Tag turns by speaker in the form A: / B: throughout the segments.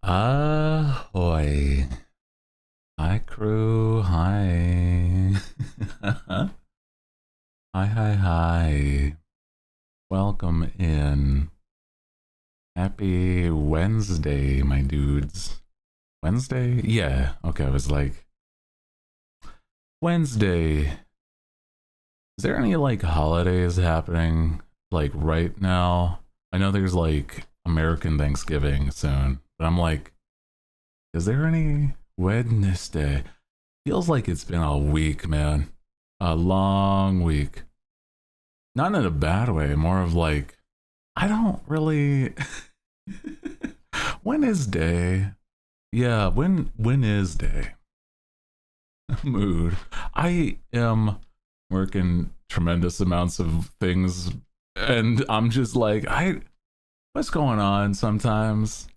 A: Ahoy. Hi, crew. Hi. Hi. Welcome in. Happy Wednesday, my dudes. Wednesday? Yeah. Okay, I was like, Wednesday. Is there any like holidays happening like right now? I know there's like American Thanksgiving soon, but I'm like, is there any Wednesday? Feels like it's been a week, man. A long week. Not in a bad way, more of like, I don't really. When is day? Yeah, when is day? Mood. I am working tremendous amounts of things and I'm just like, what's going on sometimes?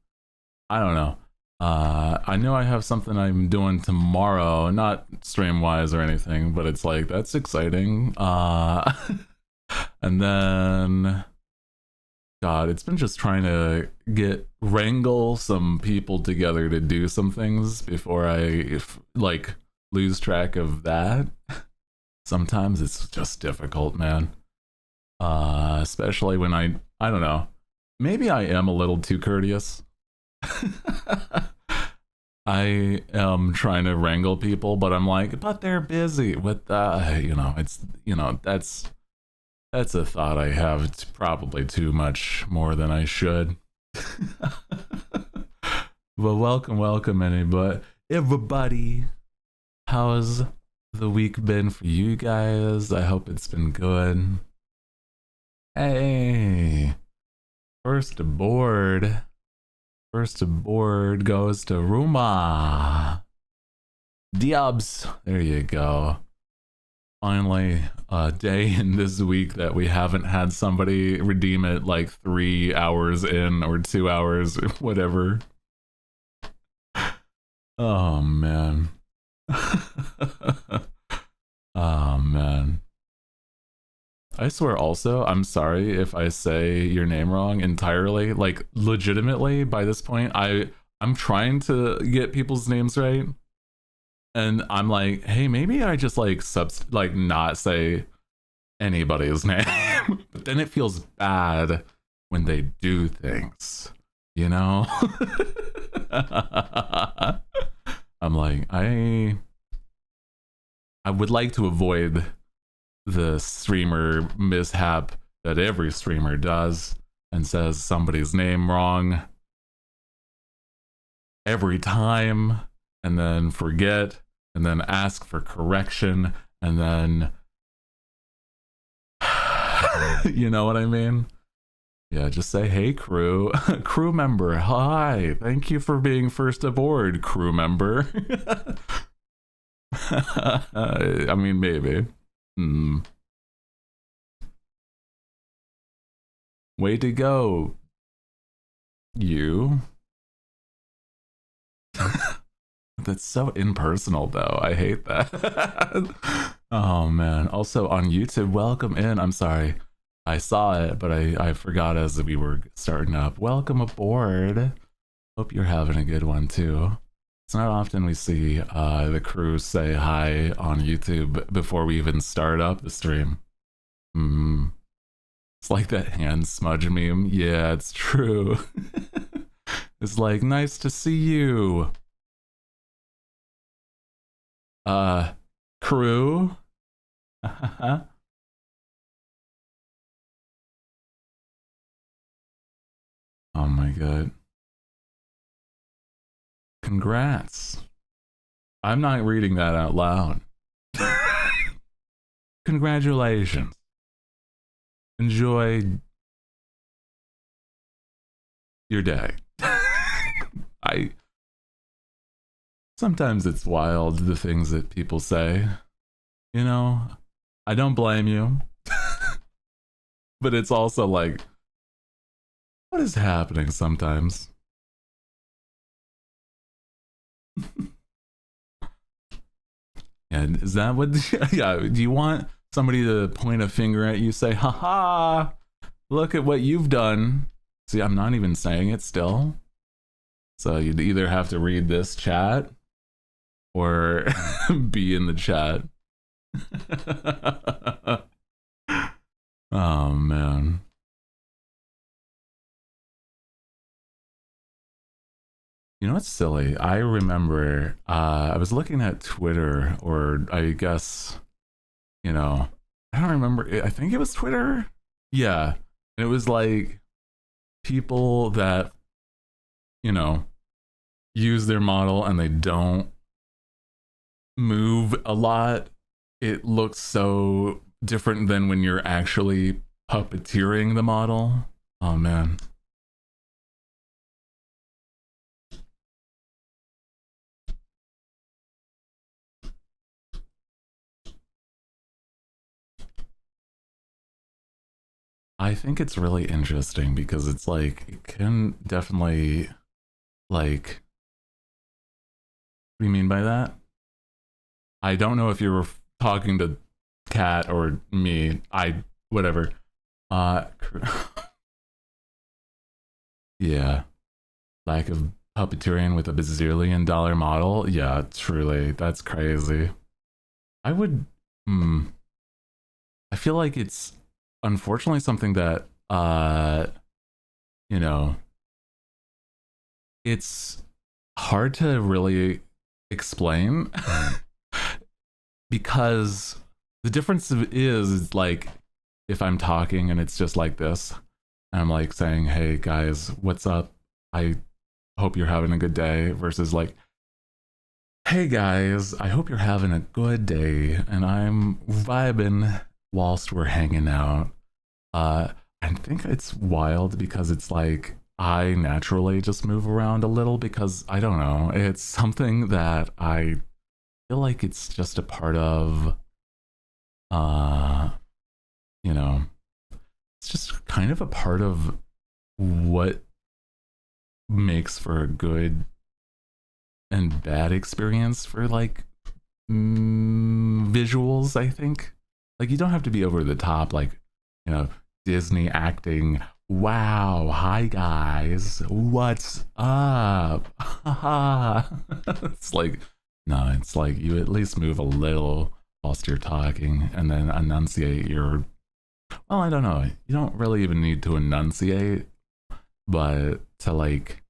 A: I don't know. I know I have something I'm doing tomorrow, not stream wise or anything, but it's like that's exciting. And then God, it's been just trying to wrangle some people together to do some things before I like lose track of that. Sometimes it's just difficult, man. Especially when I don't know. Maybe I am a little too courteous. I am trying to wrangle people, but I'm like, but they're busy with it's that's a thought I have. It's probably too much more than I should. But welcome everybody. How's the week been for you guys? I hope it's been good. Hey, first aboard goes to Ruma. Diabs. There you go. Finally, a day in this week that we haven't had somebody redeem it like 3 hours in or 2 hours, whatever. Oh, man. Oh, man. I swear also, I'm sorry if I say your name wrong entirely. Like, legitimately, by this point, I'm trying to get people's names right. And I'm like, hey, maybe I just like not say anybody's name. But then it feels bad when they do things, you know? I'm like, I would like to avoid the streamer mishap that every streamer does and says somebody's name wrong every time and then forget and then ask for correction and then you know what I mean? Yeah, just say, hey, crew member, hi, thank you for being first aboard, crew member. I mean, maybe. Way to go, you. That's so impersonal, though. I hate that. Oh, man. Also on YouTube, welcome in. I'm sorry. I saw it, but I forgot as we were starting up. Welcome aboard. Hope you're having a good one, too. It's not often we see the crew say hi on YouTube before we even start up the stream. It's like that hand smudge meme. Yeah, it's true. It's like, nice to see you. Crew. Oh my god. Congrats. I'm not reading that out loud. Congratulations. Enjoy your day. Sometimes it's wild, the things that people say. You know, I don't blame you. But it's also like, what is happening sometimes? And is that what? Yeah. Do you want somebody to point a finger at you, say, haha, look at what you've done? See, I'm not even saying it still. So you'd either have to read this chat or be in the chat. Oh man. You know what's silly? I remember I was looking at Twitter, or I guess, you know, I don't remember. I think it was Twitter. Yeah. And it was like people that, you know, use their model and they don't move a lot. It looks so different than when you're actually puppeteering the model. Oh man. I think it's really interesting because it's like, it can definitely, like, what do you mean by that? I don't know if you were talking to Kat or me. Whatever. Uh, yeah. Lack of puppeteering with a bazillion-dollar model. Yeah, truly. That's crazy. I would, I feel like it's unfortunately something that, you know, it's hard to really explain because the difference is like if I'm talking and it's just like this, and I'm like saying, hey guys, what's up? I hope you're having a good day, versus like, hey guys, I hope you're having a good day and I'm vibing whilst we're hanging out. I think it's wild because it's like I naturally just move around a little because I don't know, it's something that I feel like it's just a part of, you know, it's just kind of a part of what makes for a good and bad experience for like visuals. I think like you don't have to be over the top, like, you know, Disney acting. Wow, hi guys, what's up? It's like, no, it's like you at least move a little whilst you're talking and then enunciate your, well, I don't know, you don't really even need to enunciate, but to like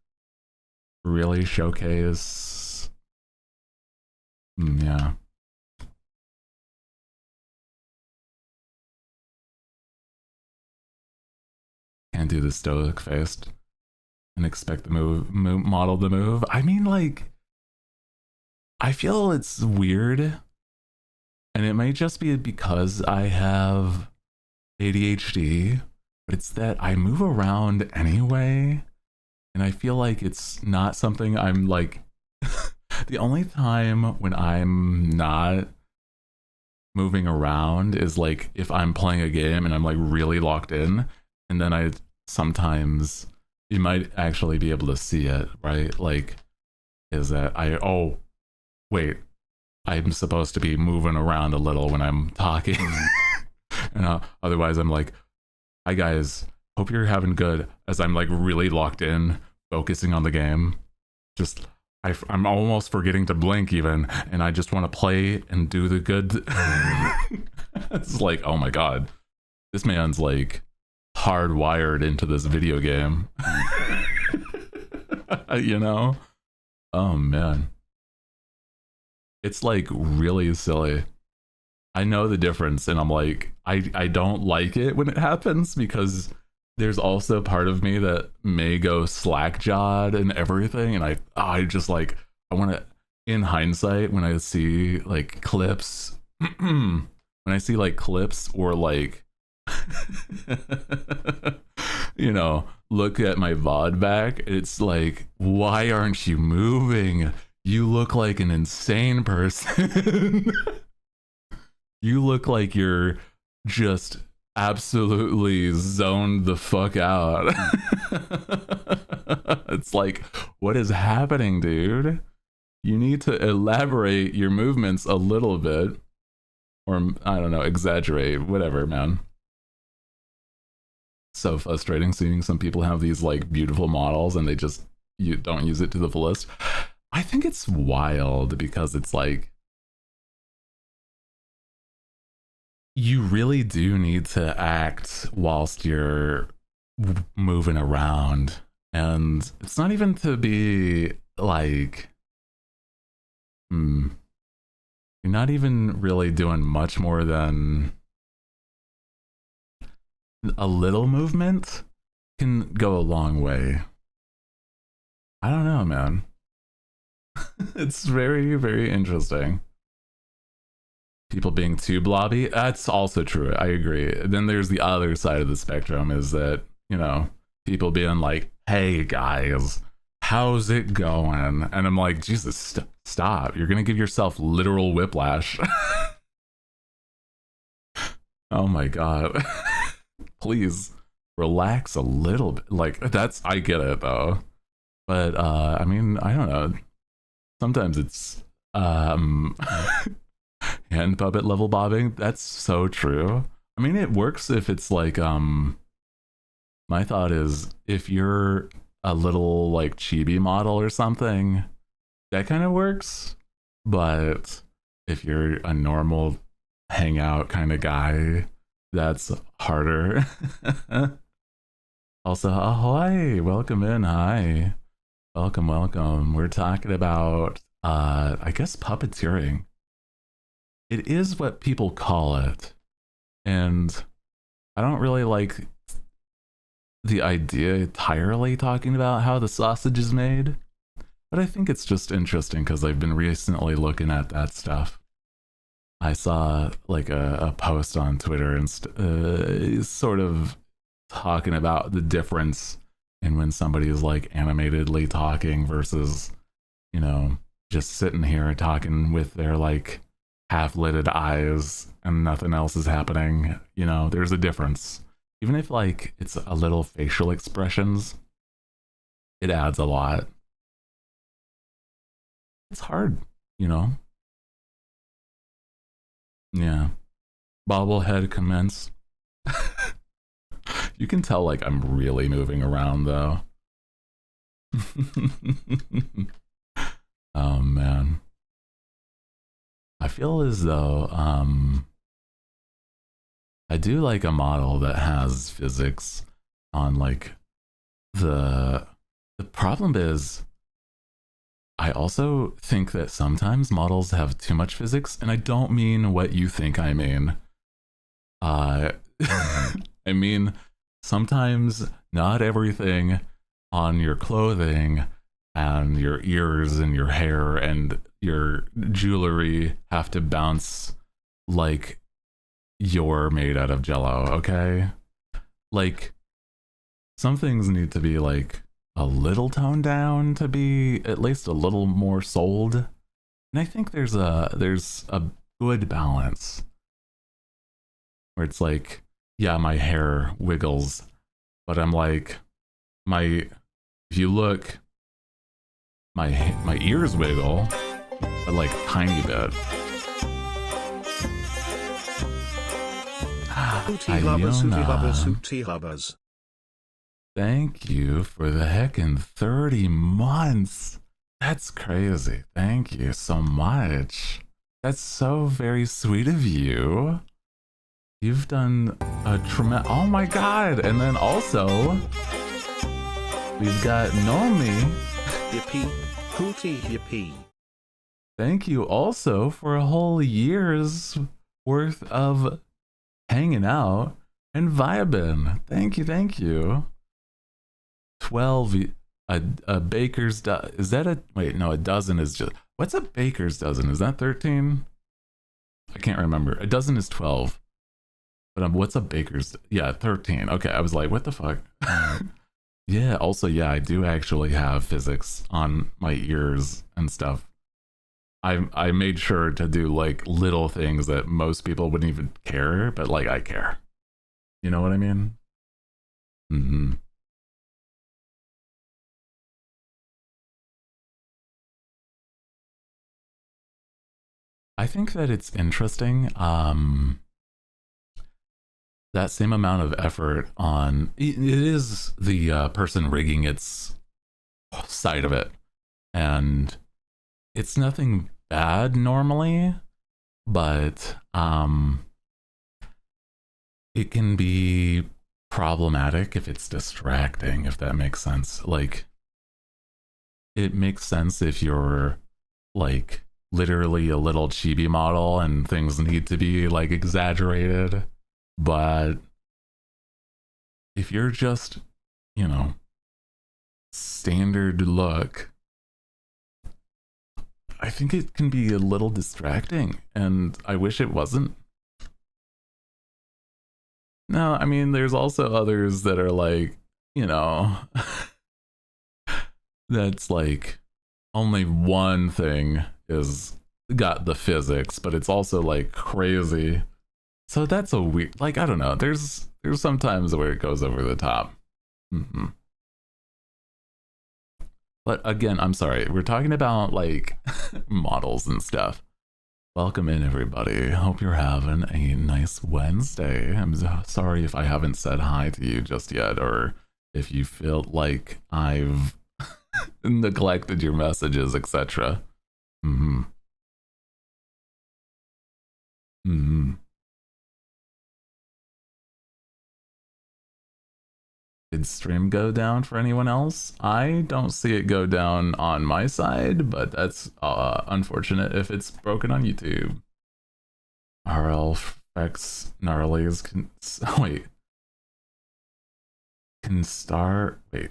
A: really showcase, yeah. Can't do the stoic face and expect the model to move. I mean, like, I feel it's weird, and it might just be because I have ADHD, but it's that I move around anyway, and I feel like it's not something I'm like. The only time when I'm not moving around is like if I'm playing a game and I'm like really locked in, and then I sometimes, you might actually be able to see it, right? Like, is that oh wait, I'm supposed to be moving around a little when I'm talking. And otherwise I'm like, hi guys, hope you're having good, as I'm like really locked in focusing on the game. Just I'm almost forgetting to blink even, and I just want to play and do the good. It's like, oh my god, this man's like hardwired into this video game. You know? Oh man. It's like really silly. I know the difference, and I'm like, I don't like it when it happens because there's also part of me that may go slack-jawed and everything, and I just like, I want to, in hindsight, when I see like clips, when I see like clips or like, you know, look at my VOD back, it's like, why aren't you moving? You look like an insane person. You look like you're just absolutely zoned the fuck out. It's like, what is happening, dude? You need to elaborate your movements a little bit, or I don't know, exaggerate, whatever, man. So frustrating seeing some people have these like beautiful models and they just you don't use it to the fullest. I think it's wild because it's like you really do need to act whilst you're moving around, and it's not even to be like you're not even really doing much more than a little movement can go a long way. I don't know, man. It's very, very interesting. People being too blobby, that's also true. I agree. Then there's the other side of the spectrum, is that, you know, people being like, hey guys, how's it going? And I'm like, Jesus, stop. You're gonna give yourself literal whiplash. Oh my god. Please relax a little bit. Like, that's, I get it though. But I mean, I don't know. Sometimes it's hand puppet level bobbing. That's so true. I mean, it works if it's like my thought is if you're a little like chibi model or something, that kind of works. But if you're a normal hangout kind of guy, that's harder. Also, ahoy, welcome in. Hi, welcome. We're talking about I guess puppeteering. It is what people call it, and I don't really like the idea entirely talking about how the sausage is made, but I think it's just interesting because I've been recently looking at that stuff. I saw like a post on Twitter and sort of talking about the difference in when somebody is like animatedly talking versus, you know, just sitting here talking with their like half-lidded eyes and nothing else is happening. You know, there's a difference. Even if like it's a little facial expressions, it adds a lot. It's hard, you know? Yeah. Bobblehead commence. You can tell like I'm really moving around though. Oh man. I feel as though I do like a model that has physics on like the problem is I also think that sometimes models have too much physics, and I don't mean what you think I mean. I mean sometimes not everything on your clothing and your ears and your hair and your jewelry have to bounce like you're made out of jello, okay? Like, some things need to be like a little toned down to be at least a little more sold. And I think there's a good balance where it's like, yeah, my hair wiggles, but I'm like, if you look, my ears wiggle, but like a tiny bit.
B: Hooty lovers, Hooty lovers, Hooty lovers.
A: Thank you for the heckin' 30 months. That's crazy. Thank you so much. That's so very sweet of you. You've done a tremendous... Oh my god! And then also, we've got Nomi.
B: Yippee. Hooty yippee.
A: Thank you also for a whole year's worth of hanging out and vibing. Thank you. 12, a baker's dozen. Is that a... Wait, no, a dozen is just... What's a baker's dozen? Is that 13? I can't remember. A dozen is 12. But what's a baker's... Yeah, 13. Okay, I was like, what the fuck? Yeah, also, yeah, I do actually have physics on my ears and stuff. I made sure to do like little things that most people wouldn't even care, but like I care. You know what I mean? Mm-hmm. I think that it's interesting. That same amount of effort on it is the person rigging its side of it. And it's nothing bad normally, but it can be problematic if it's distracting, if that makes sense. Like, it makes sense if you're like literally a little chibi model and things need to be like exaggerated, but if you're just, you know, standard look, I think it can be a little distracting, and I wish it wasn't. No, I mean, there's also others that are like, you know, that's like only one thing is got the physics, but it's also like crazy. So that's a weird, like, I don't know. There's some times where it goes over the top. But again, I'm sorry. We're talking about like models and stuff. Welcome in, everybody. Hope you're having a nice Wednesday. I'm sorry if I haven't said hi to you just yet, or if you feel like I've neglected your messages, etc. Did stream go down for anyone else? I don't see it go down on my side, but that's unfortunate if it's broken on YouTube. RLX Gnarlies can wait. Can star wait.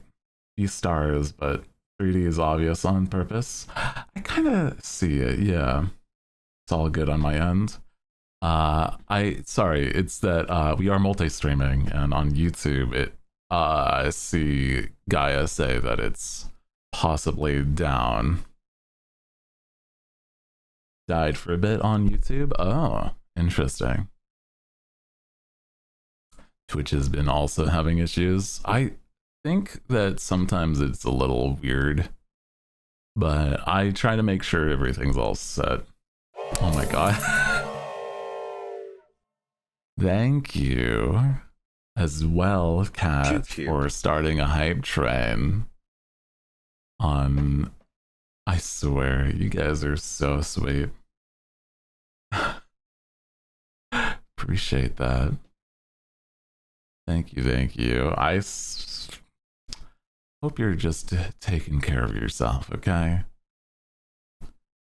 A: These stars, but 3D is obvious on purpose. I kind of see it, yeah. It's all good on my end. Sorry, it's that we are multi-streaming, and on YouTube it I see Gaia say that it's possibly down. Died for a bit on YouTube. Oh, interesting. Twitch has been also having issues. I think that sometimes it's a little weird, but I try to make sure everything's all set. Oh my god. Thank you as well, Kat, for starting a hype train on. I swear, you guys are so sweet. Appreciate that. Thank you, thank you. I hope you're just taking care of yourself, okay?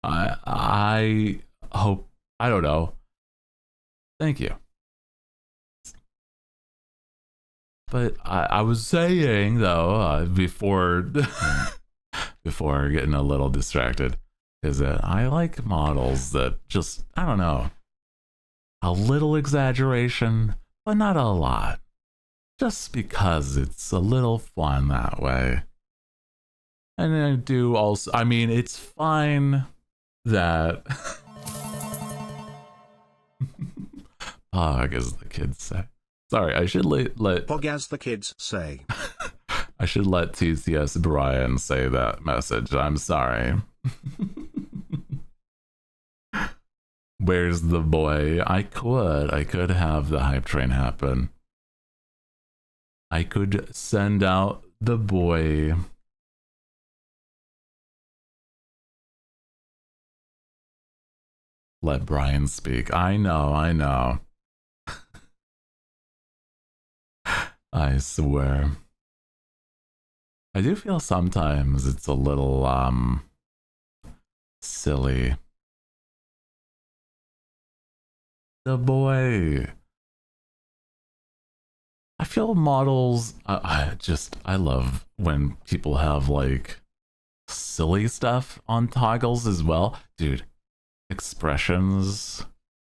A: I hope, I don't know. Thank you. But I was saying though, before before getting a little distracted, is that I like models that just, I don't know, a little exaggeration, but not a lot. Just because it's a little fun that way. And I do also, I mean, it's fine that Pog, as the kids say. Sorry, I should let
B: Pog, as the kids say.
A: I should let TCS Brian say that message. I'm sorry. Where's the boy? I could have the hype train happen. I could send out the boy. Let Brian speak. I know. I swear. I do feel sometimes it's a little, silly. The boy. I feel models, I love when people have, like, silly stuff on toggles as well. Dude, expressions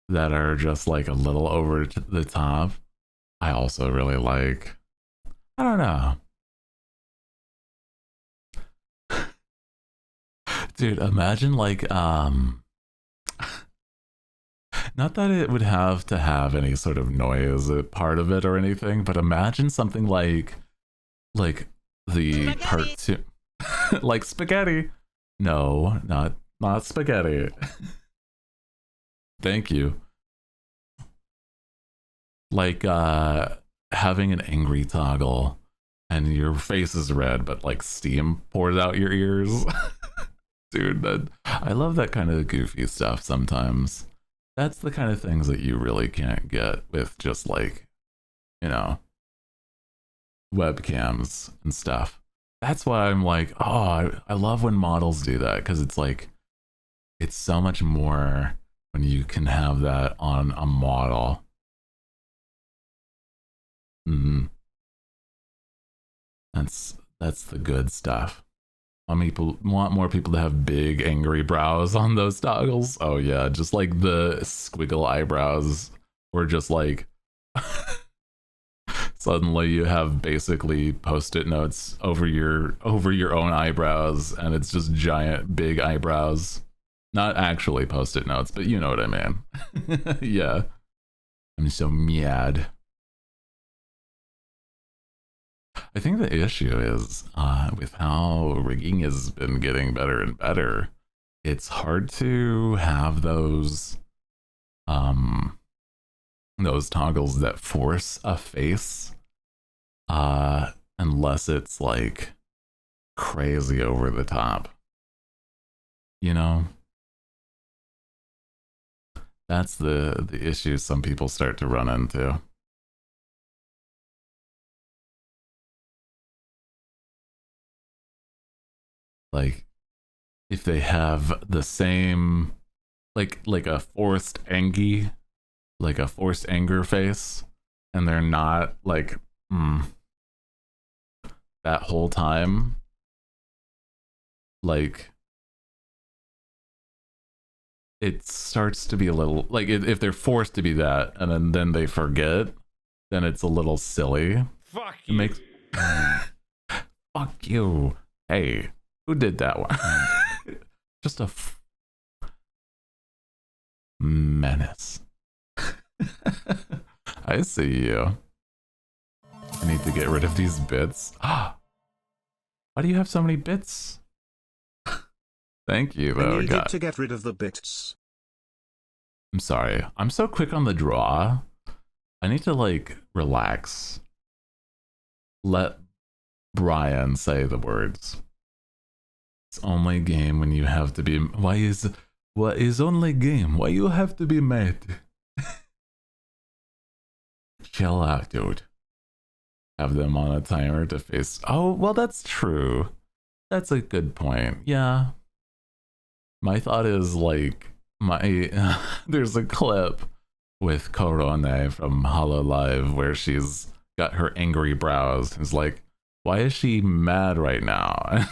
A: that are just, like, a little over the top. I also really like. I don't know. Dude, imagine like not that it would have to have any sort of noise part of it or anything, but imagine something like the cartoon like spaghetti. No, not spaghetti. Thank you. Like having an angry toggle and your face is red, but like steam pours out your ears. Dude, I love that kind of goofy stuff sometimes. That's the kind of things that you really can't get with just like, you know, webcams and stuff. That's why I'm like, oh, I love when models do that, because it's like, it's so much more when you can have that on a model. Mm-hmm. That's the good stuff. Want more people to have big angry brows on those toggles. Oh yeah, just like the squiggle eyebrows, or just like suddenly you have basically post-it notes over your own eyebrows, and it's just giant big eyebrows. Not actually post-it notes, but you know what I mean. Yeah, I'm so mad. I think the issue is with how rigging has been getting better and better. It's hard to have those toggles that force a face, unless it's like crazy over the top. You know, that's the issue some people start to run into. Like, if they have the same, like a forced angy, like a forced anger face, and they're not like that whole time, like it starts to be a little like, if they're forced to be that and then they forget, then it's a little silly.
C: Fuck you. It makes
A: fuck you. Hey, who did that one? Just a menace. I see you. I need to get rid of these bits. Why do you have so many bits? Thank you, though.
B: I needed to get rid of the bits.
A: I'm sorry. I'm so quick on the draw. I need to, like, relax. Let Brian say the words. It's only game when you have to be... What is only game? Why you have to be mad? Chill out, dude. Have them on a timer to face... Oh, well, that's true. That's a good point. Yeah. My thought is, like, there's a clip with Korone from HoloLive where she's got her angry brows. It's like, why is she mad right now?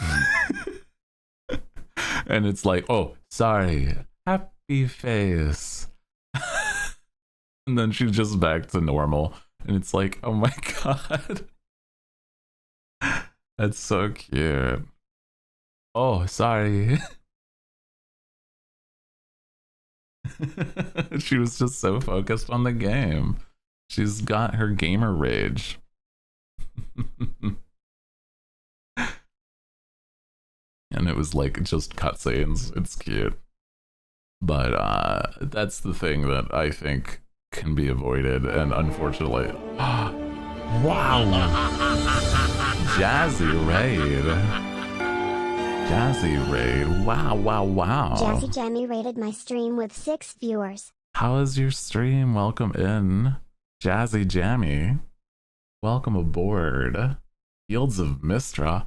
A: And it's like, oh, sorry, happy face. And then she's just back to normal. And it's like, oh my god. That's so cute. Oh, sorry. She was just so focused on the game. She's got her gamer rage. And it was like just cutscenes. It's cute. But that's the thing that I think can be avoided, and unfortunately... Wow! Jazzy Raid. Jazzy Raid. Wow, wow, wow.
D: Jazzy Jammy rated my stream with 6 viewers.
A: How is your stream? Welcome in, Jazzy Jammy. Welcome aboard. Fields of Mistra.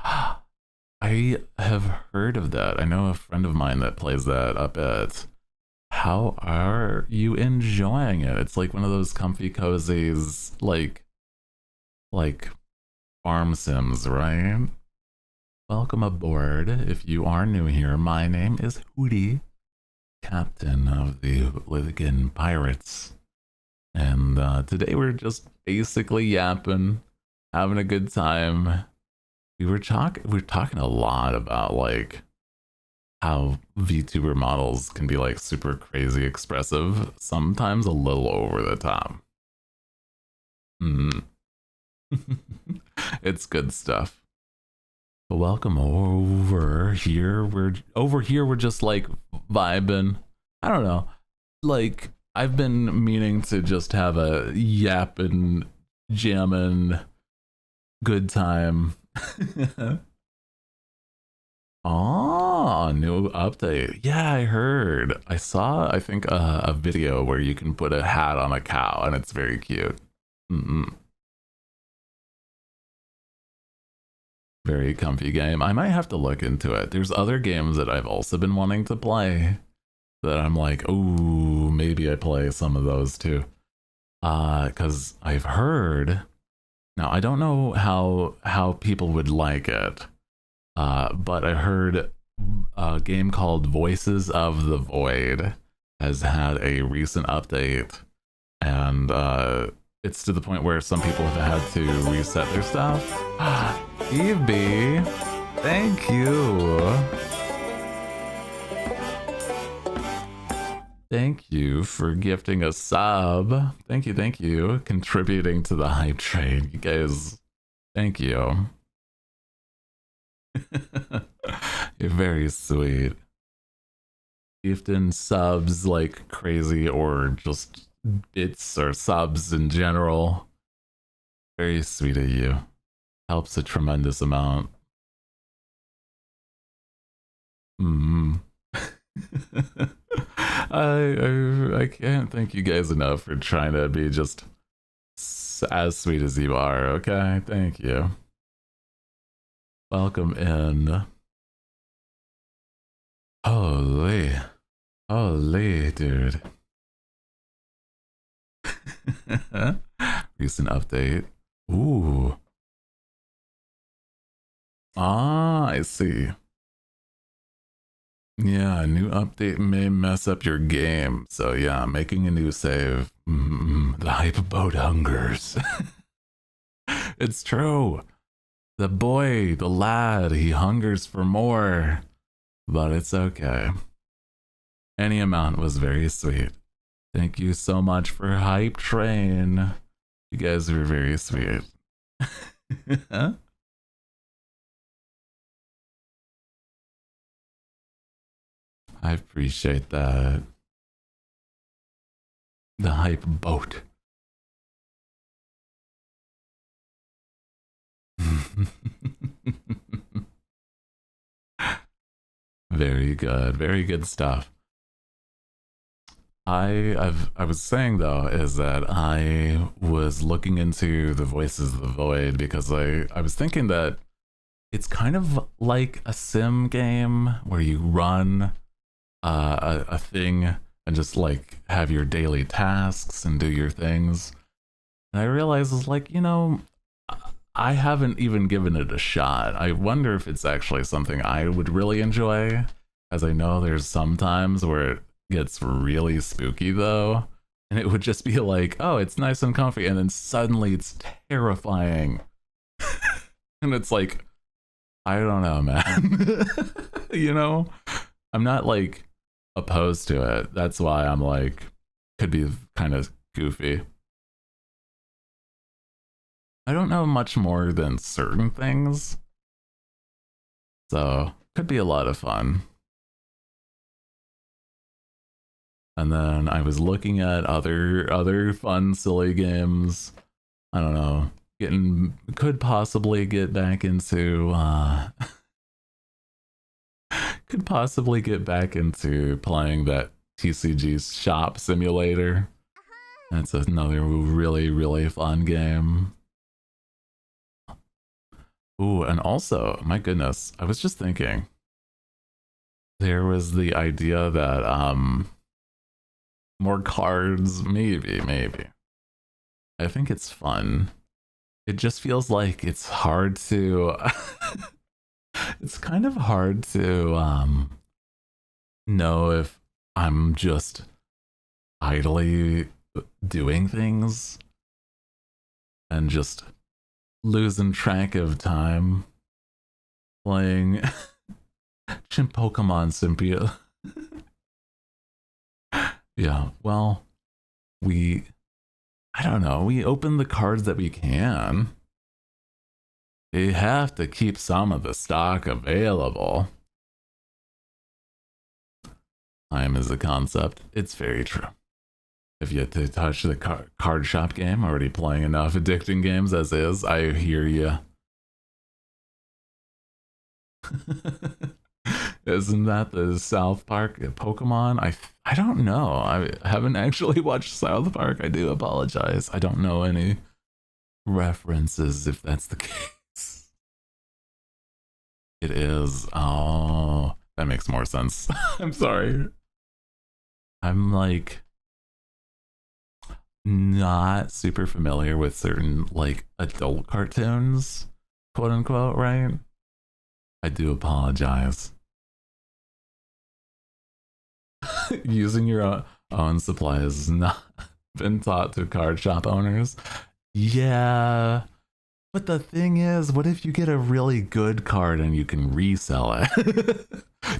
A: I have heard of that. I know a friend of mine that plays that a bit. How are you enjoying it? It's like one of those comfy cozies, like farm sims, right? Welcome aboard. If you are new here, my name is Hooty, captain of the Hooligan Pirates. And today we're just basically yapping, having a good time. We're talking a lot about like how VTuber models can be like super crazy expressive, sometimes a little over the top. It's good stuff. But welcome over here. We're just like vibing. I don't know. Like, I've been meaning to just have a yapping, jamming Good time. Oh, new update. Yeah, I heard. I saw, I think, a video where you can put a hat on a cow, and it's very cute. Very comfy game. I might have to look into it. There's other games that I've also been wanting to play that I'm like, oh, maybe I play some of those too. Because I've heard. Now I don't know how people would like it. But I heard a game called Voices of the Void has had a recent update, and it's to the point where some people have had to reset their stuff. Evie, thank you. Thank you for gifting a sub. Thank you. Contributing to the hype train. You guys, thank you. You're very sweet. Gifting subs like crazy, or just bits or subs in general. Very sweet of you. Helps a tremendous amount. I can't thank you guys enough for trying to be just as sweet as you are, okay? Thank you. Welcome in. Holy, dude. Recent update. Ooh. Ah, I see. Yeah, a new update may mess up your game. So yeah, making a new save. The hype boat hungers. It's true. The boy, the lad, he hungers for more. But it's okay. Any amount was very sweet. Thank you so much for Hype Train. You guys were very sweet. I appreciate that. The hype boat. Very good stuff. I was saying though is that I was looking into the Voices of the Void because I was thinking that it's kind of like a sim game where you run a thing and just like have your daily tasks and do your things. And I realized it's like, you know, I haven't even given it a shot. I wonder if it's actually something I would really enjoy, as I know there's some times where it gets really spooky though, and it would just be like, oh, it's nice and comfy, and then suddenly it's terrifying. And it's like, I don't know, man. You know, I'm not like opposed to it. That's why I'm like, could be kind of goofy. I don't know much more than certain things, so could be a lot of fun. And then I was looking at other fun, silly games. I don't know, could possibly get back into could possibly get back into playing that TCG shop simulator. That's another really fun game. Ooh, and also, my goodness, I was just thinking, there was the idea that more cards, maybe. I think it's fun. It just feels like it's hard to it's kind of hard to know if I'm just idly doing things and just losing track of time playing Chimp Pokemon Symbiote. Yeah, well, I don't know, we open the cards that we can. They have to keep some of the stock available. Time is a concept. It's very true. If you had to touch the card shop game, already playing enough addicting games as is, I hear you. Isn't that the South Park Pokemon? I don't know. I haven't actually watched South Park. I do apologize. I don't know any references if that's the case. It is. Oh, that makes more sense. I'm sorry. I'm like not super familiar with certain like adult cartoons, quote unquote, right? I do apologize. Using your own supply has not been taught to card shop owners. Yeah, but the thing is, what if you get a really good card and you can resell it?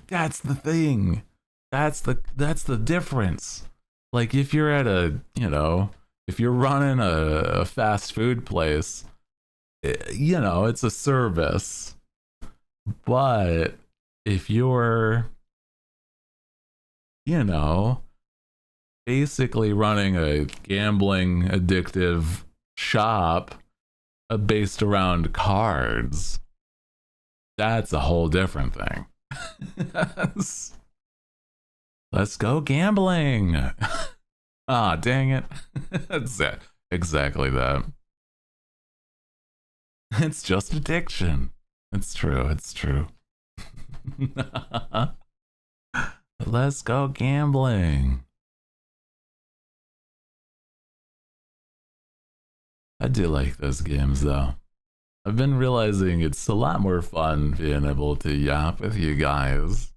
A: That's the thing. That's the difference. Like if you're at a, if you're running a fast food place, it's a service. But if you're, you know, basically running a gambling addictive shop based around cards, that's a whole different thing. Let's go gambling. Ah, dang it. That's it. Exactly that. It's just addiction. It's true. It's true. Let's go gambling. I do like those games though. I've been realizing it's a lot more fun being able to yap with you guys.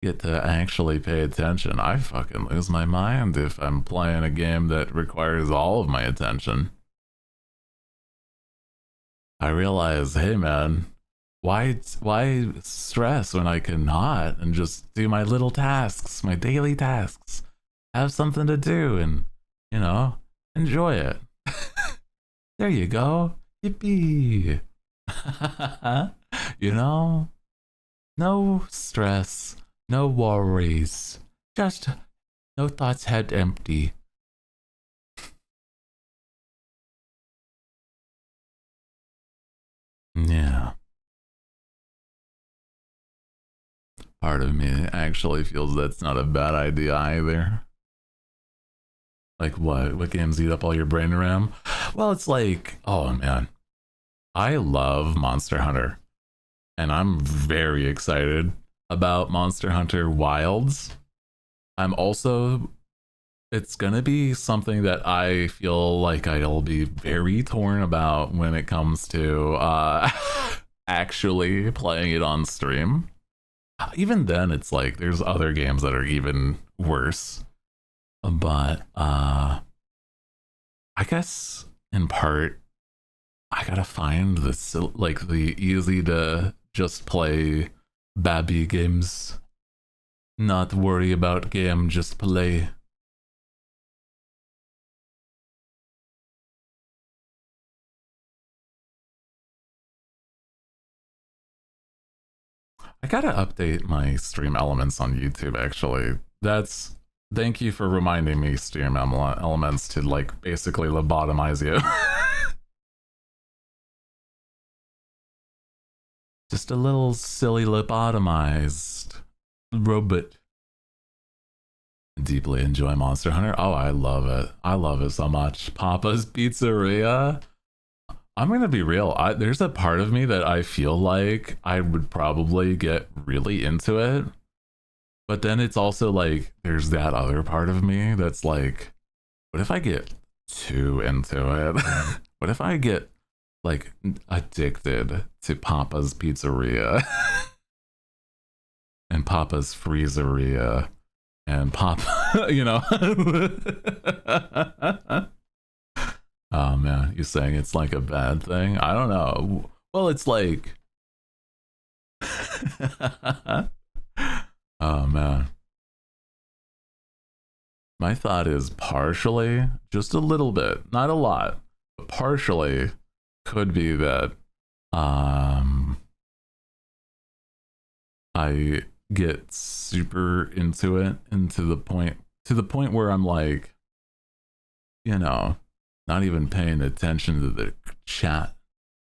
A: Get to actually pay attention. I fucking lose my mind if I'm playing a game that requires all of my attention. I realize, hey man, why stress when I can not and just do my little tasks, my daily tasks, have something to do and, enjoy it. There you go. Yippee. No stress, no worries, just no thoughts head empty. Yeah. Part of me actually feels that's not a bad idea either. Like what? What games eat up all your brain RAM? Well, it's like, oh man, I love Monster Hunter. And I'm very excited about Monster Hunter Wilds. I'm also, it's gonna be something that I feel like I'll be very torn about when it comes to actually playing it on stream. Even then, it's like there's other games that are even worse. But I guess in part, I gotta find the easy to just play babby games, not worry about game, just play. I gotta update my stream elements on YouTube actually. Thank you for reminding me, stream elements, to like basically lobotomize you. Just a little silly lobotomized robot. Deeply enjoy Monster Hunter. Oh, I love it. I love it so much. Papa's Pizzeria. I'm gonna be real. There's a part of me that I feel like I would probably get really into it. But then it's also like, there's that other part of me that's like, what if I get too into it? What if I get like addicted to Papa's Pizzeria and Papa's Freezeria and Papa, Oh man, you're saying it's like a bad thing? I don't know. Well, it's like, oh man. My thought is partially, just a little bit, not a lot, but partially could be that I get super into it and to the point where I'm like, not even paying attention to the chat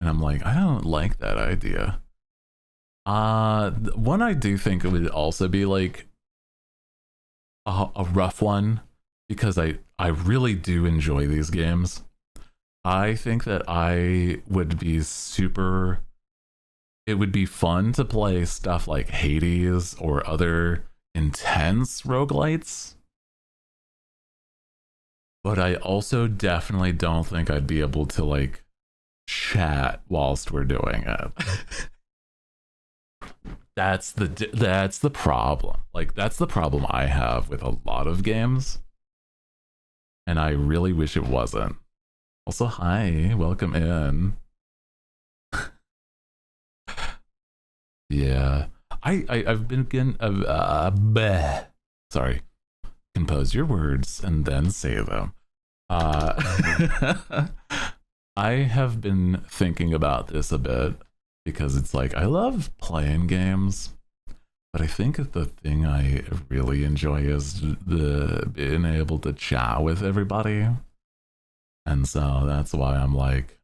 A: And I'm like, I don't like that idea. One I do think it would also be like a rough one, because I really do enjoy these games. I think that I would be super. It would be fun to play stuff like Hades or other intense roguelites. But I also definitely don't think I'd be able to like chat whilst we're doing it. That's the problem. Like that's the problem I have with a lot of games. And I really wish it wasn't. Also, hi, welcome in. Yeah. I've been getting sorry. Compose your words and then say them. I have been thinking about this a bit, because it's like I love playing games, but I think the thing I really enjoy is the being able to chat with everybody. And so that's why I'm like,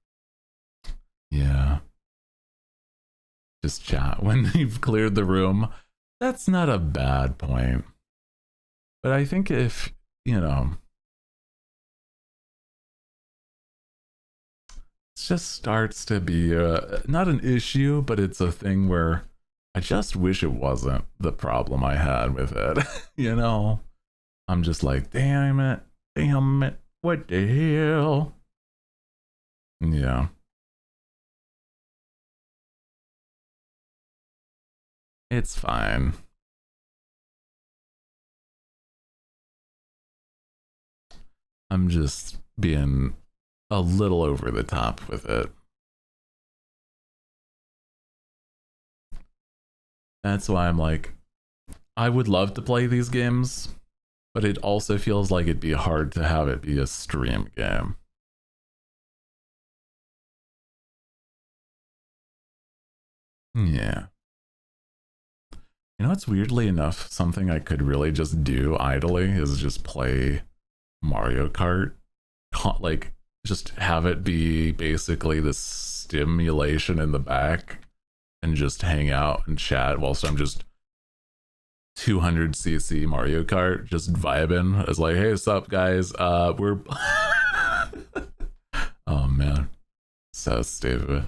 A: yeah, just chat when you've cleared the room. That's not a bad point. But I think if, you know, it just starts to be not an issue, but it's a thing where I just wish it wasn't the problem I had with it. You know, I'm just like, damn it, what the hell? Yeah. It's fine. I'm just being a little over the top with it. That's why I'm like, I would love to play these games, but it also feels like it'd be hard to have it be a stream game. Yeah. You know, it's weirdly enough, something I could really just do idly is just play Mario Kart. Like, just have it be basically the stimulation in the back and just hang out and chat whilst I'm just 200cc Mario Kart, just vibing. It's like, hey, what's up, guys? We're. Oh, man. So stupid.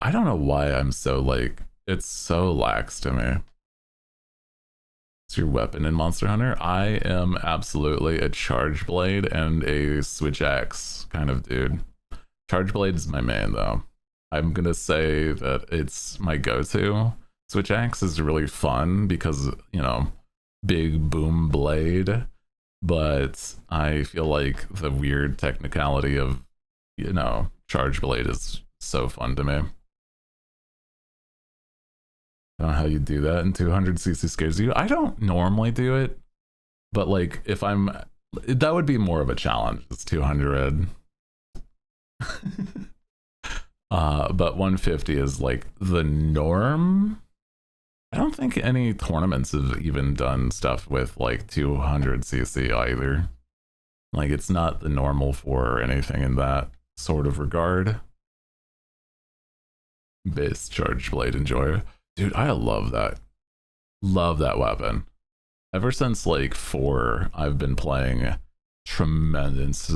A: I don't know why I'm so like, it's so lax to me. It's your weapon in Monster Hunter. I am absolutely a Charge Blade and a Switch Axe kind of dude. Charge Blade is my main though. I'm gonna say that it's my go-to. Switch Axe is really fun because, you know, big boom blade, but I feel like the weird technicality of, you know, Charge Blade is so fun to me. I don't know how you do that, and 200cc scares you. I don't normally do it, but like if I'm, that would be more of a challenge. It's 200. But 150 is like the norm. I don't think any tournaments have even done stuff with like 200cc either. Like it's not the normal for anything in that sort of regard. Base Charge Blade enjoyer. Dude, I love that. Love that weapon. Ever since like 4, I've been playing tremendous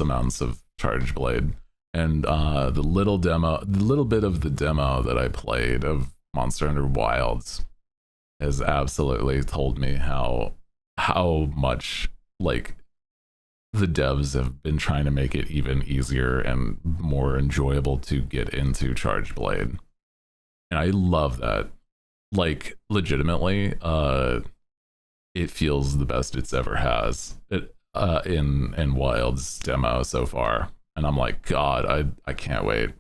A: amounts of Charge Blade. And the little bit of the demo that I played of Monster Hunter Wilds has absolutely told me how much like the devs have been trying to make it even easier and more enjoyable to get into Charge Blade. And I love that. Like legitimately, it feels the best it's ever has. It in Wild's demo so far. And I'm like, God, I can't wait.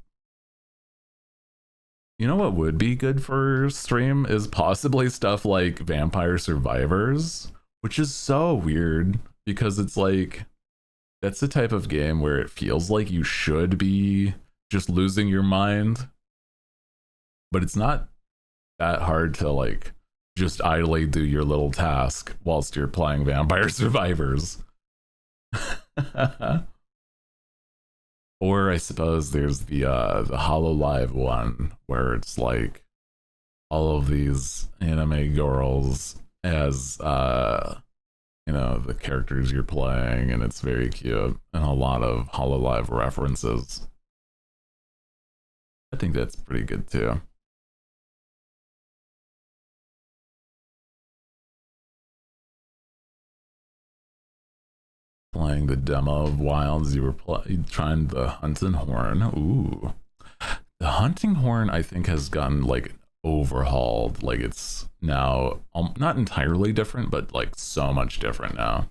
A: You know what would be good for stream is possibly stuff like Vampire Survivors, which is so weird because it's like, that's the type of game where it feels like you should be just losing your mind, but it's not that hard to like just idly do your little task whilst you're playing Vampire Survivors. Or I suppose there's the Hololive one where it's like all of these anime girls as the characters you're playing, and it's very cute and a lot of Hololive references. I think that's pretty good too. Playing the demo of Wilds, you were trying the hunting horn. Ooh, the hunting horn I think has gotten like overhauled. Like it's now not entirely different, but like so much different now.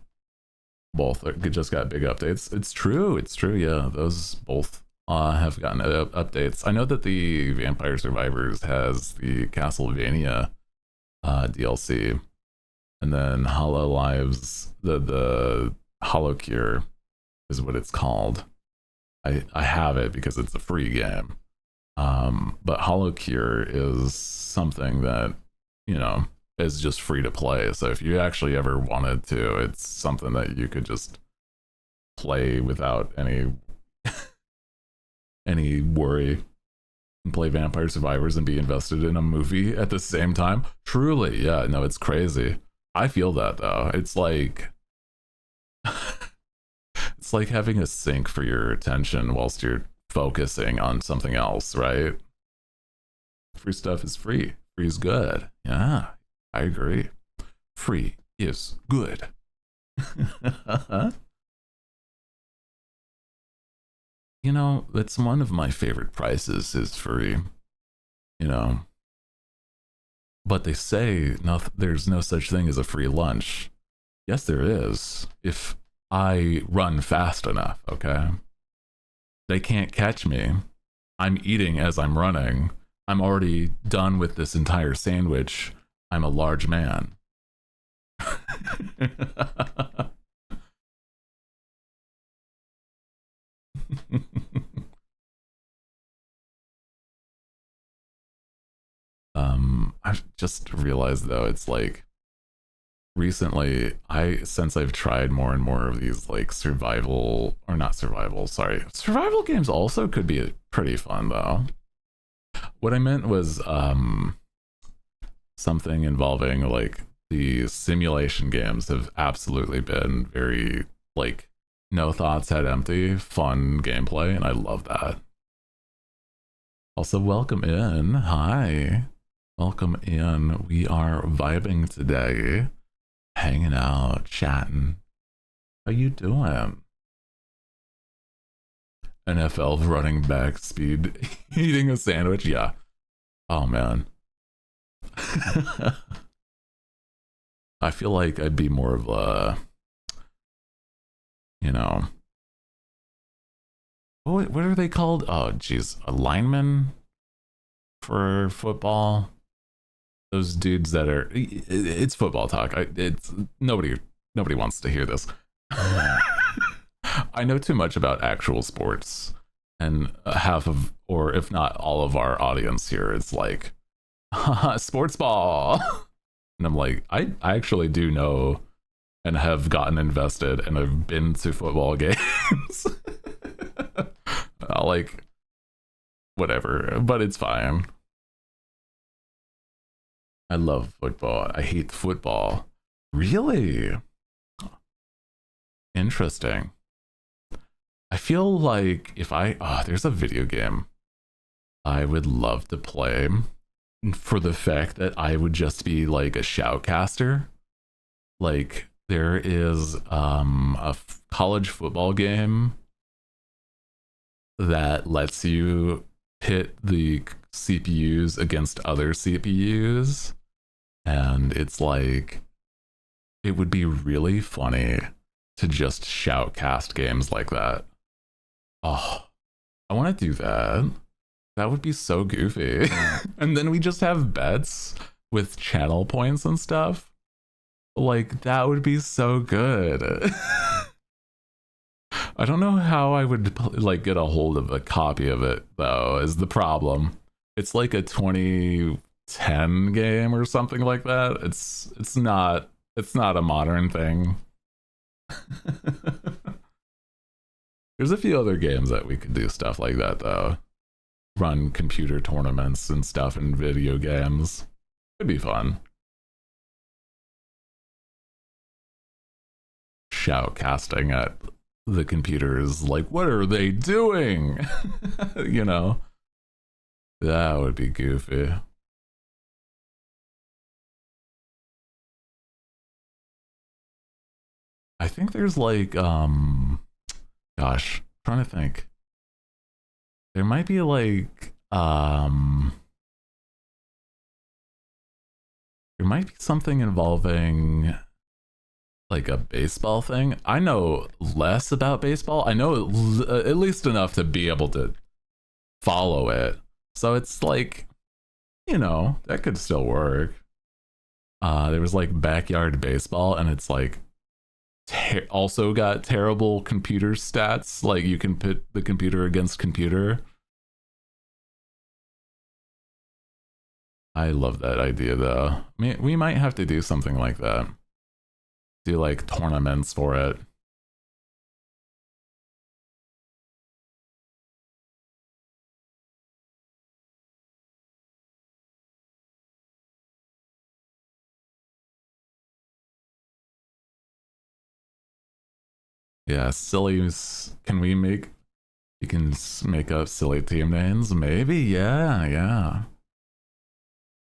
A: Both just got big updates. It's true. It's true. Yeah, those both have gotten updates. I know that the Vampire Survivors has the Castlevania DLC, and then Hololive's the Hollow Cure is what it's called. I have it because it's a free game. But Hollow Cure is something that, is just free to play. So if you actually ever wanted to, it's something that you could just play without any any worry, and play Vampire Survivors and be invested in a movie at the same time. Truly, yeah, no, it's crazy. I feel that though. It's like it's like having a sink for your attention whilst you're focusing on something else, right? Free stuff is free. Free is good. Yeah, I agree. Free is good. That's one of my favorite prices is free. But they say there's no such thing as a free lunch. Yes, there is. If I run fast enough, okay? They can't catch me. I'm eating as I'm running. I'm already done with this entire sandwich. I'm a large man. I just realized though, it's like recently since I've tried more and more of these like survival games also could be pretty fun though. What I meant was something involving like the simulation games have absolutely been very like no thoughts head empty fun gameplay, and I love that. Also, welcome in. Hi, welcome in. We are vibing today, hanging out, chatting. How you doing? NFL running back speed eating a sandwich. Yeah. Oh man. I feel like I'd be more of a, what are they called? Oh geez, a lineman for football. Those dudes that are, it's football talk. It's nobody wants to hear this. I know too much about actual sports, and half of, or if not all of our audience here is like, sports ball. And I'm like, I actually do know and have gotten invested and have been to football games. Like, whatever, but it's fine. I love football. I hate football. Really? Interesting. I feel like if there's a video game I would love to play for the fact that I would just be like a shoutcaster. Like there is a college football game that lets you pit the CPUs against other CPUs, and it's like it would be really funny to just shoutcast games like that. Oh, I want to do that. That would be so goofy. And then we just have bets with channel points and stuff. Like, that would be so good. I don't know how I would like get a hold of a copy of it though, is the problem. It's like a 2010 game or something like that. It's not a modern thing. There's a few other games that we could do stuff like that though. Run computer tournaments and stuff in video games. It'd be fun. Shoutcasting at the computers, like, what are they doing? You know? That would be goofy. I think there's like, gosh, trying to think. There might be like, there might be something involving like a baseball thing. I know less about baseball. I know at least enough to be able to follow it. So it's like, you know, that could still work. There was like backyard baseball, and it's like also got terrible computer stats. Like you can pit the computer against computer. I love that idea though. I mean, we might have to do something like that. Do like tournaments for it. Yeah, sillies. Can we make? You can make up silly team names. Maybe. Yeah, yeah.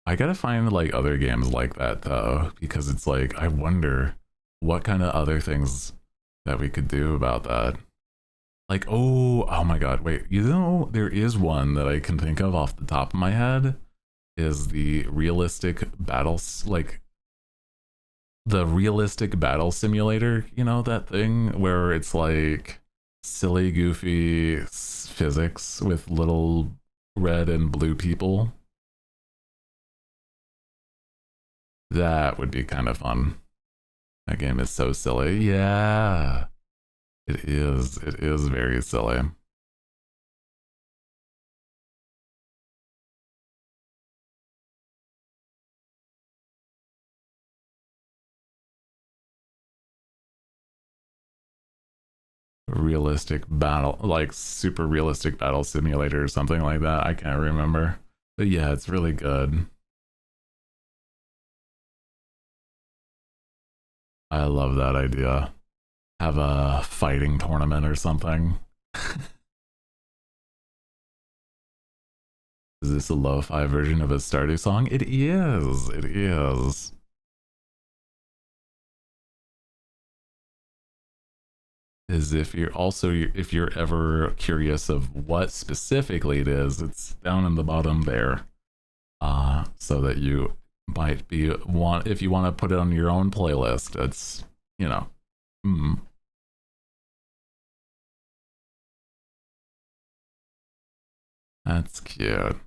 A: I gotta find like other games like that though, because it's like I wonder what kind of other things that we could do about that. Like, oh my god, wait, you know, there is one that I can think of off the top of my head, is the realistic battles, like the realistic battle simulator, you know, that thing where it's like silly, goofy physics with little red and blue people. That would be kind of fun. That game is so silly. Yeah, it is. It is very silly. Realistic battle, like super realistic battle simulator or something like that. I can't remember. But yeah, it's really good. I love that idea. Have a fighting tournament or something. Is this a lo-fi version of a Stardew song? It is. It is. Is if you're also, if you're ever curious of what specifically it is, it's down in the bottom there. So that you might be if you want to put it on your own playlist. It's, you know. That's cute.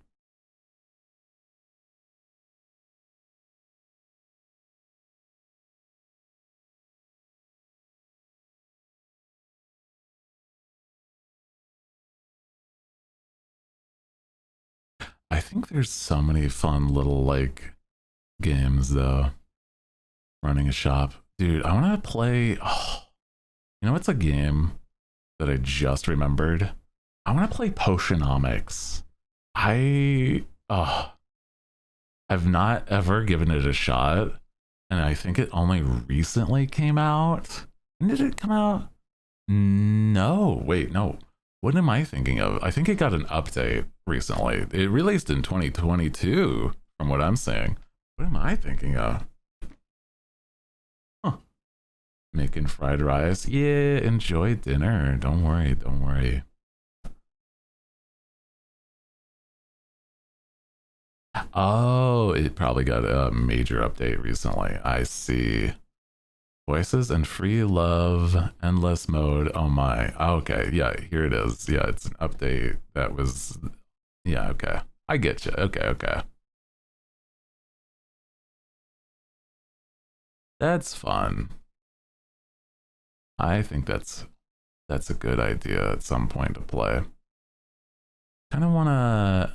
A: I think there's so many fun little like games though. Running a shop. Dude, I want to play, oh, you know, it's a game that I just remembered. I want to play Potionomics. I I've not ever given it a shot, and I think it only recently came out. When did it come out? No, wait, no. What am I thinking of? I think it got an update recently. It released in 2022, from what I'm saying. What am I thinking of? Huh. Making fried rice. Yeah, enjoy dinner. Don't worry, don't worry. Oh, it probably got a major update recently. I see. Voices and free love, endless mode. Oh my. Okay, yeah, here it is. Yeah, it's an update that was. Yeah, okay. I get you. Okay, okay. That's fun. I think that's a good idea at some point to play. Kind of want to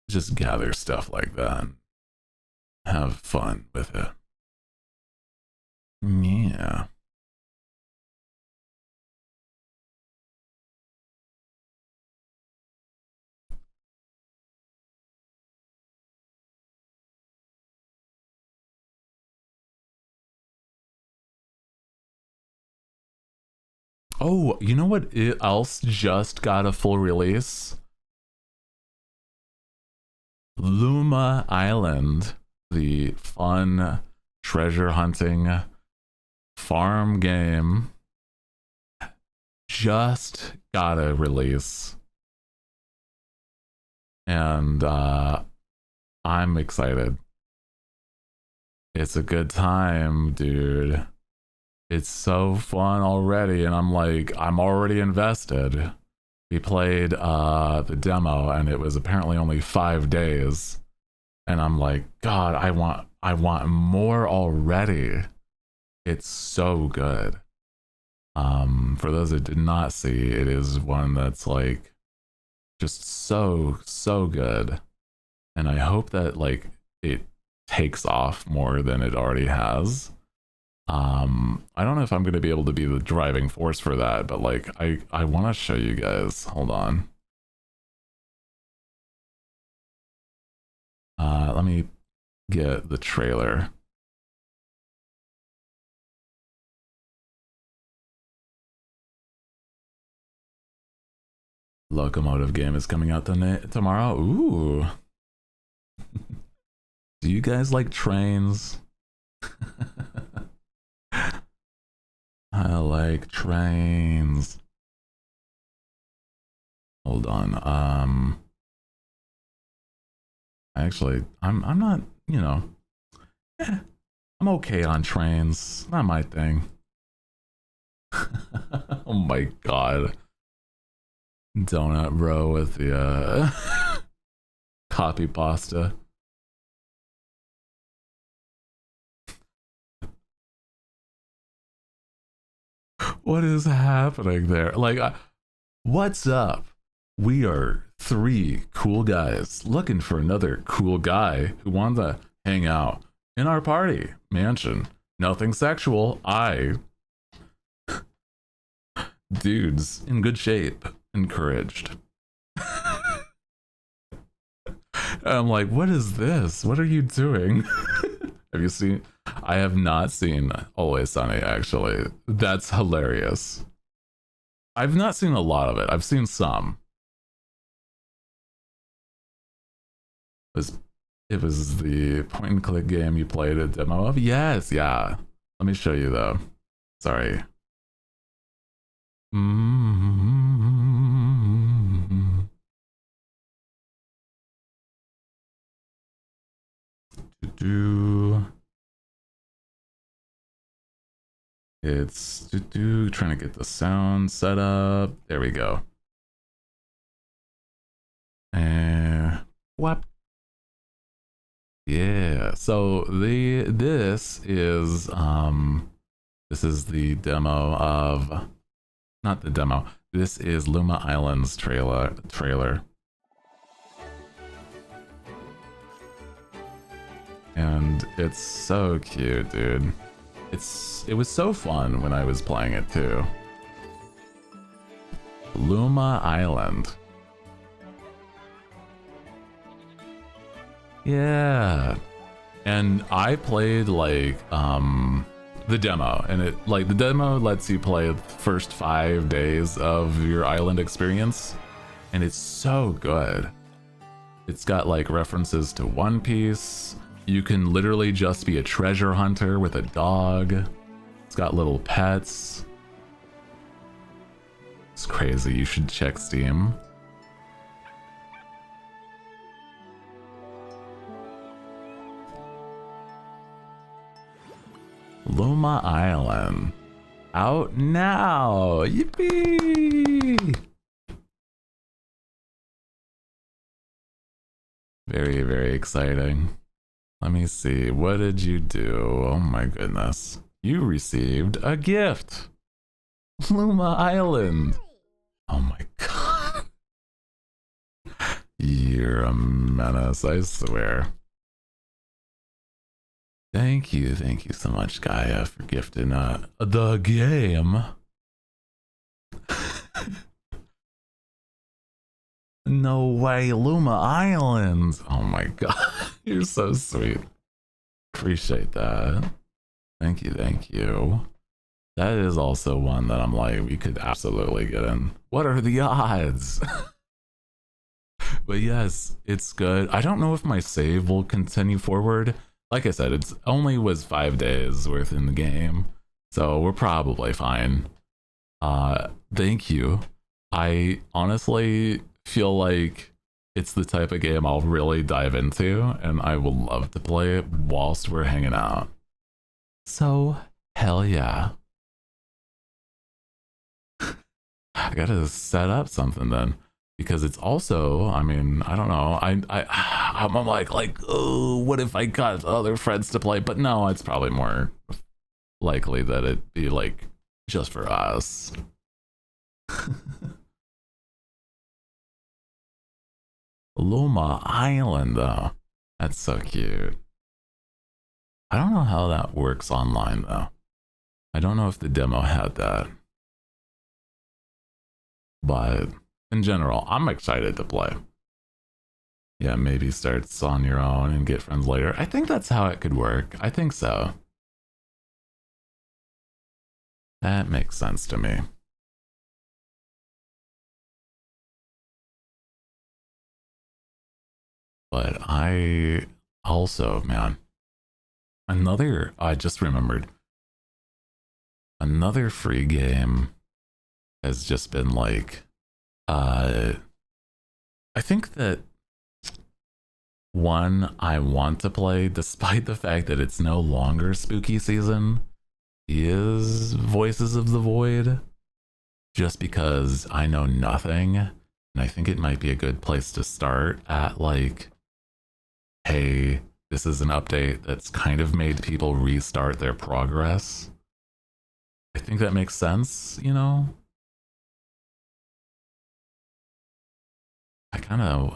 A: just gather stuff like that. Have fun with it. Yeah. Oh, you know what else just got a full release? Luma Island, the fun treasure hunting farm game, just got a release. And I'm excited. It's a good time, dude. It's so fun already, and I'm already invested. We played the demo, and it was apparently only 5 days, and I'm like, God, I want more already. It's so good. For those that did not see, it is one that's like just so good, and I hope that like it takes off more than it already has. I don't know if I'm going to be able to be the driving force for that, but like I want to show you guys. Hold on. Let me get the trailer. Locomotive game is coming out tomorrow. Ooh. Do you guys like trains? I like trains. Hold on. Actually, I'm not, you know, I'm okay on trains. Not my thing. Oh my god. Donut bro with the copy pasta. What is happening there? Like, what's up? We are 3 cool guys looking for another cool guy who wants to hang out in our party mansion. Nothing sexual. Dudes in good shape, encouraged. I'm like, what is this? What are you doing? Have you seen? I have not seen Always Sunny, actually. That's hilarious. I've not seen a lot of it. I've seen some. It was the point and click game you played a demo of? Yes, yeah. Let me show you though. Sorry. It's trying to get the sound set up. There we go. And what? Yeah. So this is the demo of, not the demo. This is Luma Island's trailer. And it's so cute, dude. It was so fun when I was playing it too. Luma Island. Yeah. And I played like the demo, and the demo lets you play the first 5 days of your island experience, and it's so good. It's got like references to One Piece. You can literally just be a treasure hunter with a dog. It's got little pets. It's crazy. You should check Steam. Luma Island. Out now. Yippee! Very, very exciting. Let me see. What did you do? Oh my goodness. You received a gift. Luma Island. Oh my god. You're a menace, I swear. Thank you so much, Gaia, for gifting the game. No way, Luma Island. Oh my god, you're so sweet. Appreciate that. Thank you. That is also one that I'm like, we could absolutely get in. What are the odds? But yes, it's good. I don't know if my save will continue forward. Like I said, it's only was 5 days worth in the game, so we're probably fine. Thank you. I honestly feel like it's the type of game I'll really dive into, and I will love to play it whilst we're hanging out. So, hell yeah. I gotta set up something then, because it's also, I mean, I don't know, I'm like, oh, what if I got other friends to play? But no, it's probably more likely that it'd be like just for us. Luma Island, though. That's so cute. I don't know how that works online, though. I don't know if the demo had that. But in general, I'm excited to play. Yeah, maybe starts on your own and get friends later. I think that's how it could work. I think so. That makes sense to me. But I also, man, I just remembered, another free game has just been like, I think that one I want to play, despite the fact that it's no longer spooky season, is Voices of the Void, just because I know nothing, and I think it might be a good place to start at, like, hey, this is an update that's kind of made people restart their progress. I think that makes sense, you know?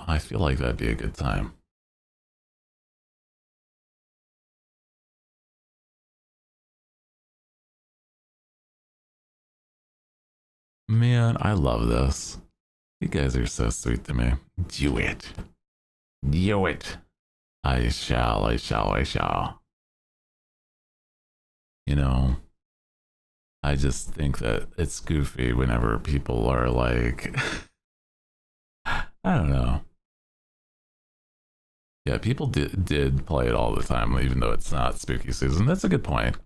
A: I feel like that'd be a good time. Man, I love this. You guys are so sweet to me. Do it. Do it. I shall, I shall, I shall. You know, I just think that it's goofy whenever people are like, I don't know. Yeah, people did play it all the time, even though it's not spooky season. That's a good point.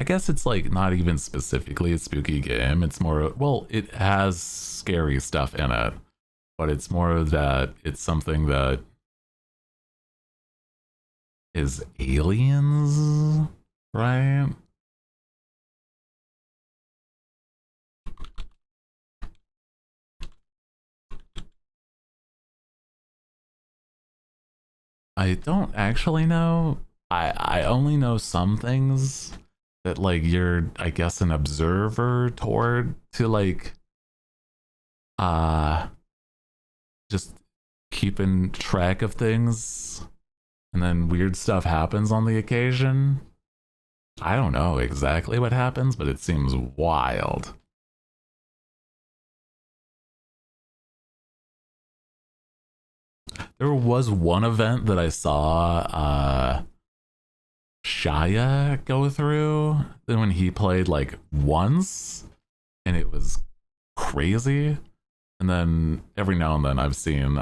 A: I guess it's like not even specifically a spooky game. It's more, well, it has scary stuff in it, but it's more that it's something that is aliens, right? I don't actually know. I only know some things that, like, you're, I guess, an observer toward, to like uh just keeping track of things, and then weird stuff happens on the occasion. I don't know exactly what happens, but it seems wild. There was one event that I saw Shia go through, then when he played like once, and it was crazy. And then every now and then I've seen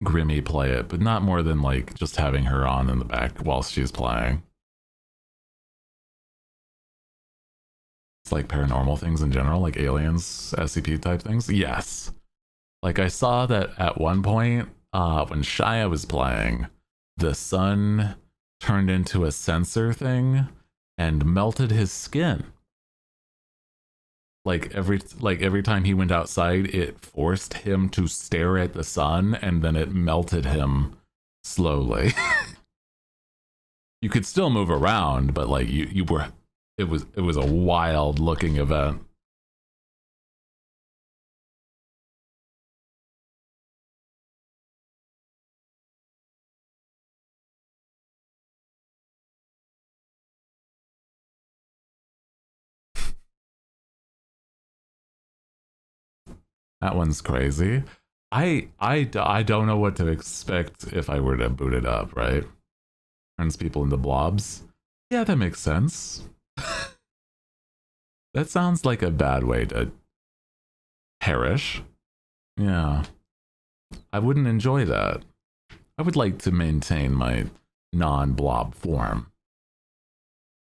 A: Grimmy play it, but not more than like just having her on in the back while she's playing. It's like paranormal things in general, like aliens, SCP type things. Yes. Like I saw that at one point, when Shia was playing, the sun turned into a sensor thing and melted his skin. Like every time he went outside, it forced him to stare at the sun, and then it melted him slowly. You could still move around, but like you were, it was a wild looking event. That one's crazy. I don't know what to expect if I were to boot it up, right? Turns people into blobs. Yeah, that makes sense. That sounds like a bad way to perish. Yeah. I wouldn't enjoy that. I would like to maintain my non-blob form.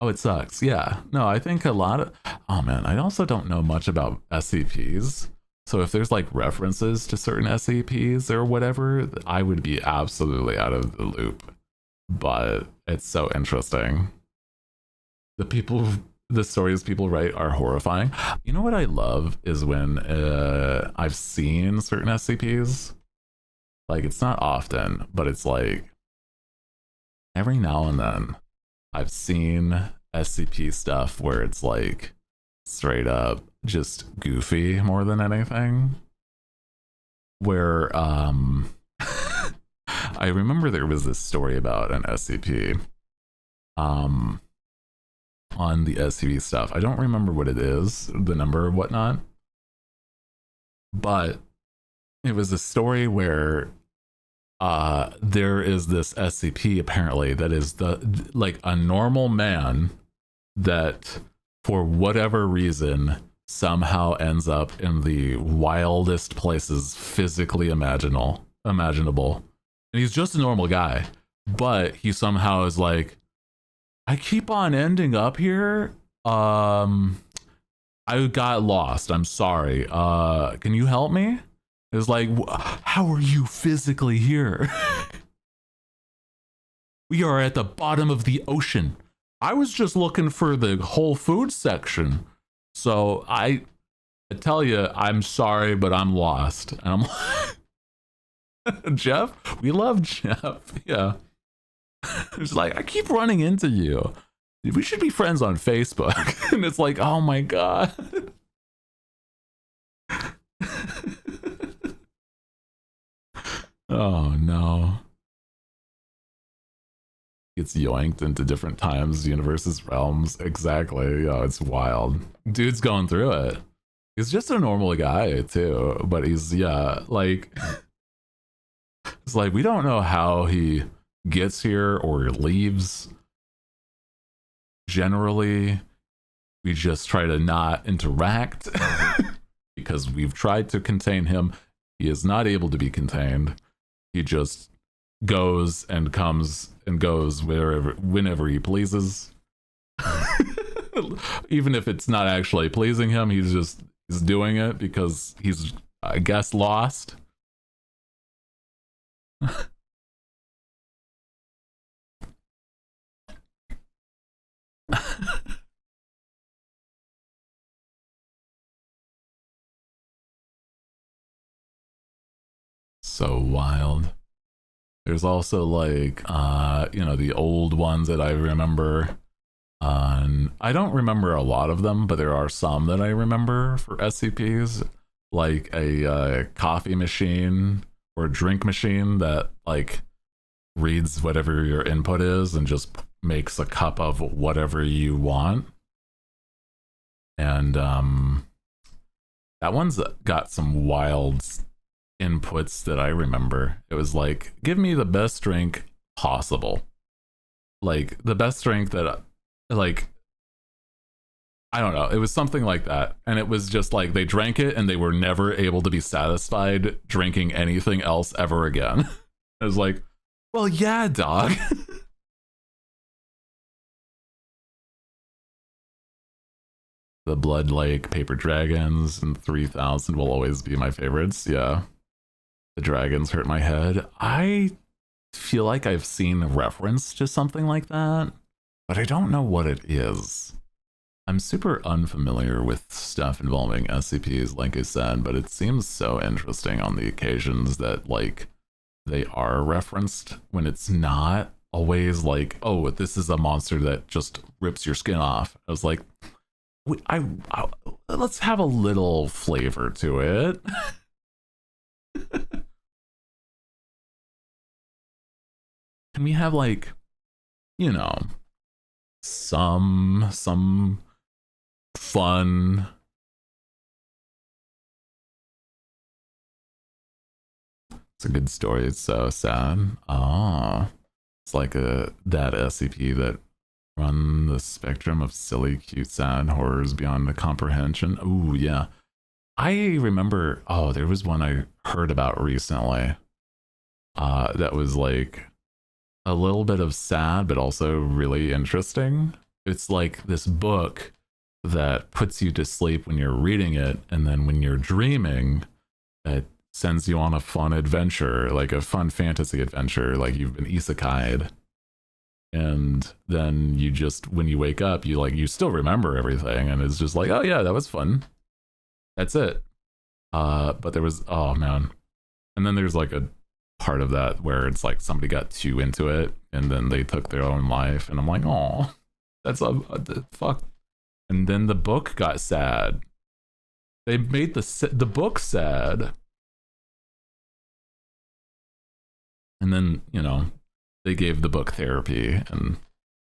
A: Oh, it sucks. Yeah. No, I think a lot of... Oh, man. I also don't know much about SCPs. So if there's like references to certain SCPs or whatever, I would be absolutely out of the loop. But it's so interesting. The stories people write are horrifying. You know what I love is when I've seen certain SCPs. Like, it's not often, but it's like every now and then I've seen SCP stuff where it's like straight up just goofy more than anything. Where I remember there was this story about an SCP on the SCP stuff. I don't remember what it is, the number or whatnot, but it was a story where there is this SCP apparently that is like a normal man that for whatever reason somehow ends up in the wildest places physically imaginable. And he's just a normal guy, but he somehow is like, I keep on ending up here. I got lost. I'm sorry. Can you help me? It's like, how are you physically here? We are at the bottom of the ocean. I was just looking for the Whole Foods section. So I tell you, I'm sorry, but I'm lost. And I'm Jeff? We love Jeff. Yeah. It's like, I keep running into you. We should be friends on Facebook. And it's like, oh my God. Oh no. Gets yoinked into different times, universes, realms. Exactly. Oh, it's wild. Dude's going through it. He's just a normal guy too, but he's, yeah, like, it's like, we don't know how he gets here or leaves. Generally, we just try to not interact because we've tried to contain him. He is not able to be contained. He just goes and comes and goes whenever he pleases. Even if it's not actually pleasing him, he's doing it because he's, I guess, lost. So wild. There's also like the old ones that I remember. I don't remember a lot of them, but there are some that I remember for SCPs, like a coffee machine or a drink machine that like reads whatever your input is and just makes a cup of whatever you want. And that one's got some wild inputs that I remember. It was like, give me the best drink possible. Like the best drink that like, I don't know. It was something like that. And it was just like they drank it and they were never able to be satisfied drinking anything else ever again. It was like, well, yeah, dog. The Blood Lake, Paper Dragons, and 3000 will always be my favorites. Yeah. The dragons hurt my head. I feel like I've seen a reference to something like that, but I don't know what it is. I'm super unfamiliar with stuff involving SCPs, like I said, but it seems so interesting on the occasions that, like, they are referenced when it's not always like, oh, this is a monster that just rips your skin off. I was like, let's have a little flavor to it. Can we have like, some fun? It's a good story. It's so sad. Oh, it's like that SCP that Run the spectrum of silly, cute, sad horrors beyond the comprehension. Ooh, yeah. I remember, oh, there was one I heard about recently. That was like a little bit of sad, but also really interesting. It's like this book that puts you to sleep when you're reading it, and then when you're dreaming, it sends you on a fun adventure, like a fun fantasy adventure, like you've been isekai'd. And then you just, when you wake up, you still remember everything, and it's just like, oh yeah, that was fun. That's it. But there was, oh man. And then there's like a part of that where it's like somebody got too into it and then they took their own life, and I'm like, oh, that's a fuck. And then the book got sad. They made the book sad. And then, you know, they gave the book therapy, and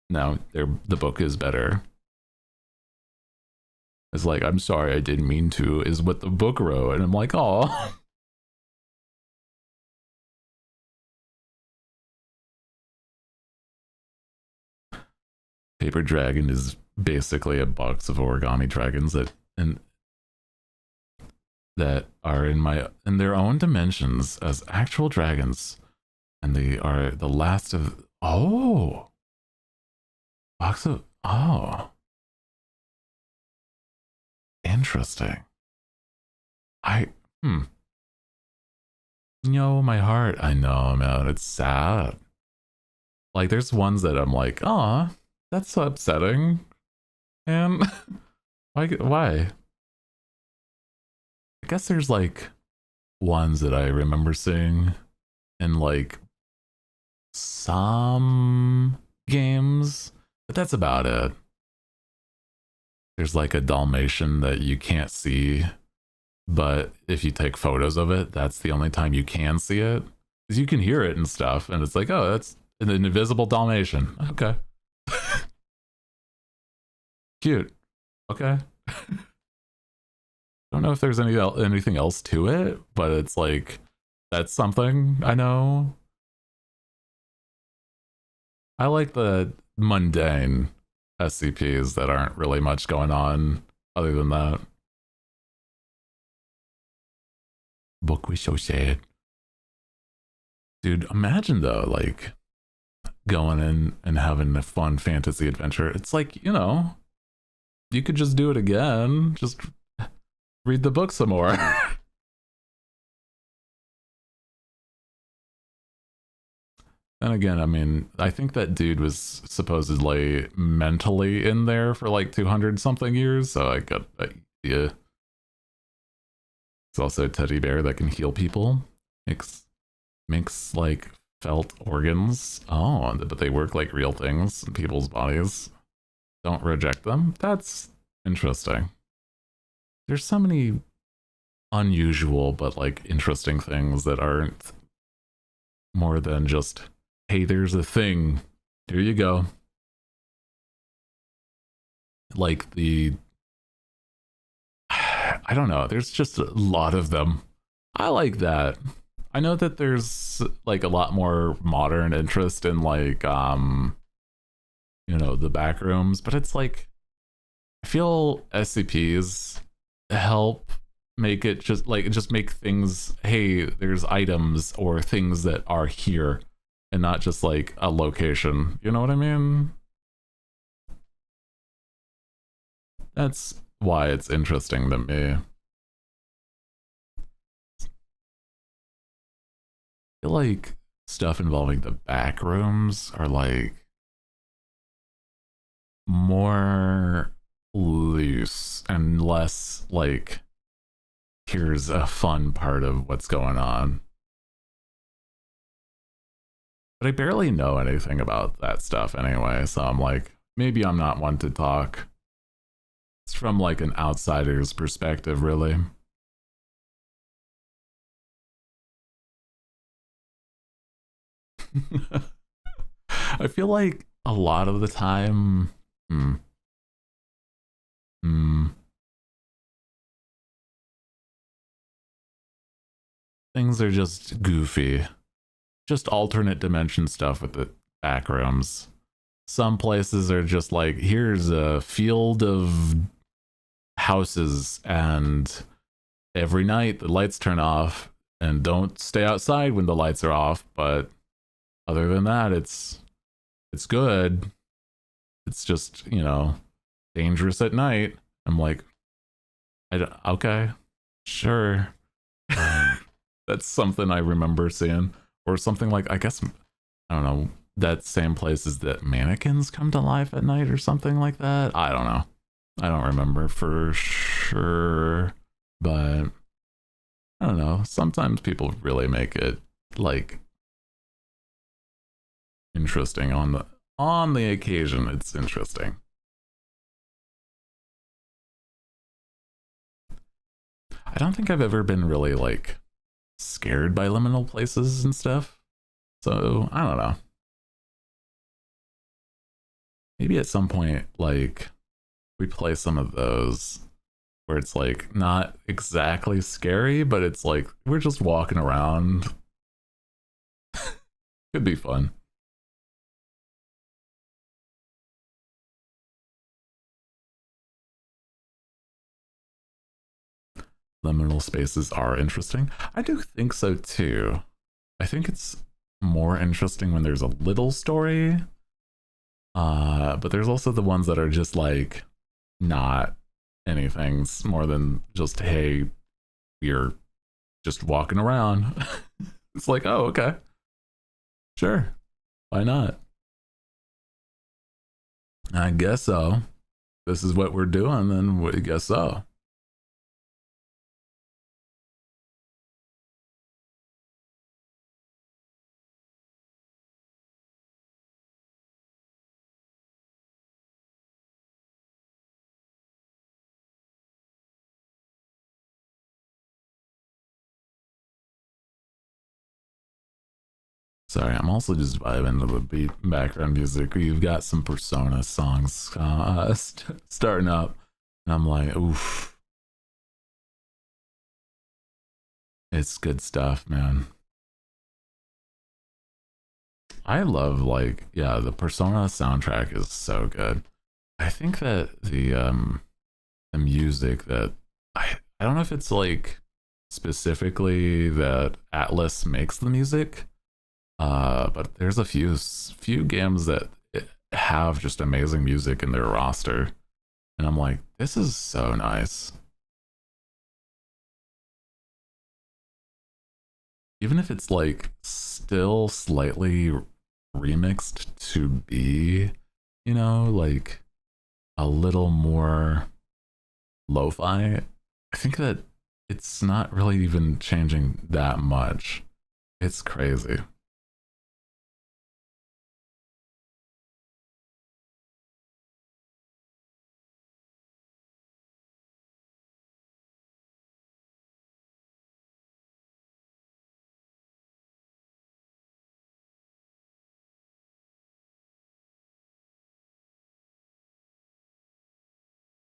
A: now the book is better. It's like, I'm sorry, I didn't mean to, is what the book wrote. And I'm like, oh. Paper Dragon is basically a box of origami dragons that are in their own dimensions as actual dragons, and they are the last of, oh, box of, oh, interesting. You know, my heart, I know, man, it's sad. Like, there's ones that I'm like, oh, that's so upsetting. And why? I guess there's like ones that I remember seeing in like some games, but that's about it. There's like a Dalmatian that you can't see, but if you take photos of it, that's the only time you can see it, because you can hear it and stuff, and it's like, oh, that's an invisible Dalmatian. Okay. Cute. Okay. Don't know if there's anything else to it, but it's like, that's something I know. I like the mundane SCPs that aren't really much going on other than that. Book was so sad. Dude, imagine though, like, going in and having a fun fantasy adventure. It's like, you know, you could just do it again. Just read the book some more. And again, I mean, I think that dude was supposedly mentally in there for like 200 something years, so I got an idea. It's also a teddy bear that can heal people. Makes like felt organs. Oh, but they work like real things in people's bodies. Don't reject them. That's interesting. There's so many unusual but like interesting things that aren't more than just, hey, there's a thing, here you go. Like I don't know, there's just a lot of them. I like that. I know that there's like a lot more modern interest in like you know, the back rooms, but it's like, I feel SCPs help make it just make things, hey, there's items or things that are here and not just like a location. You know what I mean? That's why it's interesting to me. I feel like stuff involving the back rooms are like more loose and less like, here's a fun part of what's going on. But I barely know anything about that stuff anyway, so I'm like, maybe I'm not one to talk. It's from like an outsider's perspective, really. I feel like a lot of the time, things are just goofy. Just alternate dimension stuff with the back rooms. some places are just like, here's a field of houses, and every night the lights turn off, and don't stay outside when the lights are off, but other than that, it's good. It's just, you know, dangerous at night. I'm like, okay, sure. That's something I remember seeing. Or something like, I guess, I don't know, that same place is that mannequins come to life at night or something like that. I don't know. I don't remember for sure. But I don't know. Sometimes people really make it like interesting on the occasion. It's interesting. I don't think I've ever been really like scared by liminal places and stuff. So I don't know. Maybe at some point, like, we play some of those where it's like not exactly scary, but it's like we're just walking around. Could be fun. Liminal spaces are interesting. I do think so too. I think it's more interesting when there's a little story. But there's also the ones that are just like not anything more than just, hey, you're just walking around. It's like, oh, okay. Sure. Why not? I guess so. This is what we're doing, then we guess so. Sorry, I'm also just vibing to the beat background music. You've got some Persona songs starting up, and I'm like, oof. It's good stuff, man. I love, like, yeah, the Persona soundtrack is so good. I think that the music that I don't know if it's like specifically that Atlas makes the music, but there's a few games that have just amazing music in their roster, and I'm like, this is so nice. Even if it's like still slightly remixed to be, you know, like a little more lo-fi, I think that it's not really even changing that much. It's crazy.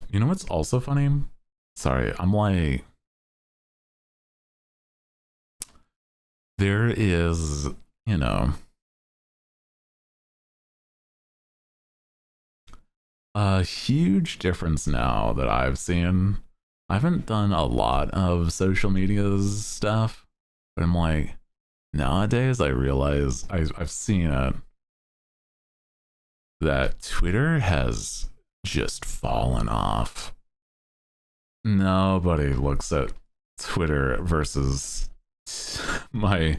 A: You know what's also funny? Sorry, I'm like, there is, you know, a huge difference now that I've seen. I haven't done a lot of social media stuff, but I'm like, nowadays I realize I've seen it, that Twitter has just fallen off. Nobody looks at Twitter versus my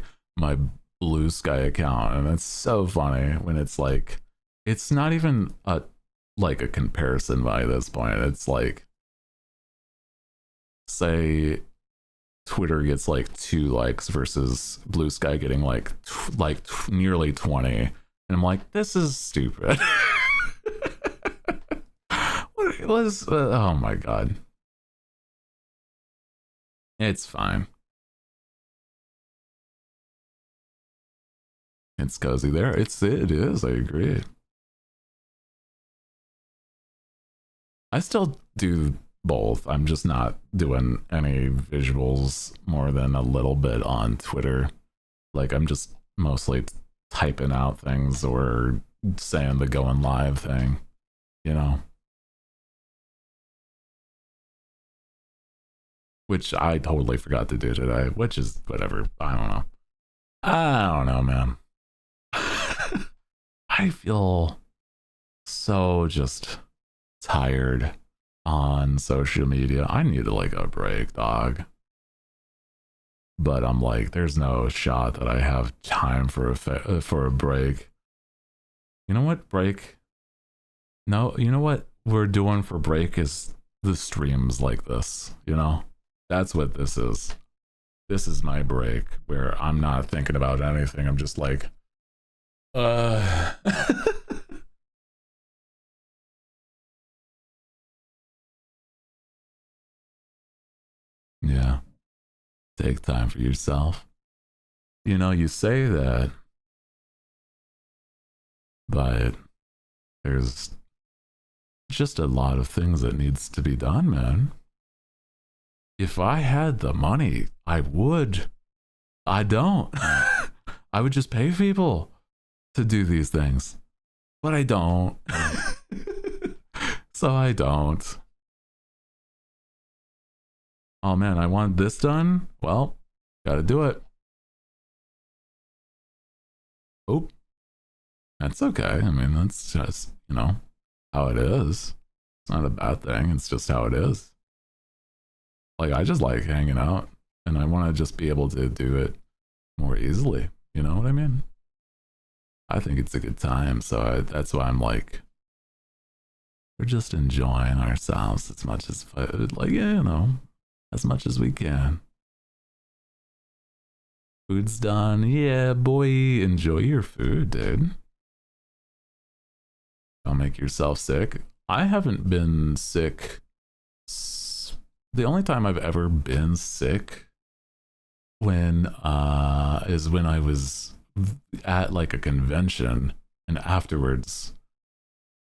A: Blue Sky account, and it's so funny when it's like, it's not even a like a comparison by this point. It's like, say Twitter gets like 2 likes versus Blue Sky getting like nearly 20, and I'm like, this is stupid. What was oh my god. It's fine. It's cozy there. It is, I agree. I still do both. I'm just not doing any visuals more than a little bit on Twitter. Like, I'm just mostly typing out things or saying the going live thing, you know, which I totally forgot to do today, which is whatever. I don't know, man. I feel so just tired on social media. I need like a break, dog. But I'm like, there's no shot that I have time for a break. You know what break? No, you know what we're doing for break is the streams like this. You know, that's what this is. This is my break where I'm not thinking about anything. I'm just like, yeah. Take time for yourself. You know, you say that, but there's just a lot of things that needs to be done, man. If I had the money, I would. I don't. I would just pay people to do these things, but I don't. So I don't. Oh man, I want this done. Well, gotta do it. Oh, that's okay. I mean, that's just, you know, how it is. It's not a bad thing. It's just how it is. Like, I just like hanging out and I want to just be able to do it more easily. You know what I mean? I think it's a good time. So that's why I'm like, we're just enjoying ourselves as much as, like, yeah, you know, as much as we can. Food's done. Yeah, boy. Enjoy your food, dude. Don't make yourself sick. I haven't been sick. The only time I've ever been sick is when I was at like a convention, and afterwards,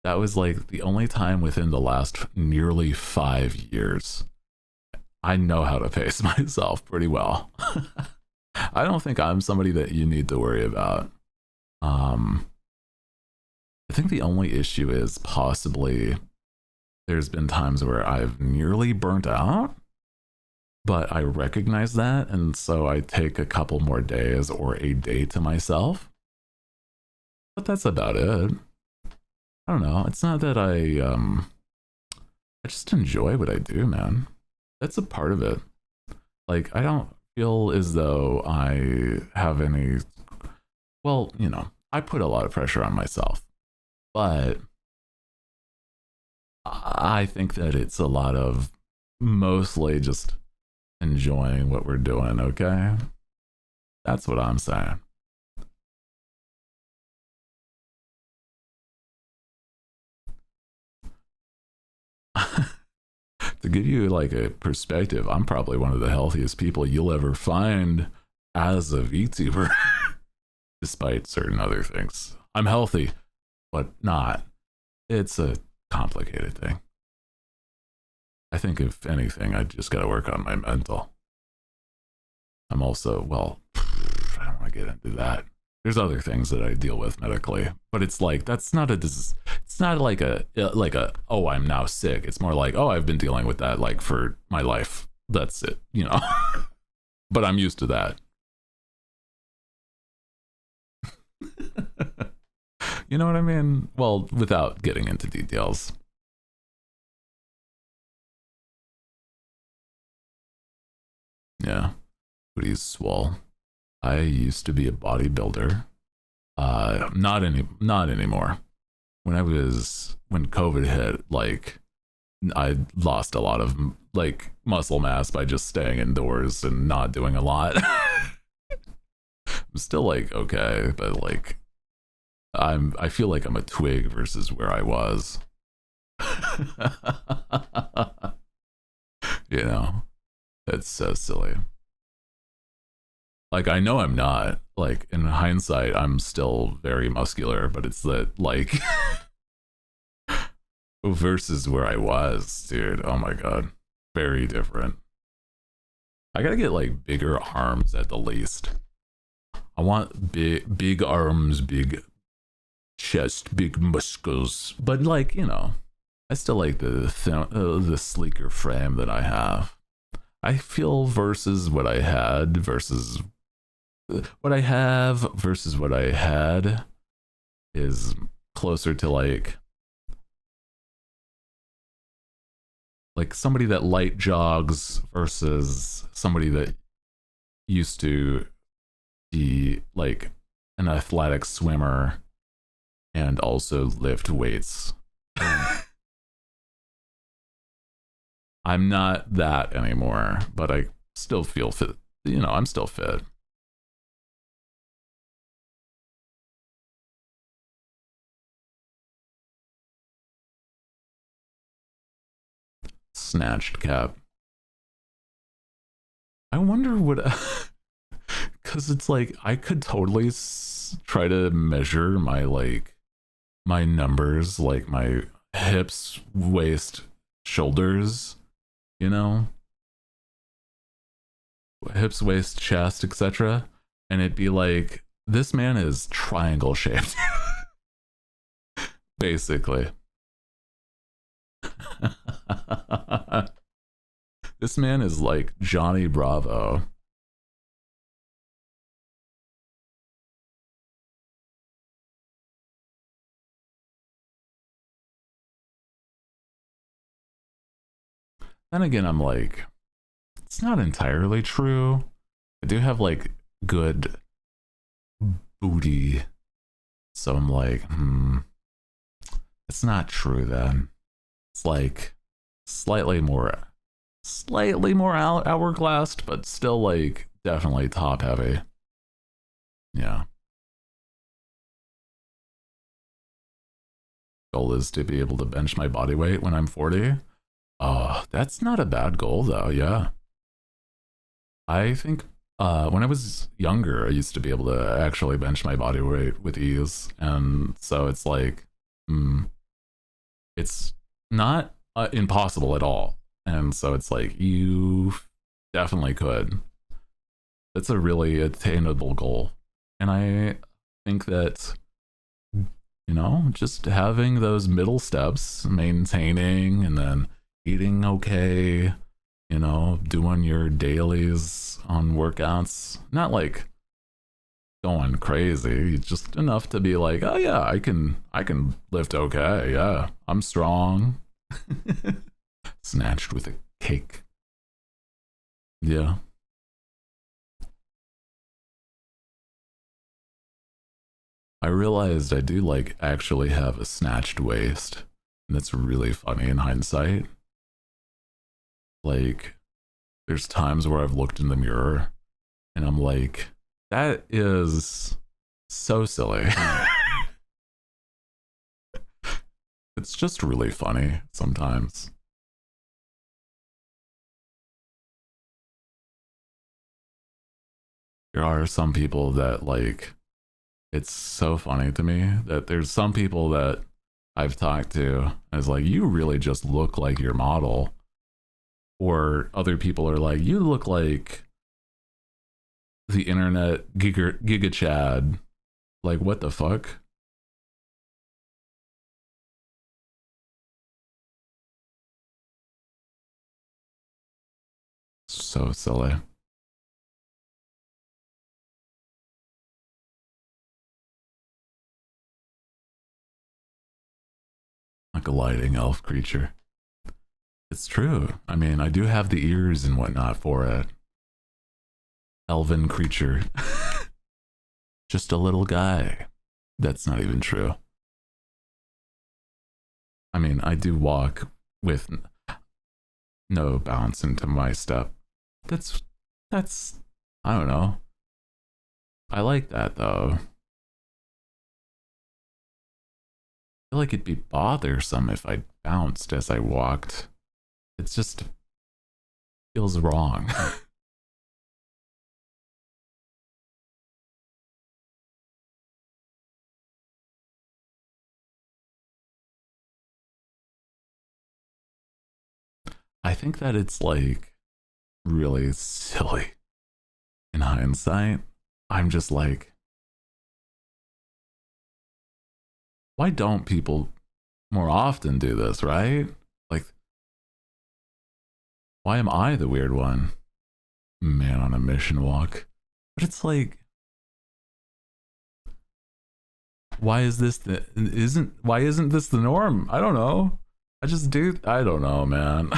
A: that was like the only time within the last nearly 5 years. I know how to pace myself pretty well. I don't think I'm somebody that you need to worry about. I think the only issue is possibly there's been times where I've nearly burnt out, but I recognize that, and so I take a couple more days or a day to myself. But that's about it. I don't know. It's not that I just enjoy what I do, man. That's a part of it. Like, I don't feel as though I have any, well, you know, I put a lot of pressure on myself, but I think that it's a lot of mostly just enjoying what we're doing, okay? That's what I'm saying. To give you like a perspective, I'm probably one of the healthiest people you'll ever find as a VTuber, despite certain other things. I'm healthy, but not. It's a complicated thing. I think if anything, I just got to work on my mental. I'm also, well, I don't want to get into that. There's other things that I deal with medically, but it's like that's not a it's not like a oh, I'm now sick. It's more like, oh, I've been dealing with that like for my life. That's it, you know. But I'm used to that. You know what I mean? Well, without getting into details. Yeah. Hooty's swole. I used to be a bodybuilder. Not anymore. When COVID hit, like I lost a lot of like muscle mass by just staying indoors and not doing a lot. I'm still like okay, but like I feel like I'm a twig versus where I was. You know, it's so silly. Like I know I'm not. Like in hindsight, I'm still very muscular, but it's that like versus where I was, dude. Oh my god, very different. I gotta get like bigger arms at the least. I want big arms, big chest. chest, big muscles. But like, you know, I still like the sleeker frame that I have. I feel versus what I had versus what I have versus what I had is closer to like somebody that light jogs versus somebody that used to be like an athletic swimmer and also lift weights. I'm not that anymore, but I still feel fit. You know, I'm still fit. Snatched cap. I wonder what, because it's like I could totally try to measure my my numbers, like my hips, waist, shoulders, you know, hips, waist, chest, etc. And it'd be like, this man is triangle shaped, basically. This man is like Johnny Bravo. Then again, I'm like, it's not entirely true. I do have like good booty. So I'm like, it's not true then. It's like slightly more hourglassed, but still like definitely top heavy. Yeah. Goal is to be able to bench my body weight when I'm 40. Oh, that's not a bad goal though. Yeah. I think when I was younger, I used to be able to actually bench my body weight with ease. And so it's like, it's not impossible at all. And so it's like, you definitely could. It's a really attainable goal. And I think that, you know, just having those middle steps, maintaining and then eating okay, you know, doing your dailies on workouts, not like going crazy, just enough to be like, oh yeah, I can lift okay. Yeah, I'm strong. Snatched with a cake. Yeah. I realized I do like actually have a snatched waist. And that's really funny in hindsight. Like, there's times where I've looked in the mirror and I'm like, that is so silly. It's just really funny sometimes. There are some people that like, it's so funny to me that there's some people that I've talked to as like, you really just look like your model. Or other people are like, you look like the internet Giga Chad. Like, what the fuck? So silly. Like a lighting elf creature. It's true. I mean, I do have the ears and whatnot for it. Elven creature. Just a little guy. That's not even true. I mean, I do walk with no bounce into my step. That's, I don't know. I like that though. I feel like it'd be bothersome if I bounced as I walked. It just feels wrong. I think that it's like really silly in hindsight. I'm just like, why don't people more often do this, right? Like, why am I the weird one? Man on a mission walk. But it's like, why isn't this the norm? I don't know. I don't know, man.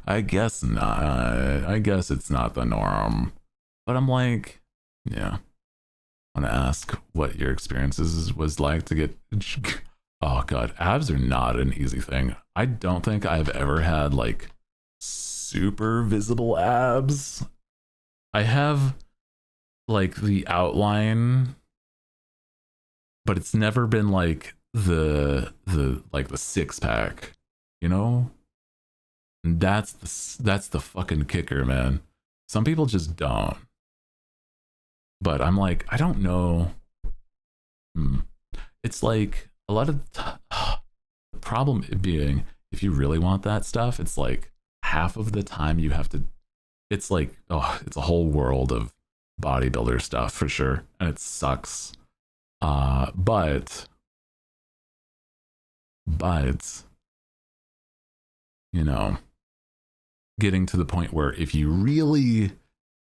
A: I guess not. I guess it's not the norm. But I'm like, yeah. I want to ask what your experiences was like to get. Oh god, abs are not an easy thing. I don't think I've ever had like super visible abs. I have like the outline, but it's never been like the six pack, you know? And that's the fucking kicker, man. Some people just don't. But I'm like, I don't know. It's like a lot of the problem being, if you really want that stuff, it's like half of the time you have to, it's like, oh, it's a whole world of bodybuilder stuff for sure. And it sucks. But, you know, getting to the point where if you really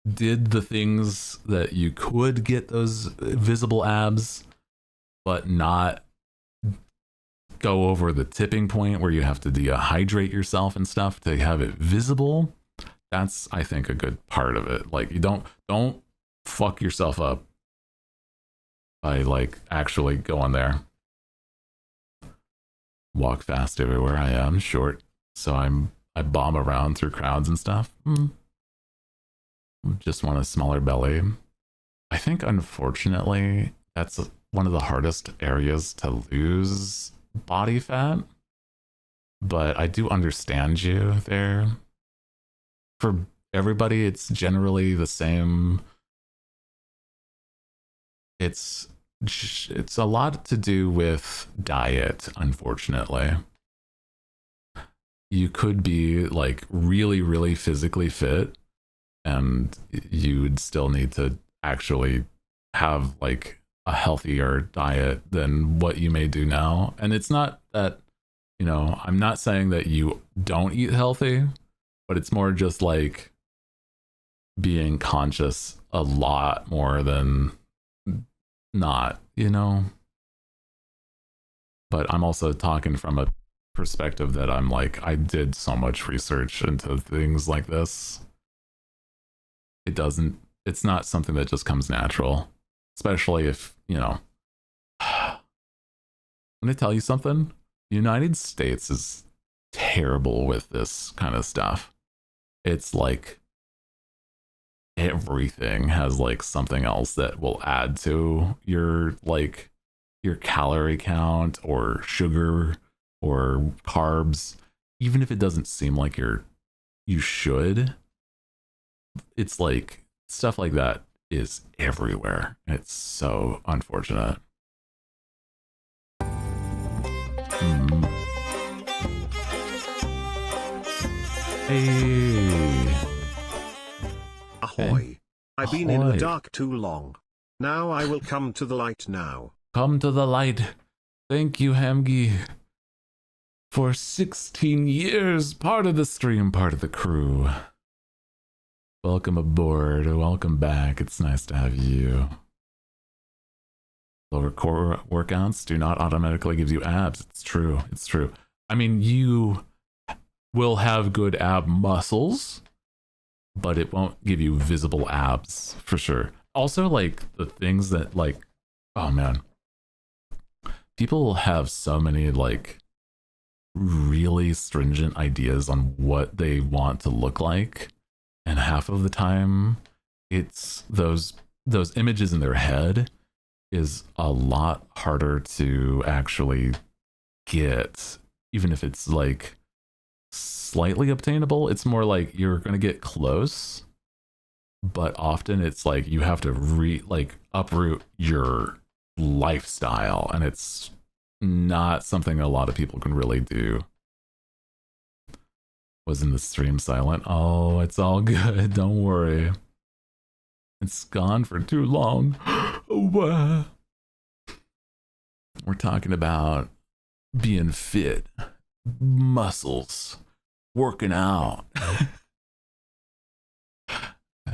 A: did the things that you could get those visible abs, but not go over the tipping point where you have to dehydrate yourself and stuff to have it visible, that's, I think, a good part of it. Like, you don't fuck yourself up by like actually going there. Walk fast everywhere I am, short, so I bomb around through crowds and stuff. Just want a smaller belly. I think, unfortunately, that's one of the hardest areas to lose body fat. But I do understand you there. For everybody, it's generally the same. It's a lot to do with diet, unfortunately. You could be like really, really physically fit, and you would still need to actually have like a healthier diet than what you may do now. And it's not that, you know, I'm not saying that you don't eat healthy, but it's more just like being conscious a lot more than not, you know. But I'm also talking from a perspective that I'm like, I did so much research into things like this. It's not something that just comes natural, especially if, you know, I'm gonna tell you something. The United States is terrible with this kind of stuff. It's like everything has like something else that will add to your like your calorie count or sugar or carbs, even if it doesn't seem like you should. It's like stuff like that is everywhere. It's so unfortunate. Hey.
B: Ahoy.
A: Hey.
B: I've been in the
A: Ahoy.
B: dark too long. Now I will come to the light now.
A: Come to the light. Thank you, Hamgi, for 16 years, part of the stream, part of the crew. Welcome aboard. Welcome back. It's nice to have you. Lower core workouts do not automatically give you abs. It's true. It's true. I mean, you will have good ab muscles, but it won't give you visible abs for sure. Also, like the things that like, oh man, people have so many like really stringent ideas on what they want to look like. And half of the time, it's those images in their head is a lot harder to actually get, even if it's like slightly obtainable. It's more like you're gonna get close, but often it's like you have to uproot your lifestyle, and it's not something a lot of people can really do. Was in the stream silent? Oh, it's all good. Don't worry. It's gone for too long. Oh, We're talking about being fit, muscles, working out,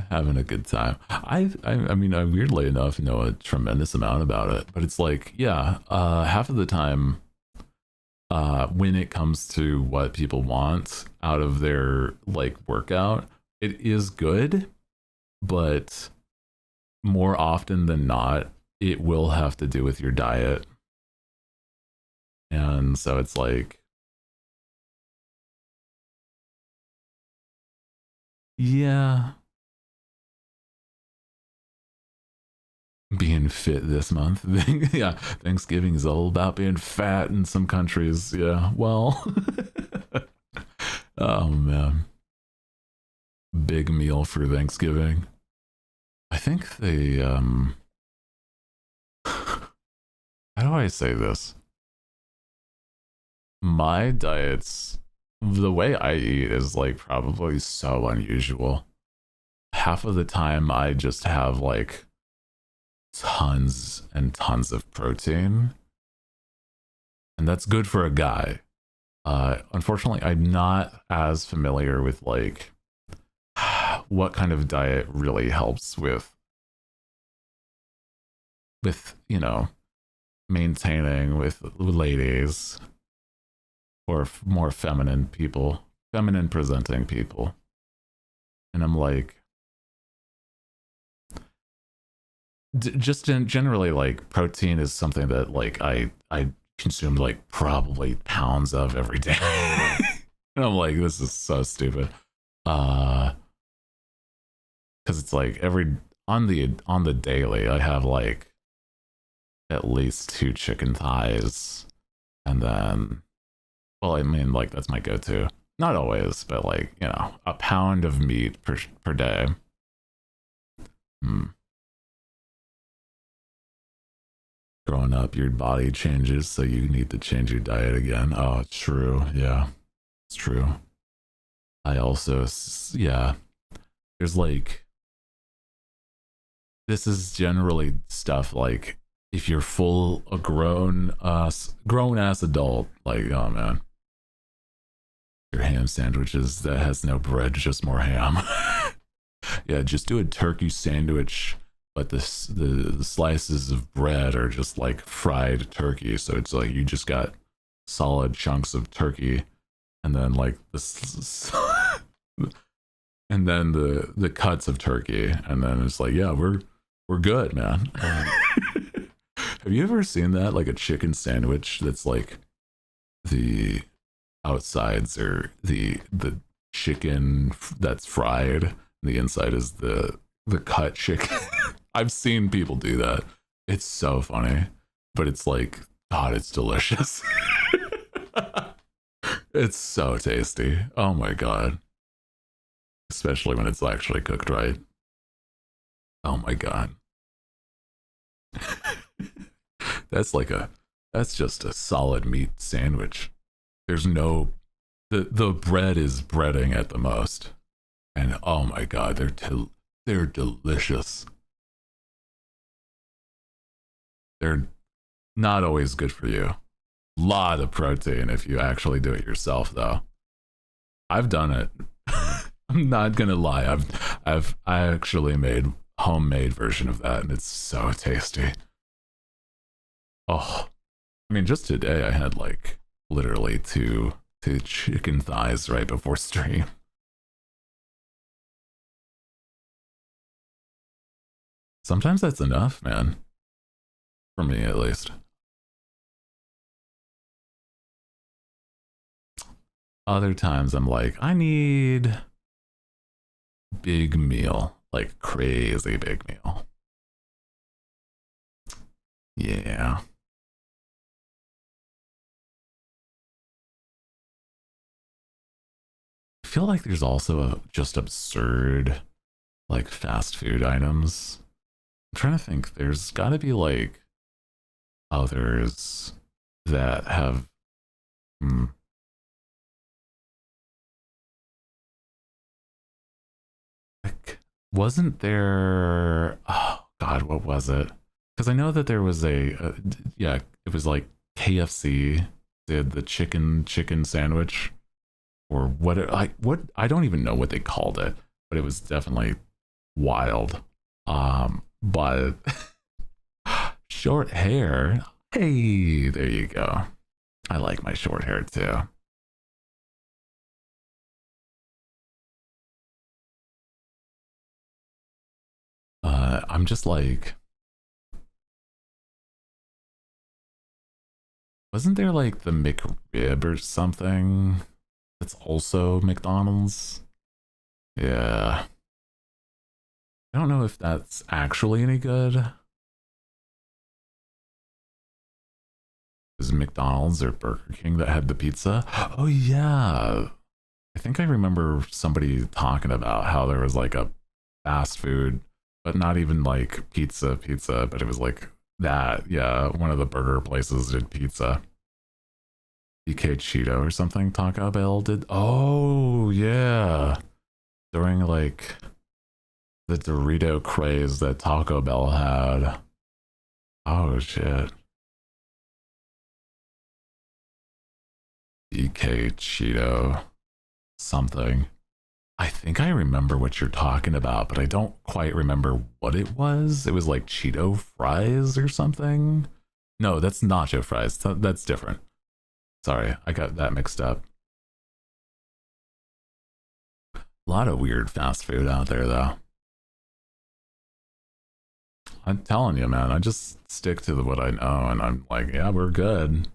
A: having a good time. I mean, I weirdly enough know a tremendous amount about it, but it's like, yeah, half of the time, when it comes to what people want out of their like workout, it is good, but more often than not, it will have to do with your diet. And so it's like, yeah, being fit this month. Yeah, Thanksgiving is all about being fat in some countries. Yeah, well, oh man, big meal for Thanksgiving. I think they, how do I say this? My diets, the way I eat is like probably so unusual. Half of the time, I just have like tons and tons of protein, and that's good for a guy. Unfortunately, I'm not as familiar with like what kind of diet really helps with maintaining with ladies or more feminine people, feminine presenting people. And I'm like, generally, like protein is something that like I consume like probably pounds of every day. And I'm like, this is so stupid. Because it's like every on the daily, I have like at least 2 chicken thighs, and then, well, I mean, like that's my go-to. Not always, but like a pound of meat per day. Hmm. Growing up, your body changes, so you need to change your diet again. Oh, it's true. Yeah, it's true. I also, yeah, there's like, this is generally stuff like if you're full a grown ass adult, like, oh man, your ham sandwiches that has no bread, just more ham. Yeah, just do a turkey sandwich, but the slices of bread are just like fried turkey, so it's like you just got solid chunks of turkey, and then like this, and then the cuts of turkey, and then it's like, yeah, we're good, man. Have you ever seen that, like a chicken sandwich that's like the outsides are the chicken that's fried, and the inside is the cut chicken? I've seen people do that. It's so funny, but it's like, God, it's delicious. It's so tasty. Oh my God. Especially when it's actually cooked right. Oh my God. That's like that's just a solid meat sandwich. There's no, the bread is breading at the most. And oh my God, they're delicious. They're not always good for you. Lot of protein if you actually do it yourself, though. I've done it. I'm not gonna lie. I actually made homemade version of that, and it's so tasty. Oh, I mean, just today I had like literally two chicken thighs right before stream. Sometimes that's enough, man. For me, at least. Other times I'm like, I need big meal, like crazy big meal. Yeah. I feel like there's also just absurd, like fast food items. I'm trying to think. There's got to be like others that have. Hmm, like, wasn't there? Oh God, what was it? Because I know that there was yeah, it was like KFC did the chicken sandwich, or what I don't even know what they called it, but it was definitely wild. But short hair, hey, there you go. I like my short hair too. I'm just like, wasn't there like the McRib or something that's also McDonald's? Yeah. I don't know if that's actually any good. Is McDonald's or Burger King that had the pizza? Oh yeah. I think I remember somebody talking about how there was like a fast food, but not even like pizza, but it was like that. Yeah, one of the burger places did pizza. DK Cheeto or something. Taco Bell did. Oh yeah, during like the Dorito craze that Taco Bell had. Oh shit. DK Cheeto something. I think I remember what you're talking about, but I don't quite remember what it was. It was like Cheeto fries or something. No, that's nacho fries. That's different. Sorry, I got that mixed up. A lot of weird fast food out there, though. I'm telling you, man, I just stick to what I know, and I'm like, yeah, we're good.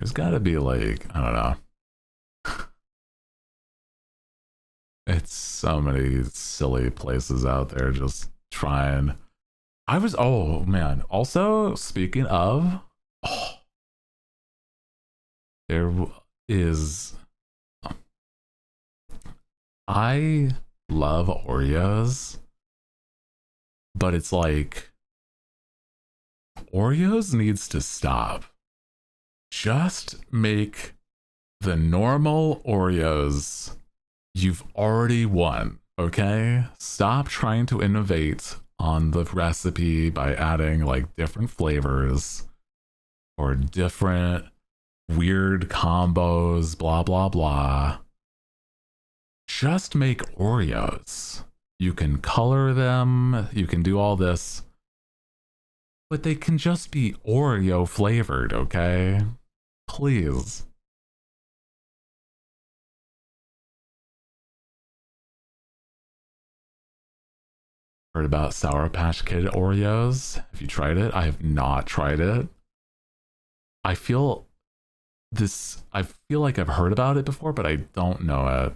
A: There's got to be like, I don't know. It's so many silly places out there just trying. Oh man. Also, speaking of, oh, there is. I love Oreos, but it's like Oreos needs to stop. Just make the normal Oreos. You've already won, okay? Stop trying to innovate on the recipe by adding like different flavors or different weird combos, blah, blah, blah. Just make Oreos. You can color them, you can do all this, but they can just be Oreo flavored, okay? Please. Heard about Sour Patch Kid Oreos? Have you tried it? I have not tried it. I feel like I've heard about it before, but I don't know it.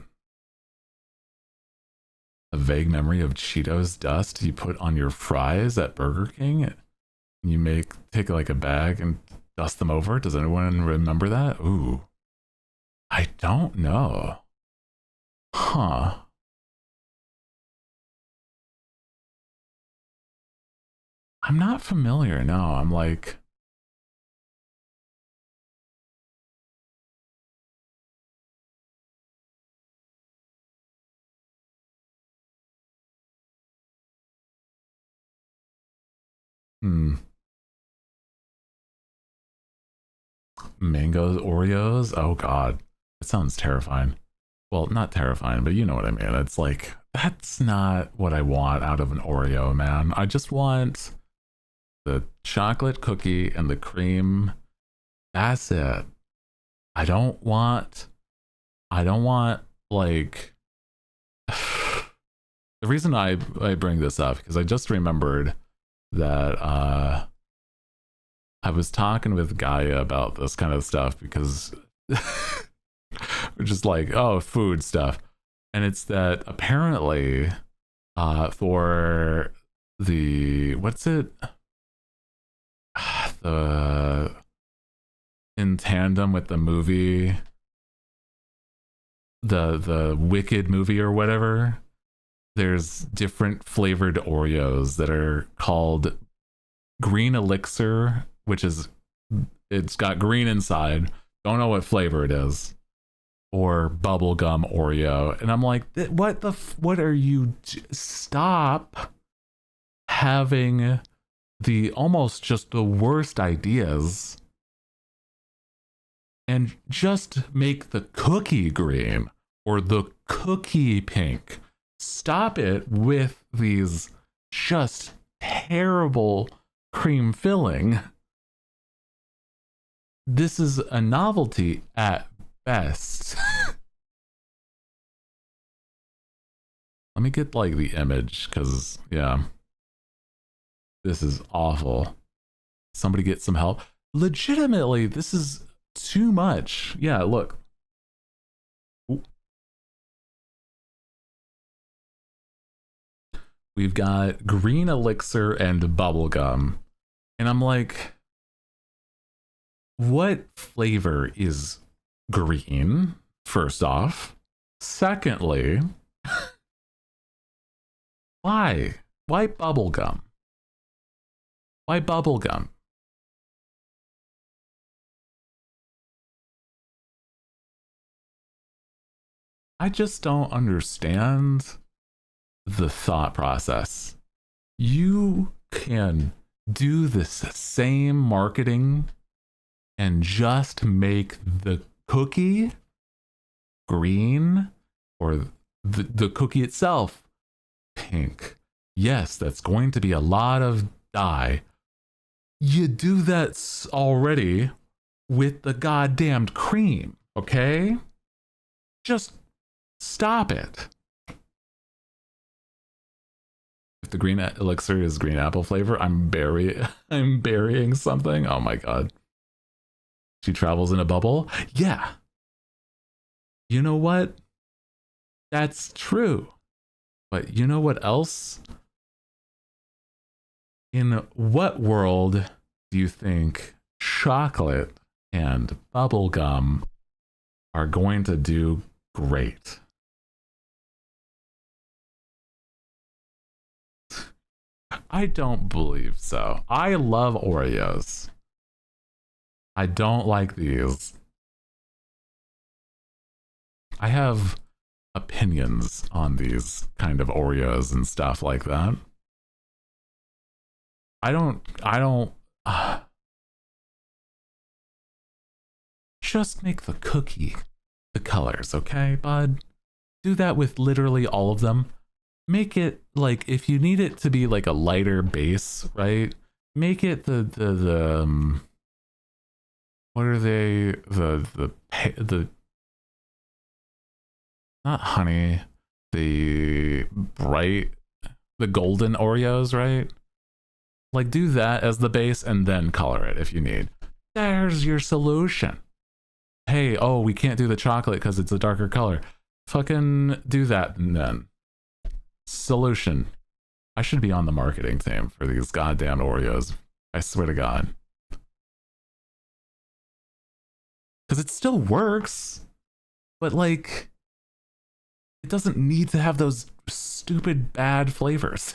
A: A vague memory of Cheetos dust you put on your fries at Burger King. You take like a bag and dust them over. Does anyone remember that? Ooh. I don't know. Huh. I'm not familiar. No, I'm like, mangoes, Oreos. Oh God, that sounds terrifying. Well, not terrifying, but you know what I mean. It's like, that's not what I want out of an Oreo, man. I just want the chocolate cookie and the cream. That's it. I don't want like the reason I bring this up because I just remembered that I was talking with Gaia about this kind of stuff because we're just like, oh, food stuff. And it's that apparently for the what's it? The in tandem with the movie, the Wicked movie or whatever, there's different flavored Oreos that are called Green Elixir which is, it's got green inside. Don't know what flavor it is. Or bubblegum Oreo. And I'm like, what are you, stop having the almost just the worst ideas and just make the cookie green or the cookie pink. Stop it with these just terrible cream filling. This is a novelty at best. Let me get like the image, because yeah, this is awful. Somebody get some help. Legitimately, this is too much. Yeah, look. Ooh. We've got green elixir and bubblegum. And I'm like, what flavor is green, first off? Secondly, why? Why bubblegum? Why bubblegum? I just don't understand the thought process. You can do this same marketing and just make the cookie green or the cookie itself pink. Yes, that's going to be a lot of dye. You do that already with the goddamned cream, okay? Just stop it. If the green elixir is green apple flavor, I'm burying something. Oh my god. She travels in a bubble? Yeah. You know what? That's true. But you know what else? In what world do you think chocolate and bubblegum are going to do great? I don't believe so. I love Oreos. I don't like these. I have opinions on these kind of Oreos and stuff like that. I don't just make the cookie the colors, okay, bud? Do that with literally all of them. Make it like, if you need it to be like a lighter base, right? Make it the what are they? The not honey, the golden Oreos, right? Like, do that as the base and then color it if you need. There's your solution. Hey, oh, we can't do the chocolate because it's a darker color. Fucking do that and then. Solution. I should be on the marketing team for these goddamn Oreos. I swear to God. Because it still works. But like, it doesn't need to have those stupid bad flavors.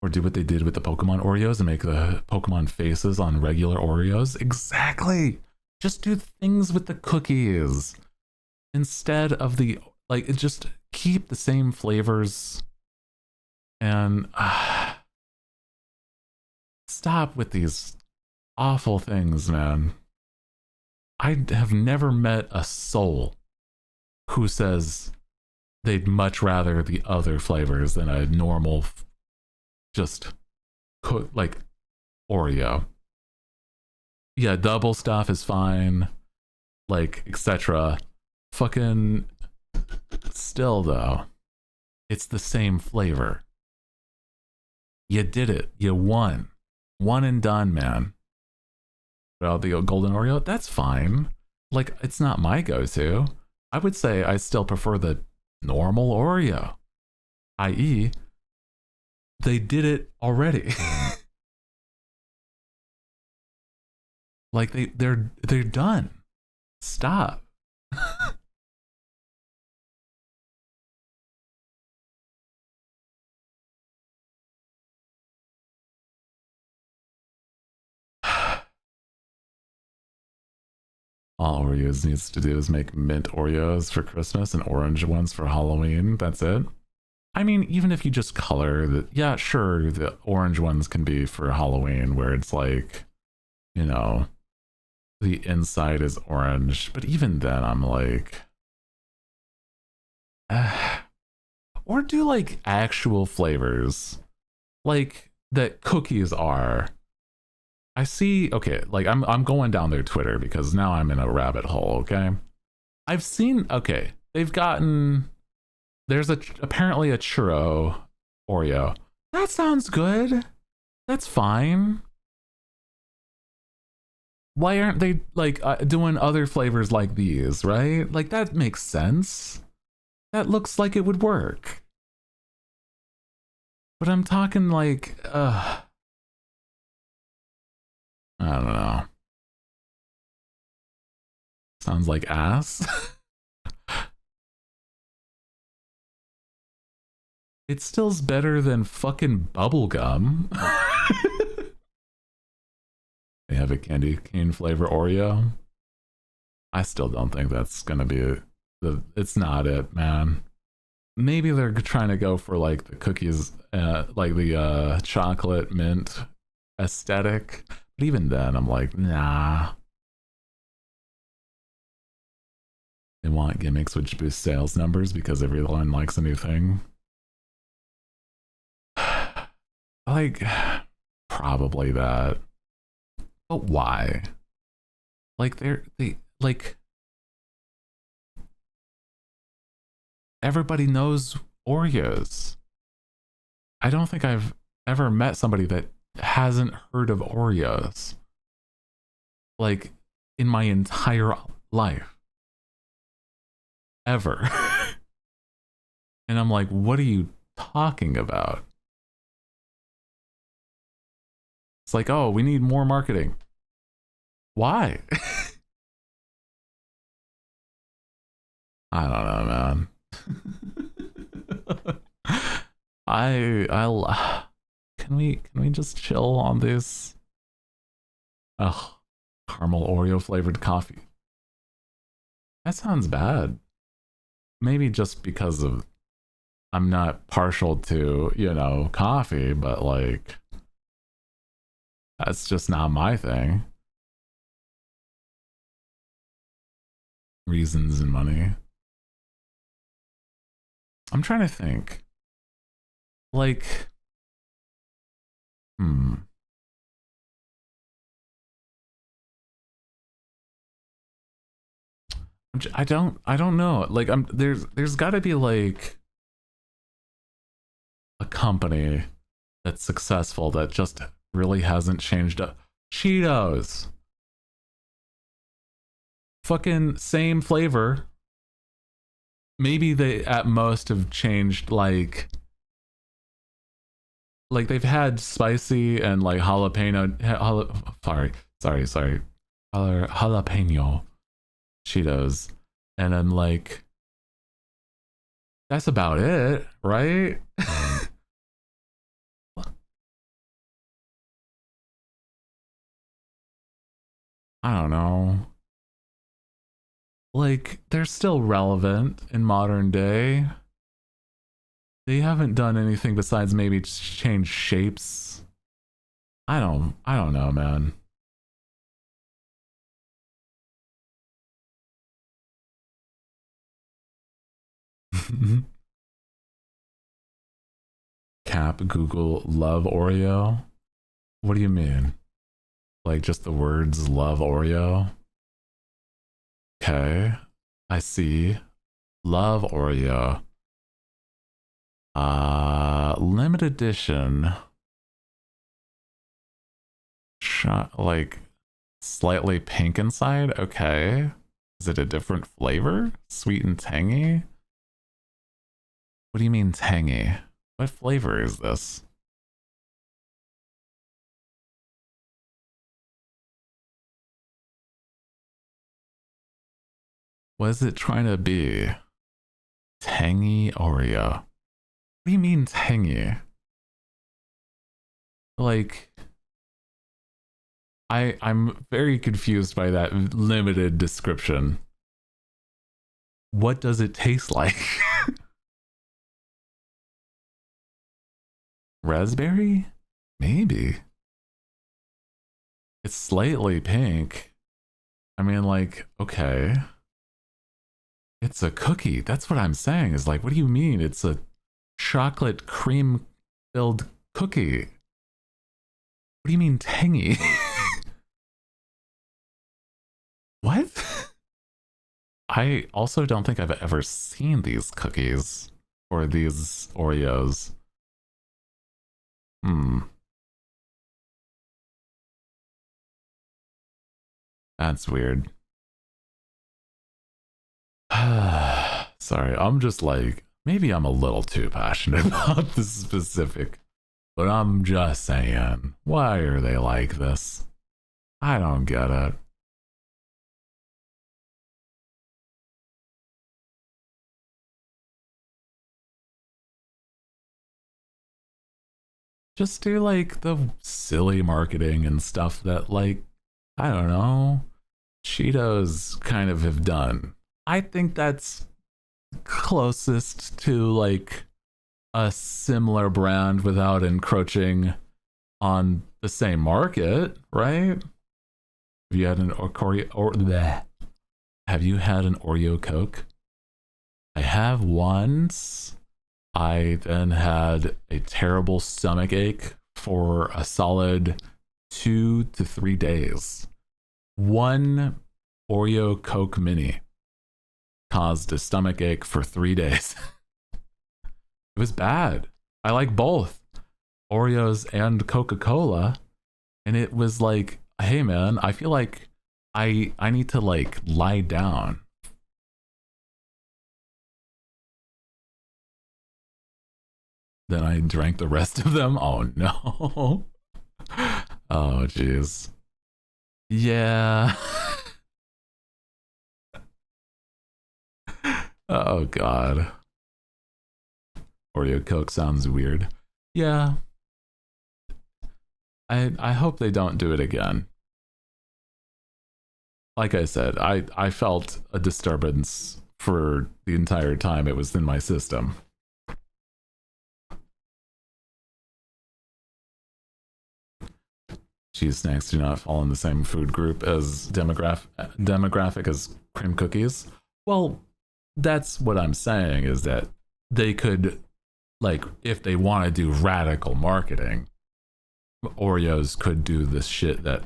A: Or do what they did with the Pokemon Oreos and make the Pokemon faces on regular Oreos. Exactly. Just do things with the cookies instead of the, like, just keep the same flavors and stop with these awful things, man. I have never met a soul who says they'd much rather the other flavors than a normal just cook like Oreo. Yeah, double stuff is fine, like etc. Fucking still though, it's the same flavor. You did it. You won. One and done, man. Well, the golden Oreo, that's fine. Like, it's not my go-to. I would say I still prefer the normal Oreo, i.e., they did it already. Like they're done. Stop. All Oreos needs to do is make mint Oreos for Christmas and orange ones for Halloween. That's it. I mean, even if you just color the, yeah, sure, the orange ones can be for Halloween where it's like, you know, the inside is orange. But even then, I'm like, or do like actual flavors, like that cookies are. I see, okay, like I'm going down their Twitter because now I'm in a rabbit hole, okay? I've seen, okay, they've gotten, there's apparently a churro Oreo. That sounds good. That's fine. Why aren't they like doing other flavors like these, right? Like that makes sense. That looks like it would work. But I'm talking like, I don't know. Sounds like ass. It still's better than fucking bubblegum. They have a candy cane flavor Oreo. I still don't think that's gonna be it's not it, man. Maybe they're trying to go for like the cookies, like the chocolate mint aesthetic. But even then, I'm like, nah. They want gimmicks which boost sales numbers because everyone likes a new thing. Like, probably that. But why? Like, they like, everybody knows Oreos. I don't think I've ever met somebody that hasn't heard of Oreos. Like, in my entire life. Ever. And I'm like, what are you talking about? It's like, oh, we need more marketing. Why? I don't know, man. Can we just chill on this? Ugh, caramel Oreo flavored coffee. That sounds bad. Maybe just because of I'm not partial to, you know, coffee, but like that's just not my thing. Reasons and money. I'm trying to think. Like, I don't know. Like there's got to be like a company that's successful that just really hasn't changed up. Cheetos. Fucking same flavor. Maybe they at most have changed like they've had spicy and like jalapeno sorry jalapeno Cheetos, and I'm like, that's about it, right? I don't know. Like, they're still relevant in modern day. They haven't done anything besides maybe change shapes. I don't know, man. Cap Google love Oreo. What do you mean? Like just the words love Oreo? Okay. I see. Love Oreo. Limited edition. Shot like slightly pink inside. Okay. Is it a different flavor? Sweet and tangy? What do you mean tangy? What flavor is this? What is it trying to be? Tangy Oreo. What do you mean tangy? Like, I'm very confused by that limited description. What does it taste like? Raspberry? Maybe. It's slightly pink. I mean, like, okay. It's a cookie. That's what I'm saying. Is like, what do you mean? It's a chocolate cream filled cookie. What do you mean tangy? What? I also don't think I've ever seen these cookies or these Oreos. Hmm. That's weird. Sorry, I'm just like, maybe I'm a little too passionate about this specific, but I'm just saying, why are they like this? I don't get it. Just do like the silly marketing and stuff that, like, I don't know, Cheetos kind of have done. I think that's closest to like a similar brand without encroaching on the same market, right? Have you had an Oreo or bleh. Have you had an Oreo Coke? I have once. I then had a terrible stomach ache for a solid 2 to 3 days. One Oreo Coke Mini caused a stomach ache for 3 days. It was bad. I like both Oreos and Coca-Cola. And it was like, hey man, I feel like I need to like lie down. Then I drank the rest of them. Oh no. Oh jeez. Yeah. Oh god. Oreo Coke sounds weird. Yeah. I hope they don't do it again. Like I said, I felt a disturbance for the entire time it was in my system. Cheese snacks do not fall in the same food group as demographic as cream cookies. Well, that's what I'm saying is that they could, like, if they want to do radical marketing, Oreos could do this shit that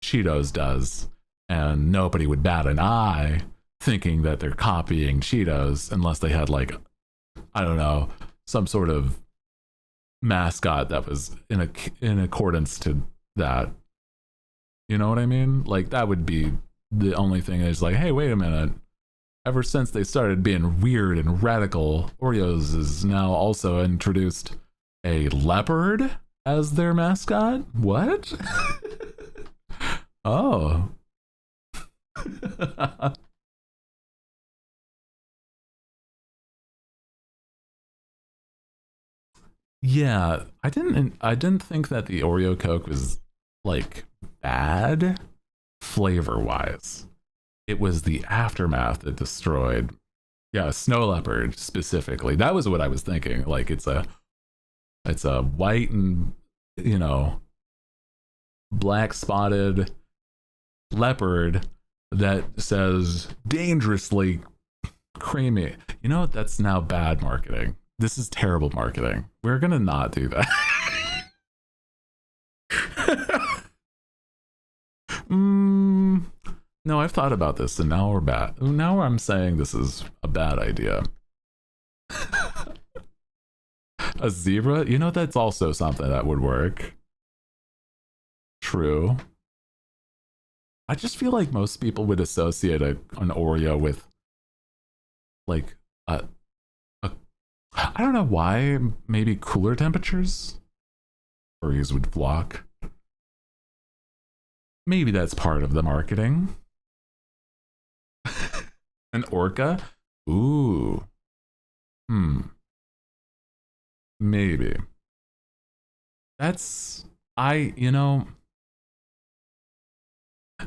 A: Cheetos does, and nobody would bat an eye thinking that they're copying Cheetos unless they had, like, I don't know, some sort of mascot that was in accordance to that. You know what I mean? Like, that would be the only thing is like, hey, wait a minute. Ever since they started being weird and radical, Oreos is now also introduced a leopard as their mascot. What? Oh. Yeah, I didn't think that the Oreo Coke was like bad flavor wise. It was the aftermath that destroyed. Yeah, snow leopard specifically. That was what I was thinking. Like it's a white and, you know, black spotted leopard that says dangerously creamy. You know, that's now bad marketing. This is terrible marketing. We're gonna not do that. No, I've thought about this, and now we're bad. Now I'm saying this is a bad idea. A zebra? You know, that's also something that would work. True. I just feel like most people would associate an Oreo with like a, a I don't know why, maybe cooler temperatures. Furries would flock. Maybe that's part of the marketing. An orca? Ooh. Maybe. That's you know,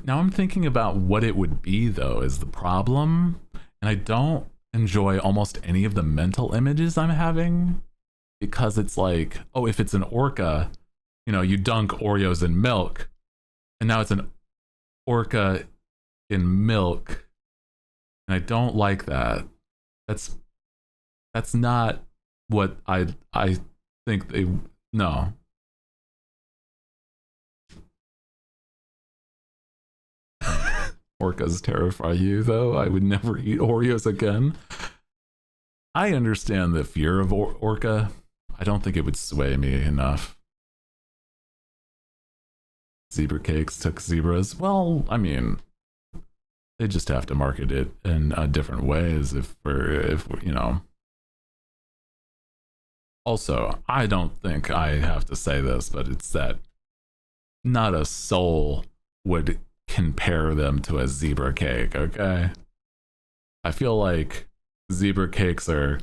A: Now I'm thinking about what it would be, though, is the problem. And I don't enjoy almost any of the mental images I'm having because it's like, oh, if it's an orca, you know, you dunk Oreos in milk, and now it's an orca in milk. And I don't like that. That's not what I think they no. Orcas terrify you, though. I would never eat Oreos again. I understand the fear of orca. I don't think it would sway me enough. Zebra cakes took zebras. Well, I mean, they just have to market it in different ways if you know. Also, I don't think I have to say this, but it's that not a soul would compare them to a zebra cake, okay? I feel like zebra cakes are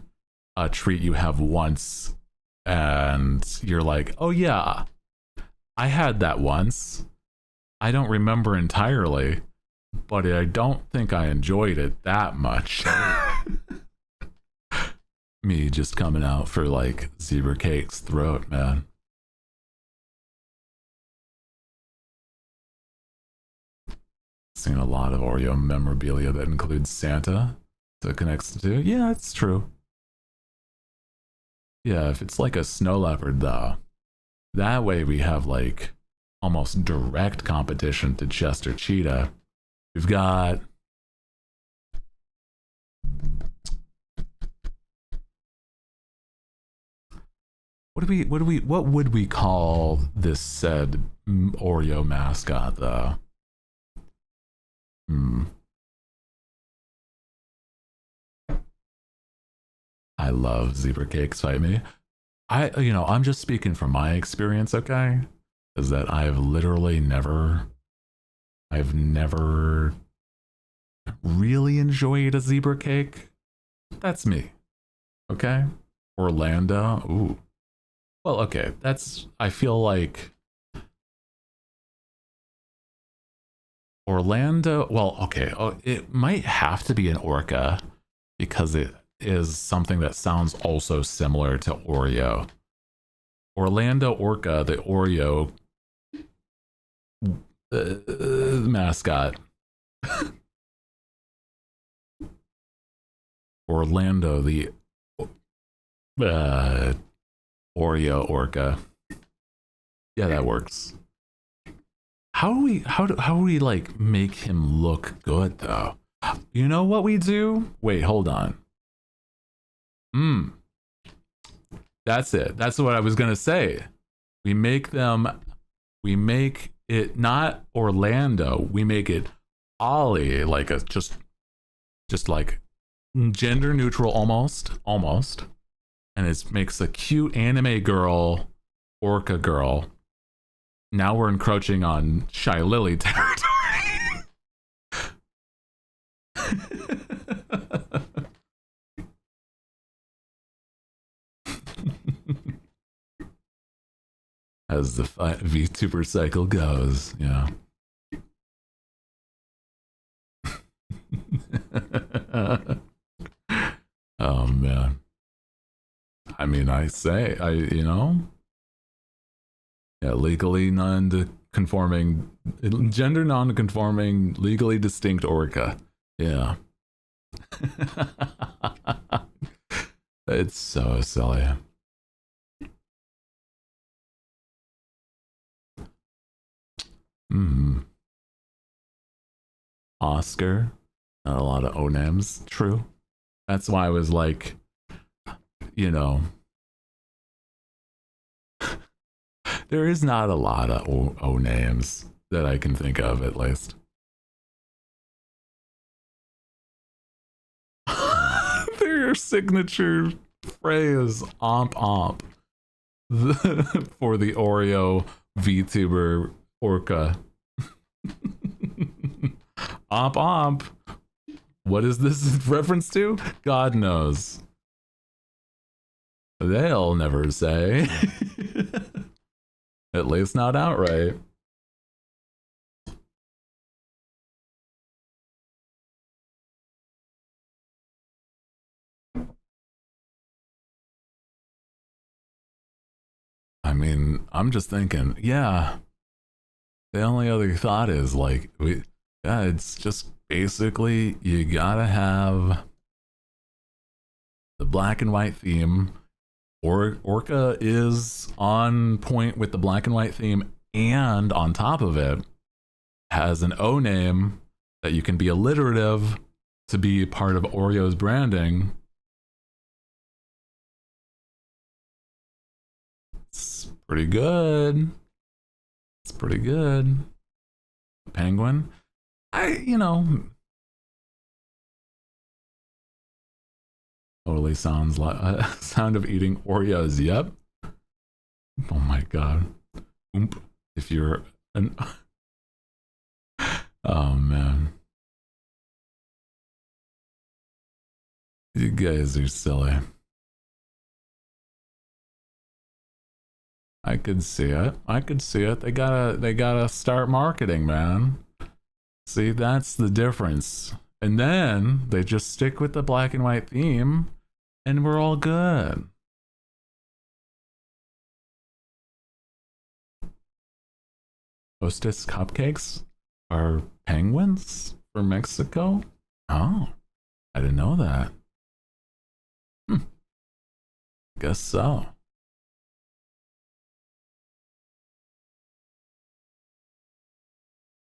A: a treat you have once and you're like, oh yeah, I had that once. I don't remember entirely, but I don't think I enjoyed it that much. Me just coming out for like zebra cake's throat, man. Seen a lot of Oreo memorabilia that includes Santa, so it connects to. Yeah, it's true. Yeah, if it's like a snow leopard, though, that way we have like almost direct competition to Chester Cheetah. We've got what would we call this said Oreo mascot, though? I love zebra cakes, fight me. I'm just speaking from my experience, okay? Is that I've never really enjoyed a zebra cake. That's me, okay? Orlando, ooh. Well, okay, I feel like Orlando, well, okay, it might have to be an orca because it is something that sounds also similar to Oreo. Orlando Orca, the Oreo mascot. Orlando, the Oreo Orca. Yeah, that works. How do we like make him look good, though? You know what we do? Wait, hold on. That's it. That's what I was gonna say. We make it not Orlando. We make it Ollie, like a just like gender neutral almost, and it makes a cute anime girl, orca girl. Now we're encroaching on Shy Lily territory. As the VTuber cycle goes, yeah. Oh man. I mean, yeah, legally non-conforming, gender non-conforming, legally distinct orca. Yeah. It's so silly. Oscar, not a lot of O names. True. That's why I was like, there is not a lot of O names that I can think of, at least. Their signature phrase, omp for the Oreo VTuber orca. Omp. What is this reference to? God knows. They'll never say. At least not outright. I mean, I'm just thinking, yeah. The only other thought is like, yeah, it's just basically you gotta have the black and white theme. Orca is on point with the black and white theme, and on top of it, has an O name that you can be alliterative to be part of Oreo's branding. It's pretty good. It's pretty good. Penguin. Totally sounds like sound of eating Oreos. Yep. Oh my god. Oomp. If you're an. Oh man. You guys are silly. I could see it. I could see it. They gotta start marketing, man. See, that's the difference. And then they just stick with the black and white theme, and we're all good. Hostess cupcakes are penguins for Mexico? Oh, I didn't know that. Guess so.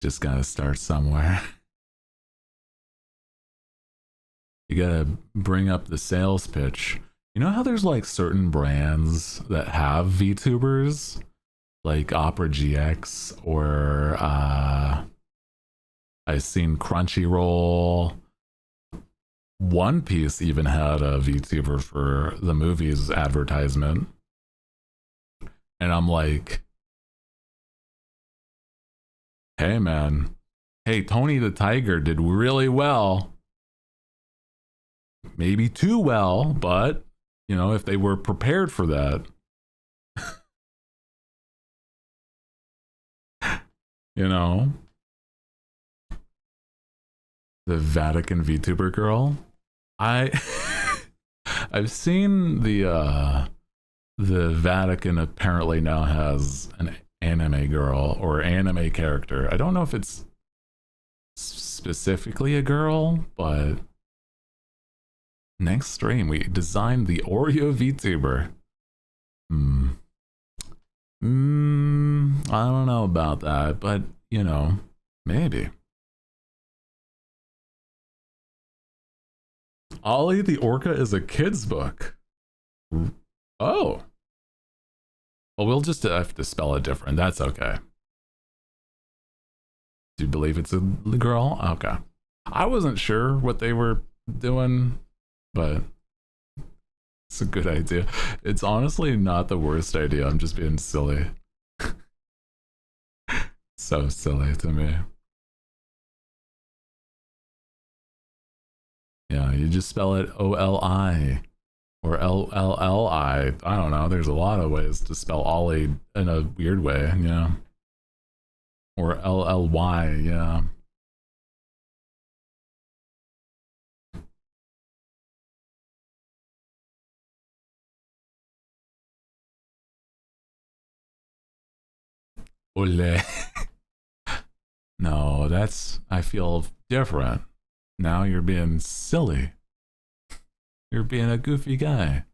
A: Just gotta start somewhere. You gotta bring up the sales pitch. You know how there's like certain brands that have VTubers? Like Opera GX or I've seen Crunchyroll. One Piece even had a VTuber for the movie's advertisement. And I'm like, hey man, hey, Tony the Tiger did really well. Maybe too well, but you know, if they were prepared for that. You know, the Vatican VTuber girl. I've seen the Vatican apparently now has an anime girl or anime character. I don't know if it's specifically a girl, but next stream we designed the Oreo VTuber. I don't know about that, but you know, maybe. Ollie the Orca is a kid's book. Oh. Well, we'll just have to spell it different. That's okay. Do you believe it's a girl? Okay. I wasn't sure what they were doing, but it's a good idea. It's honestly not the worst idea. I'm just being silly. So silly to me. Yeah, you just spell it O-L-I or L-L-L-I. I don't know. There's a lot of ways to spell Ollie in a weird way, yeah. Or L-L-Y, yeah. Ole. No, I feel different. Now you're being silly. You're being a goofy guy.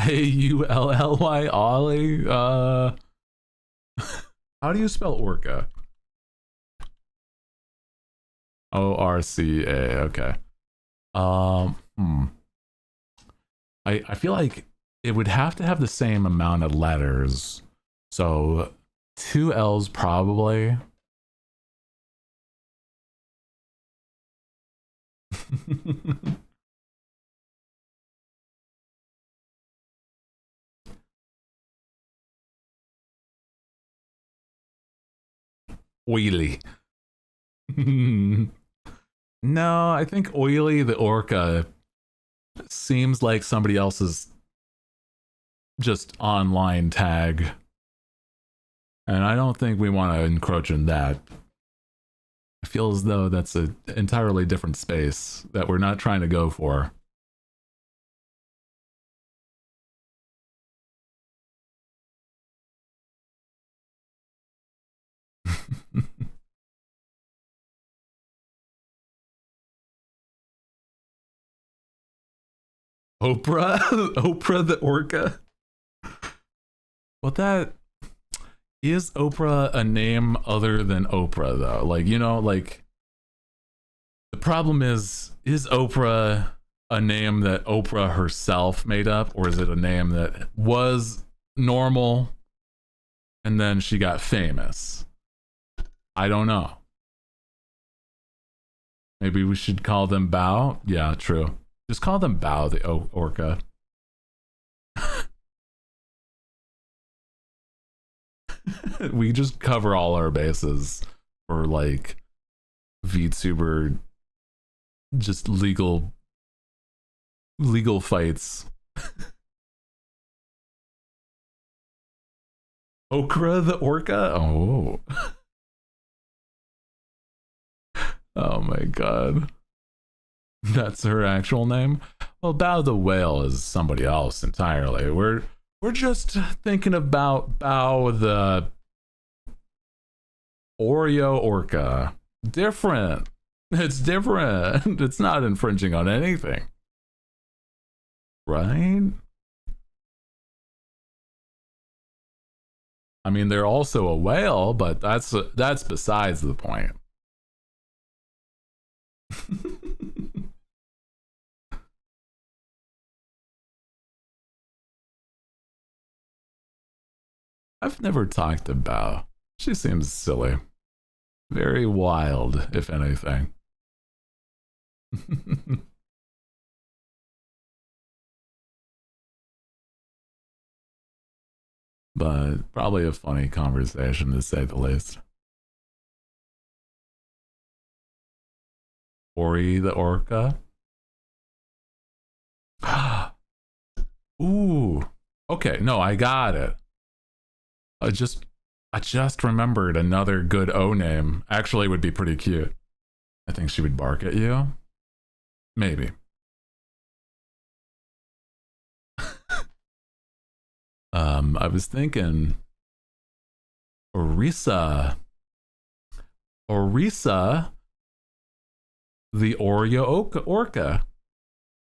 A: A-U-L-L-Y, Ollie. How do you spell orca? O-R-C-A, okay. I feel like it would have to have the same amount of letters. So 2 L's probably. Oily. No, I think Oily the Orca seems like somebody else's just online tag. And I don't think we want to encroach in that. I feel as though that's an entirely different space that we're not trying to go for. Oprah? Oprah the orca? Well, that is Oprah a name other than Oprah though? Like, you know, like the problem is Oprah a name that Oprah herself made up, or is it a name that was normal and then she got famous? I don't know. Maybe we should call them Bao? Yeah, true. Just call them Bao the orca. We just cover all our bases for like VTuber, just legal fights. Okra the orca? Oh. Oh my god. That's her actual name? Well, Bao the whale is somebody else entirely. We're just thinking about Bao the Oreo orca. Different. It's different. It's not infringing on anything. Right? I mean, they're also a whale, but that's besides the point. I've never talked to Bao. She seems silly. Very wild, if anything. But probably a funny conversation to say the least. Ori the orca? Ooh. Okay, no, I got it. I just remembered another good O name. Actually, would be pretty cute. I think she would bark at you. Maybe. I was thinking Orisa the Oreo orca.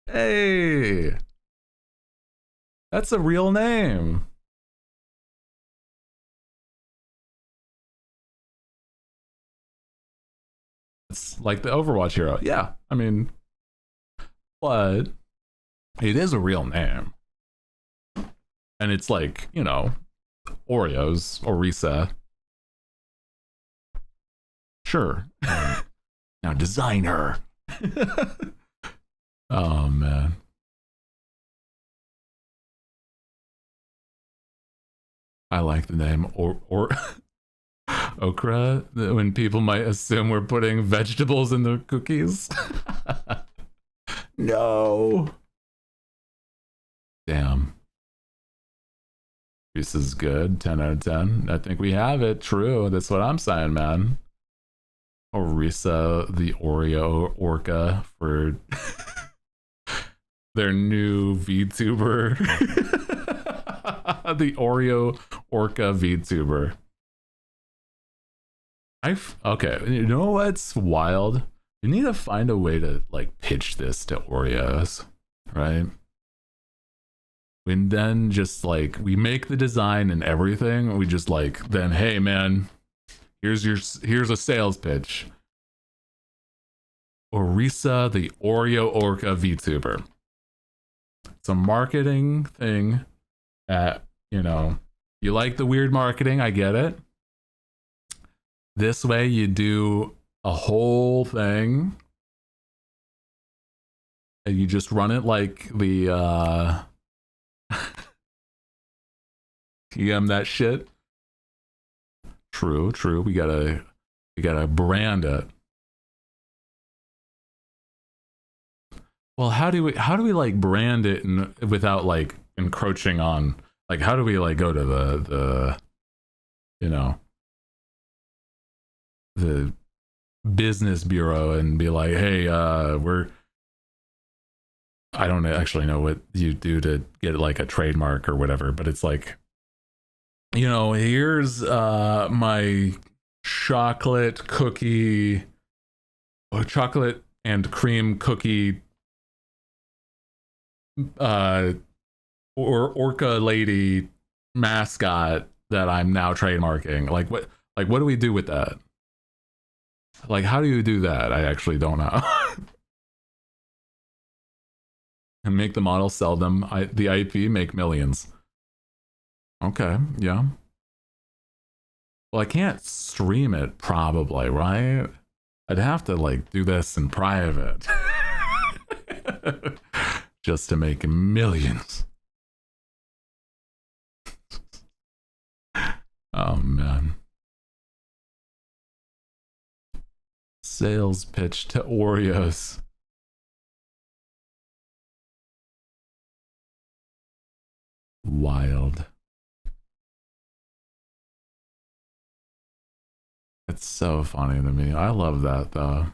A: Hey, that's a real name. It's like the Overwatch hero. Yeah, I mean, but it is a real name. And it's like, you know, Oreos, Orisa. Sure. Now design her. Oh, man. I like the name or okra, when people might assume we're putting vegetables in the cookies. No. Damn. This is good. 10 out of 10. I think we have it. True. That's what I'm saying, man. Orisa, the Oreo orca, for their new VTuber. The Oreo orca VTuber. Okay, you know what's wild? You need to find a way to like pitch this to Oreos, right? And then just like we make the design and everything, we just like then, hey man, here's a sales pitch. Orisa the Oreo orca VTuber. It's a marketing thing that, you know, you like the weird marketing, I get it. This way you do a whole thing and you just run it like the TM that shit. True. We gotta brand it. Well, how do we like brand it without like encroaching on, like, how do we like go to the you know, the business bureau and be like, hey, I don't actually know what you do to get like a trademark or whatever, but it's like, you know, here's my chocolate cookie, or chocolate and cream cookie uh or orca lady mascot that I'm now trademarking. Like what do we do with that? Like how do you do that? I actually don't know. And make the model, sell them. The IP, make millions. Okay, yeah. Well, I can't stream it probably, right? I'd have to like do this in private. Just to make millions. Oh man. Sales pitch to Oreos. Wild. It's so funny to me. I love that though.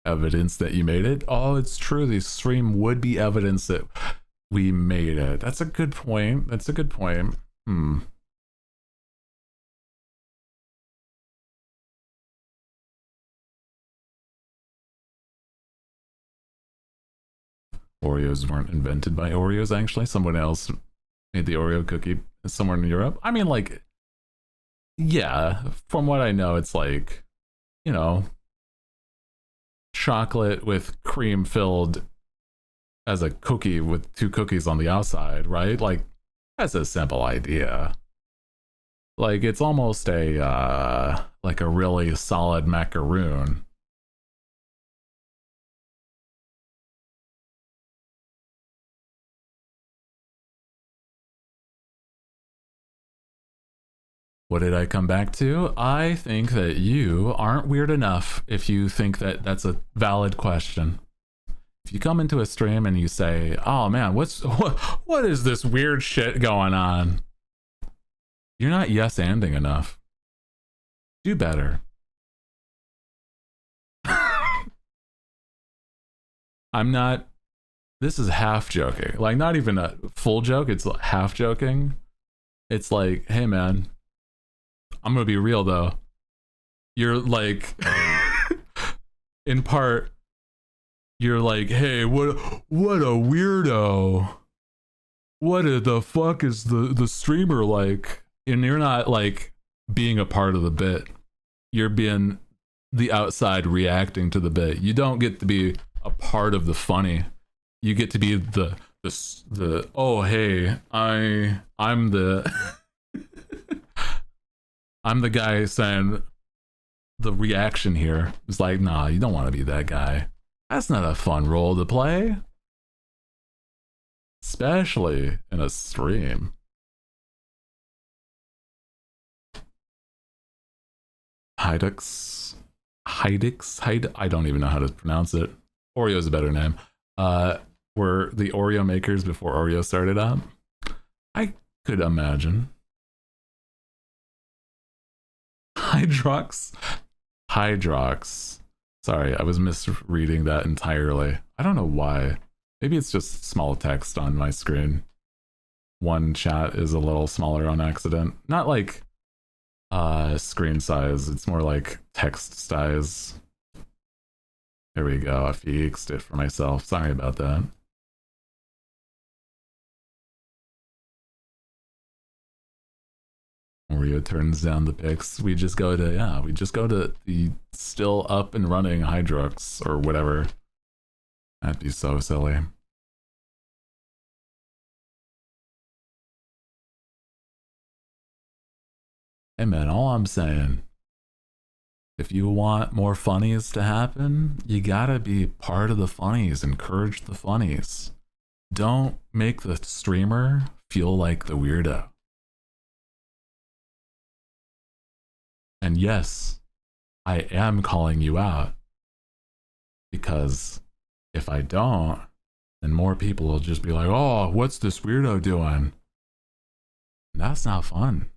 A: Evidence that you made it. Oh, it's true. The stream would be evidence that we made it. That's a good point. That's a good point. Oreos weren't invented by Oreos, actually. Someone else made the Oreo cookie somewhere in Europe. I mean, like, yeah, from what I know, it's like, you know, chocolate with cream filled as a cookie with 2 cookies on the outside, right? Like, that's a simple idea. Like, it's almost a, like a really solid macaroon. What did I come back to? I think that you aren't weird enough if you think that that's a valid question. If you come into a stream and you say, "Oh man, what is this weird shit going on?" You're not yes-anding enough. Do better. I'm not. This is half joking. Like not even a full joke. It's half joking. It's like, hey man, I'm gonna be real though. You're like, in part, you're like, hey, what a weirdo. What the fuck is the streamer like? And you're not like being a part of the bit. You're being the outside reacting to the bit. You don't get to be a part of the funny. You get to be the oh hey, I'm the I'm the guy saying the reaction here is like, nah, you don't want to be that guy. That's not a fun role to play. Especially in a stream. Hydux. I don't even know how to pronounce it. Oreo's a better name. Were the Oreo makers before Oreo started up? I could imagine. Hydrox. Sorry, I was misreading that entirely. I don't know why. Maybe it's just small text on my screen. One chat is a little smaller on accident. Not like screen size, it's more like text size. There we go, I fixed it for myself. Sorry about that. Oreo turns down the pics. We just go to the still up and running Hydrox or whatever. That'd be so silly. Hey man, all I'm saying, if you want more funnies to happen, you gotta be part of the funnies, encourage the funnies. Don't make the streamer feel like the weirdo. And yes, I am calling you out. Because if I don't, then more people will just be like, oh, what's this weirdo doing? And that's not fun.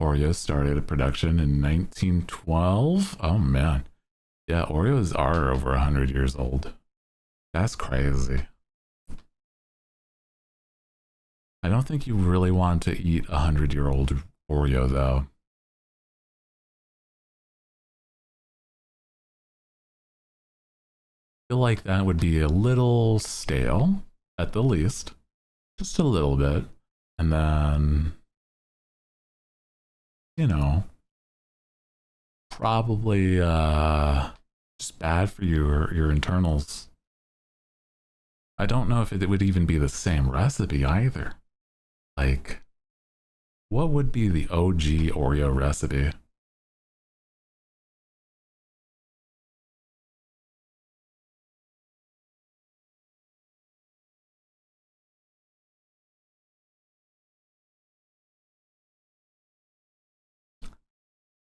A: Oreo started a production in 1912. Oh man. Yeah, Oreos are over 100 years old. That's crazy. I don't think you really want to eat a 100-year-old Oreo, though. I feel like that would be a little stale, at the least. Just a little bit. And then, you know, probably just bad for your internals. I don't know if it would even be the same recipe either. Like, what would be the OG Oreo recipe?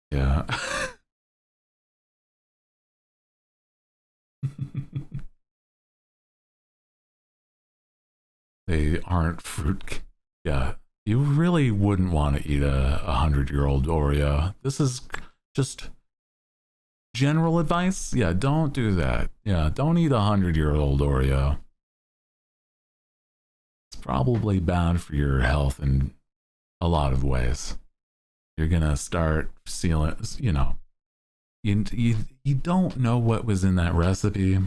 A: Yeah. They aren't fruit. Yeah. You really wouldn't want to eat a 100-year-old Oreo. This is just general advice. Yeah, don't do that. Yeah, don't eat a 100-year-old Oreo. It's probably bad for your health in a lot of ways. You're gonna start sealing, you know, you don't know what was in that recipe. It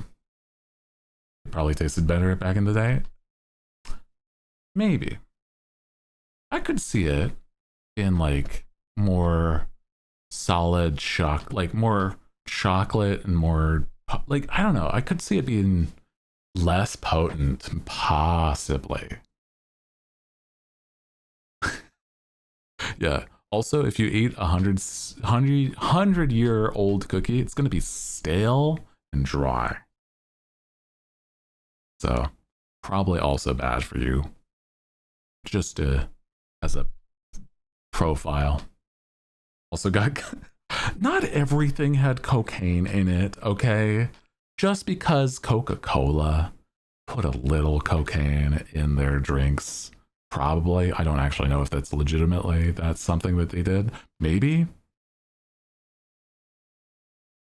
A: probably tasted better back in the day. Maybe. I could see it in like more solid like more chocolate and more like I don't know. I could see it being less potent, possibly. Yeah. Also, if you eat a 100-year-old cookie, it's gonna be stale and dry. So probably also bad for you. Just as a profile. Also got not everything had cocaine in it, okay? Just because Coca-Cola put a little cocaine in their drinks, probably. I don't actually know if that's legitimately that's something that they did. Maybe.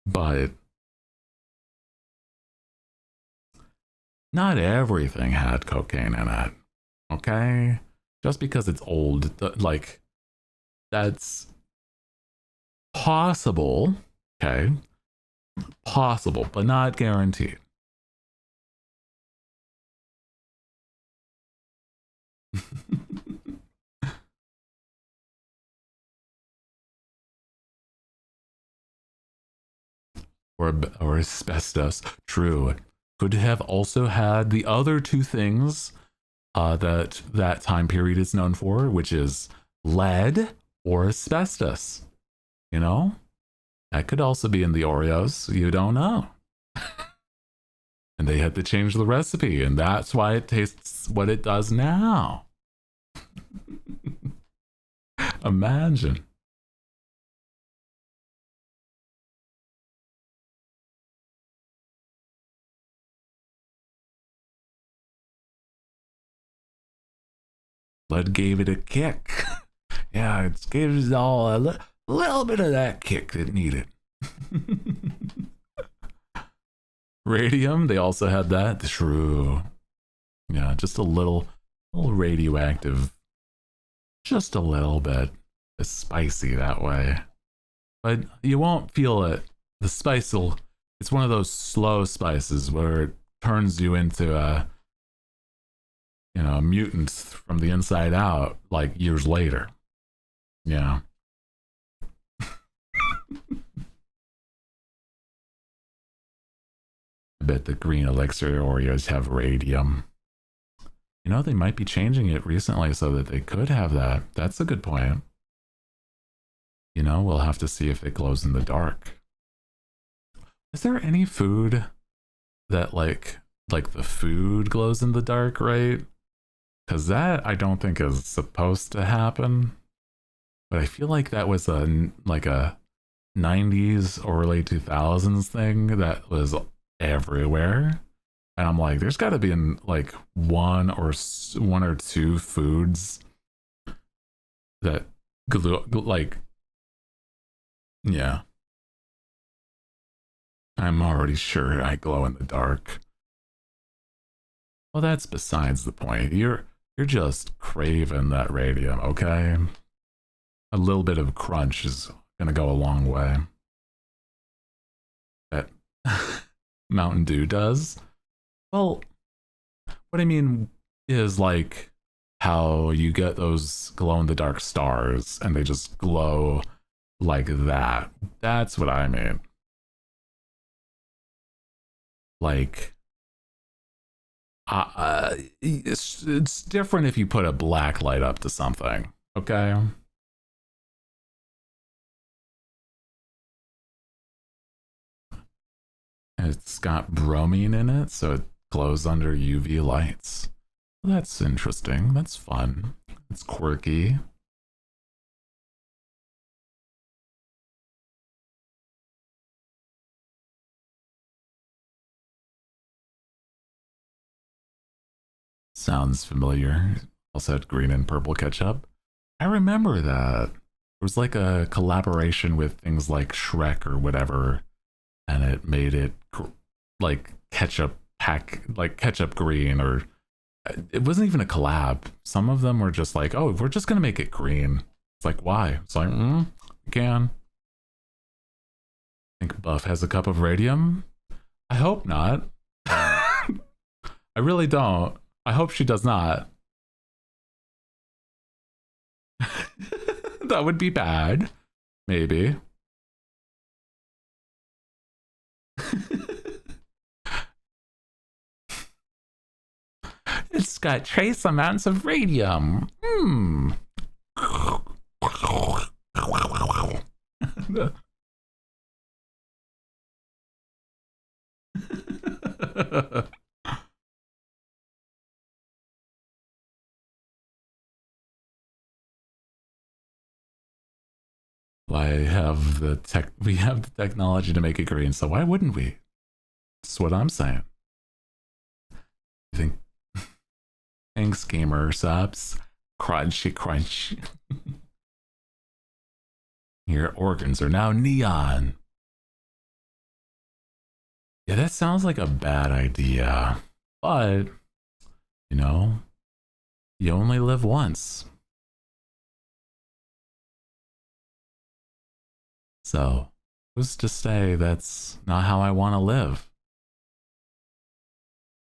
A: But not everything had cocaine in it. Okay? Just because it's old, like that's possible, okay? Possible, but not guaranteed. or asbestos. True. Could have also had the other two things that time period is known for, which is lead or asbestos. You know, that could also be in the Oreos. You don't know. And they had to change the recipe, and that's why it tastes what it does now. Imagine. Lead gave it a kick. Yeah, it gives all a little bit of that kick that needed. Radium, they also had that. True. Yeah, just a little radioactive. Just a little bit. It's spicy that way. But you won't feel it. The spice will, it's one of those slow spices where it turns you into a, you know, a mutant from the inside out like years later. Yeah. I bet the green elixir Oreos have radium. You know, they might be changing it recently so that they could have that. That's a good point. You know, we'll have to see if it glows in the dark. Is there any food that like the food glows in the dark, right? Because that I don't think is supposed to happen. But I feel like that was a 90s or early 2000s thing that was everywhere. And I'm like, there's got to be in like one or two foods that glue, like, yeah. I I'm already sure I glow in the dark. Well, that's besides the point. You're just craving that radium, okay? A little bit of crunch is gonna go a long way. That Mountain Dew does. Well, what I mean is like how you get those glow in the dark stars and they just glow like that. That's what I mean. Like, it's different if you put a black light up to something, okay? It's got bromine in it, so it glows under UV lights. Well, that's interesting. That's fun. It's quirky. Sounds familiar. Also had green and purple ketchup. I remember that. It was like a collaboration with things like Shrek or whatever, and it made it like ketchup like ketchup green, or it wasn't even a collab. Some of them were just like, oh, we're just gonna make it green. It's like, why? It's like, we can. Think Buff has a cup of radium? I hope not. I really don't. I hope she does not. That would be bad. Maybe. It's got trace amounts of radium. We have the technology to make it green, so why wouldn't we? That's what I'm saying. You think thanks, gamer subs. Crunchy crunch. Your organs are now neon. Yeah, that sounds like a bad idea. But, you know, you only live once. So, who's to say that's not how I want to live?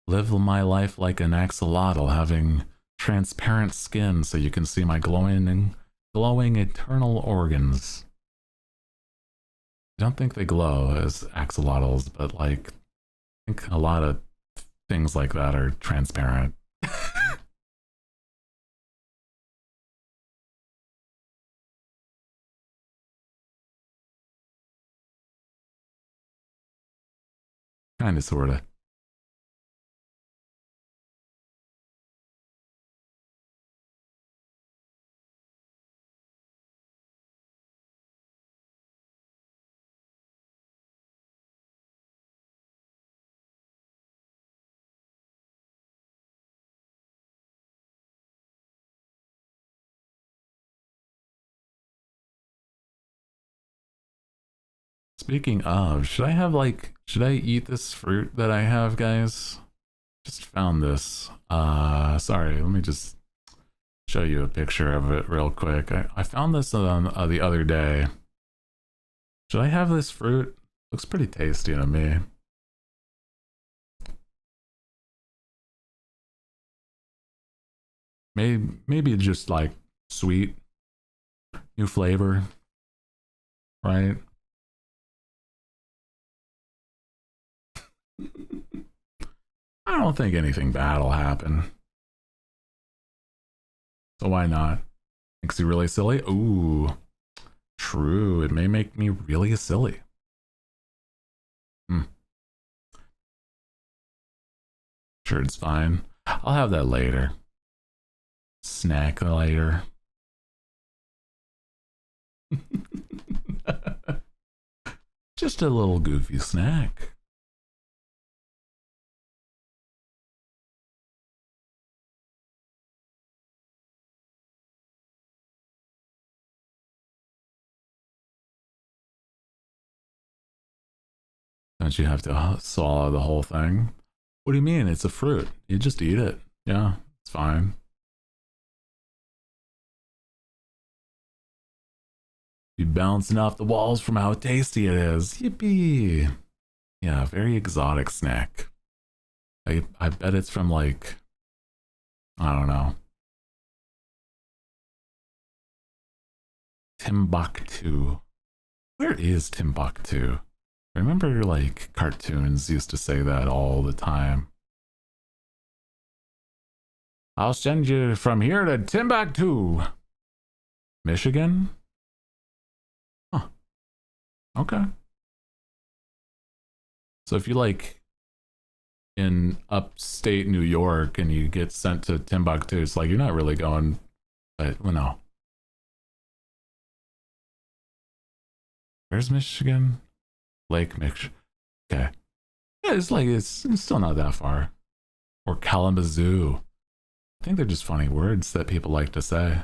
A: Live my life like an axolotl, having transparent skin so you can see my glowing eternal organs. I don't think they glow as axolotls, but like, I think a lot of things like that are transparent. Kinda, sorta. Speaking of, should I eat this fruit that I have, guys? Just found this. Sorry, let me just show you a picture of it real quick. I found this on the other day. Should I have this fruit? Looks pretty tasty to me. Maybe just like sweet, new flavor, right? I don't think anything bad will happen. So why not? Makes you really silly? Ooh, true. It may make me really silly. Sure, it's fine. I'll have that later. Snack later. Just a little goofy snack. Don't you have to swallow the whole thing? What do you mean? It's a fruit. You just eat it. Yeah, it's fine. Be bouncing off the walls from how tasty it is. Yippee! Yeah, very exotic snack. I bet it's from like, I don't know, Timbuktu. Where is Timbuktu? I remember like cartoons used to say that all the time. I'll send you from here to Timbuktu. Michigan? Huh. Okay. So if you like in upstate New York and you get sent to Timbuktu, it's like you're not really going, but well, no. Where's Michigan? Lake Michigan. Okay. Yeah, it's like it's still not that far. Or Kalamazoo. I think they're just funny words that people like to say.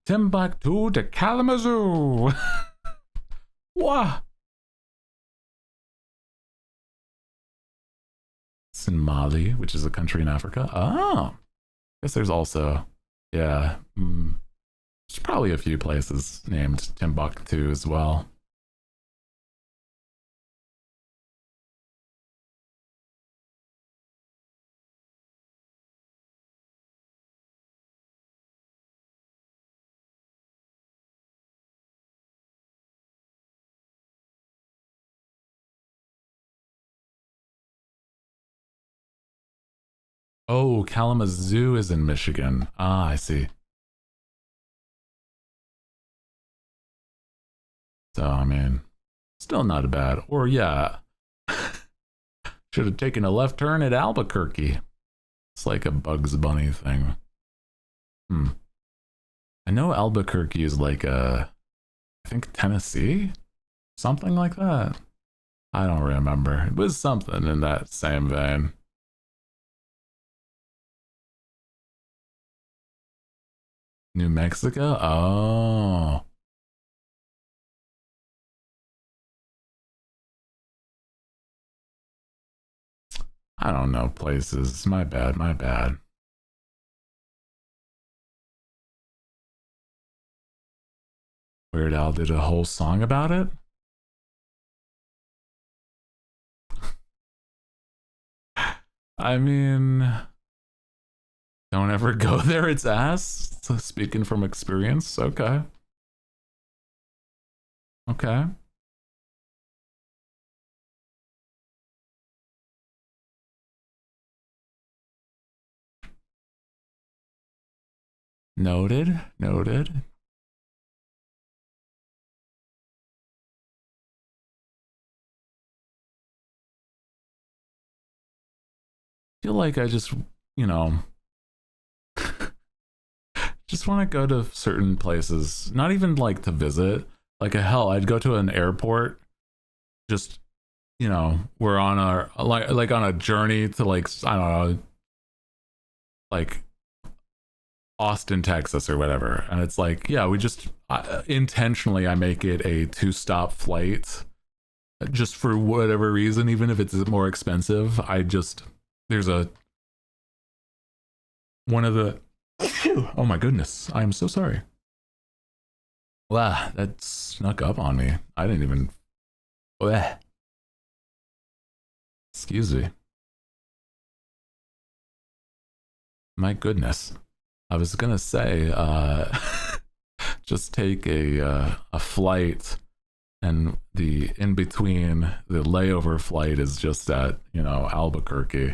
A: Timbuktu to Kalamazoo. Wow. It's in Mali, which is a country in Africa. Oh. I guess there's also, yeah. There's probably a few places named Timbuktu as well. Oh, Kalamazoo is in Michigan. Ah, I see. So, I mean, still not bad. Or, yeah, should have taken a left turn at Albuquerque. It's like a Bugs Bunny thing. I know Albuquerque is like I think Tennessee? Something like that. I don't remember. It was something in that same vein. New Mexico? Oh. I don't know places. My bad, my bad. Weird Al did a whole song about it? I mean, don't ever go there, it's ass. So speaking from experience, okay. Okay. Noted, noted. Feel like I just, you know, just want to go to certain places, not even like to visit. Like hell, I'd go to an airport. Just we're on our like on a journey to like I don't know, like Austin, Texas, or whatever, and it's like yeah, we just intentionally I make it a 2-stop flight, just for whatever reason, even if it's more expensive. I just there's a one of the oh my goodness, I am so sorry. Wow, that snuck up on me. I didn't even. Bleh. Excuse me. My goodness. I was gonna say, just take a flight, and the in between the layover flight is just at Albuquerque,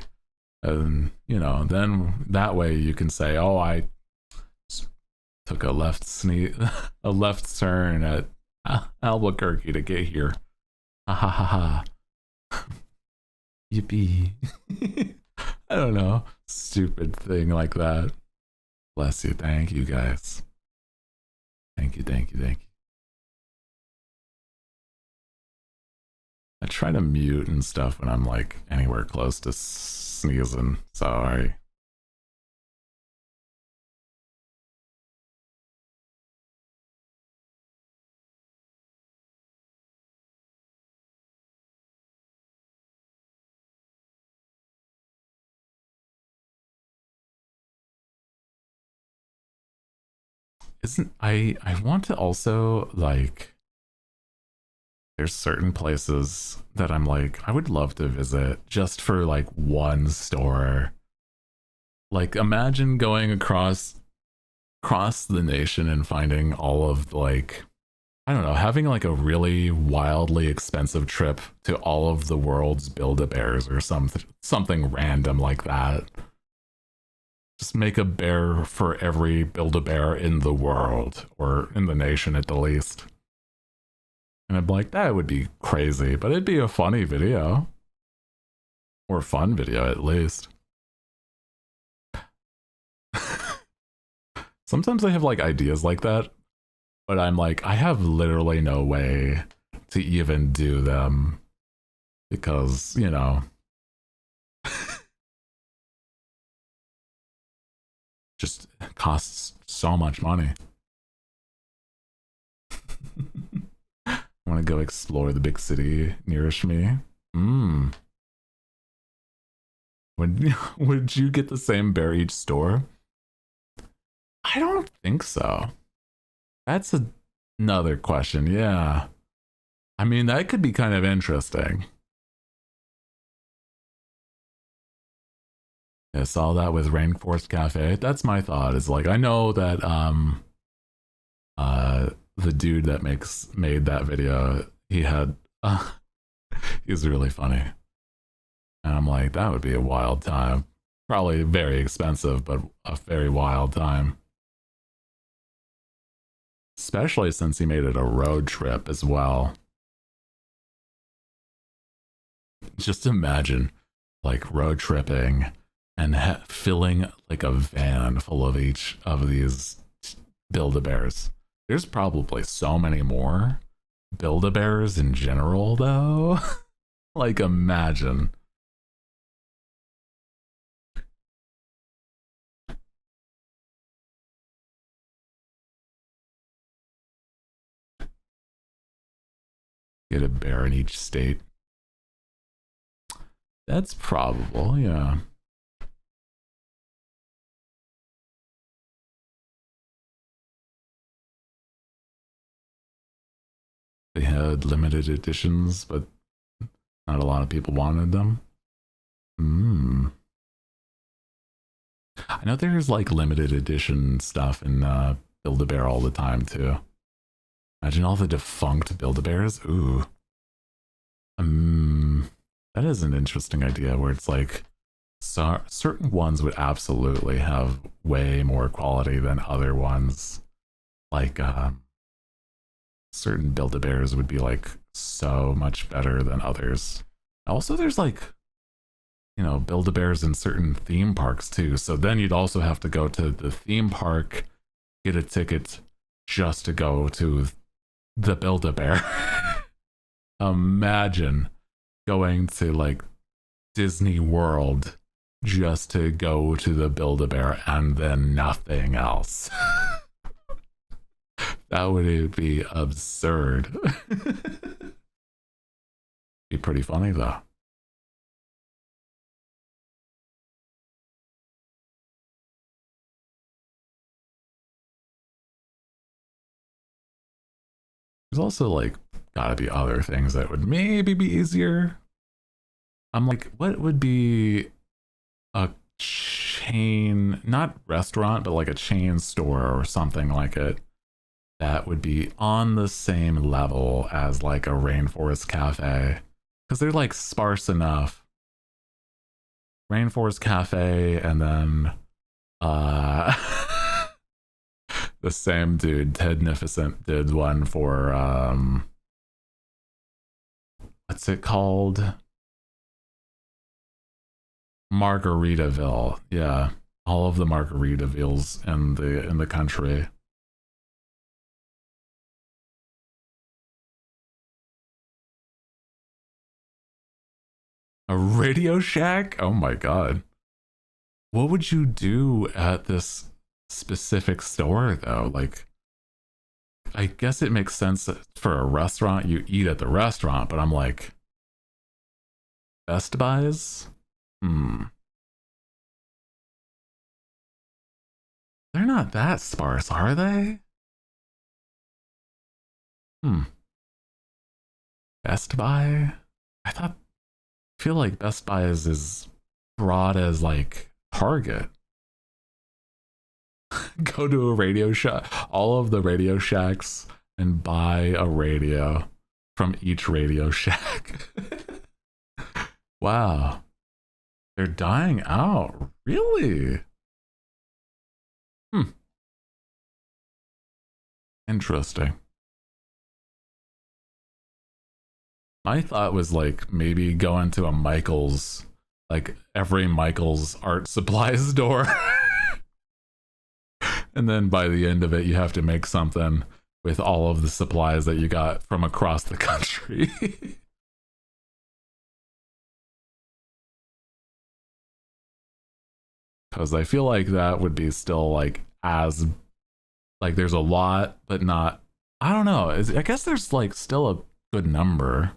A: and then that way you can say, oh, I took a a left turn at Albuquerque to get here. Ha ha ha ha. Yippee. I don't know. Stupid thing like that. Bless you. Thank you, guys. Thank you, thank you, thank you. I try to mute and stuff when I'm like anywhere close to sneezing. Sorry. isn't I want to also like, there's certain places that I'm like, I would love to visit just for like one store. Like imagine going across the nation and finding all of like, I don't know, having like a really wildly expensive trip to all of the world's Build-A-Bears or something random like that. Just make a bear for every Build-A-Bear in the world, or in the nation at the least. And I'm like, that would be crazy, but it'd be a funny video. Or fun video at least. Sometimes I have like ideas like that, but I'm like, I have literally no way to even do them because, you know, just costs so much money. I want to go explore the big city nearest me. Would you get the same bear each store? I don't think so. That's another question. Yeah. I mean, that could be kind of interesting. I saw that with Rainforest Cafe. That's my thought. Is like, I know that the dude that made that video, he had he's really funny. And I'm like, that would be a wild time. Probably very expensive, but a very wild time. Especially since he made it a road trip as well. Just imagine like road tripping and filling like a van full of each of these Build-A-Bears. There's probably so many more Build-A-Bears in general though. Like imagine. Get a bear in each state. That's probable, yeah. They had limited editions, but not a lot of people wanted them. I know there's like limited edition stuff in Build-A-Bear all the time too. Imagine all the defunct Build-A-Bears. Ooh. That is an interesting idea where it's like certain ones would absolutely have way more quality than other ones. Like certain Build-A-Bears would be like so much better than others. Also, there's like, you know, Build-A-Bears in certain theme parks too. So then you'd also have to go to the theme park, get a ticket just to go to the Build-A-Bear. Imagine going to like Disney World just to go to the Build-A-Bear and then nothing else. That would be absurd. Be pretty funny though. There's also like gotta be other things that would maybe be easier. I'm like, what would be a chain, not restaurant, but like a chain store or something like it that would be on the same level as like a Rainforest Cafe? Because they're like sparse enough. Rainforest Cafe, and then the same dude, Tednificent, did one for what's it called? Margaritaville. Yeah. All of the Margaritavilles in the country. A Radio Shack? Oh my god. What would you do at this specific store though? Like, I guess it makes sense that for a restaurant you eat at the restaurant, but I'm like, Best Buys? They're not that sparse, are they? Hmm. Best Buy? I feel like Best Buy is as broad as like Target. Go to a Radio Shack, all of the Radio Shacks, and buy a radio from each Radio Shack. Wow. They're dying out. Really? Hmm. Interesting. My thought was like maybe go into a Michael's, like every Michael's art supply store. And then by the end of it, you have to make something with all of the supplies that you got from across the country. Because I feel like that would be still like as, like there's a lot, but not, I don't know. I guess there's like still a good number.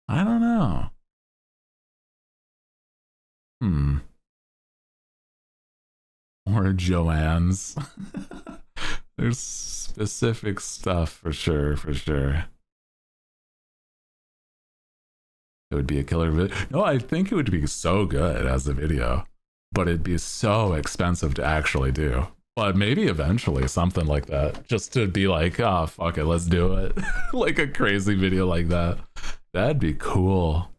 A: I don't know. Hmm. Or Joanne's. There's specific stuff for sure, for sure. It would be a killer video. No, I think it would be so good as a video, but it'd be so expensive to actually do. But maybe eventually something like that, just to be like, oh, fuck it, let's do it. Like a crazy video like that. That'd be cool.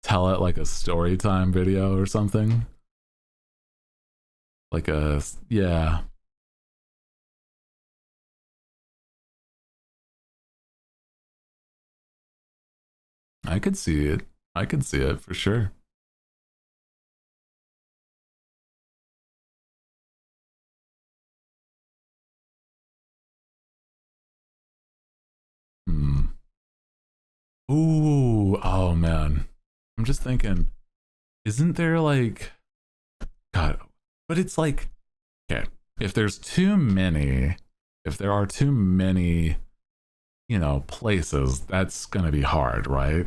A: Tell it like a story time video or something. Like a, yeah. I could see it. I could see it for sure. Hmm. Ooh, oh man. I'm just thinking, isn't there like, God, but it's like, okay, if there's too many, if there are too many, you know, places, that's gonna be hard, right?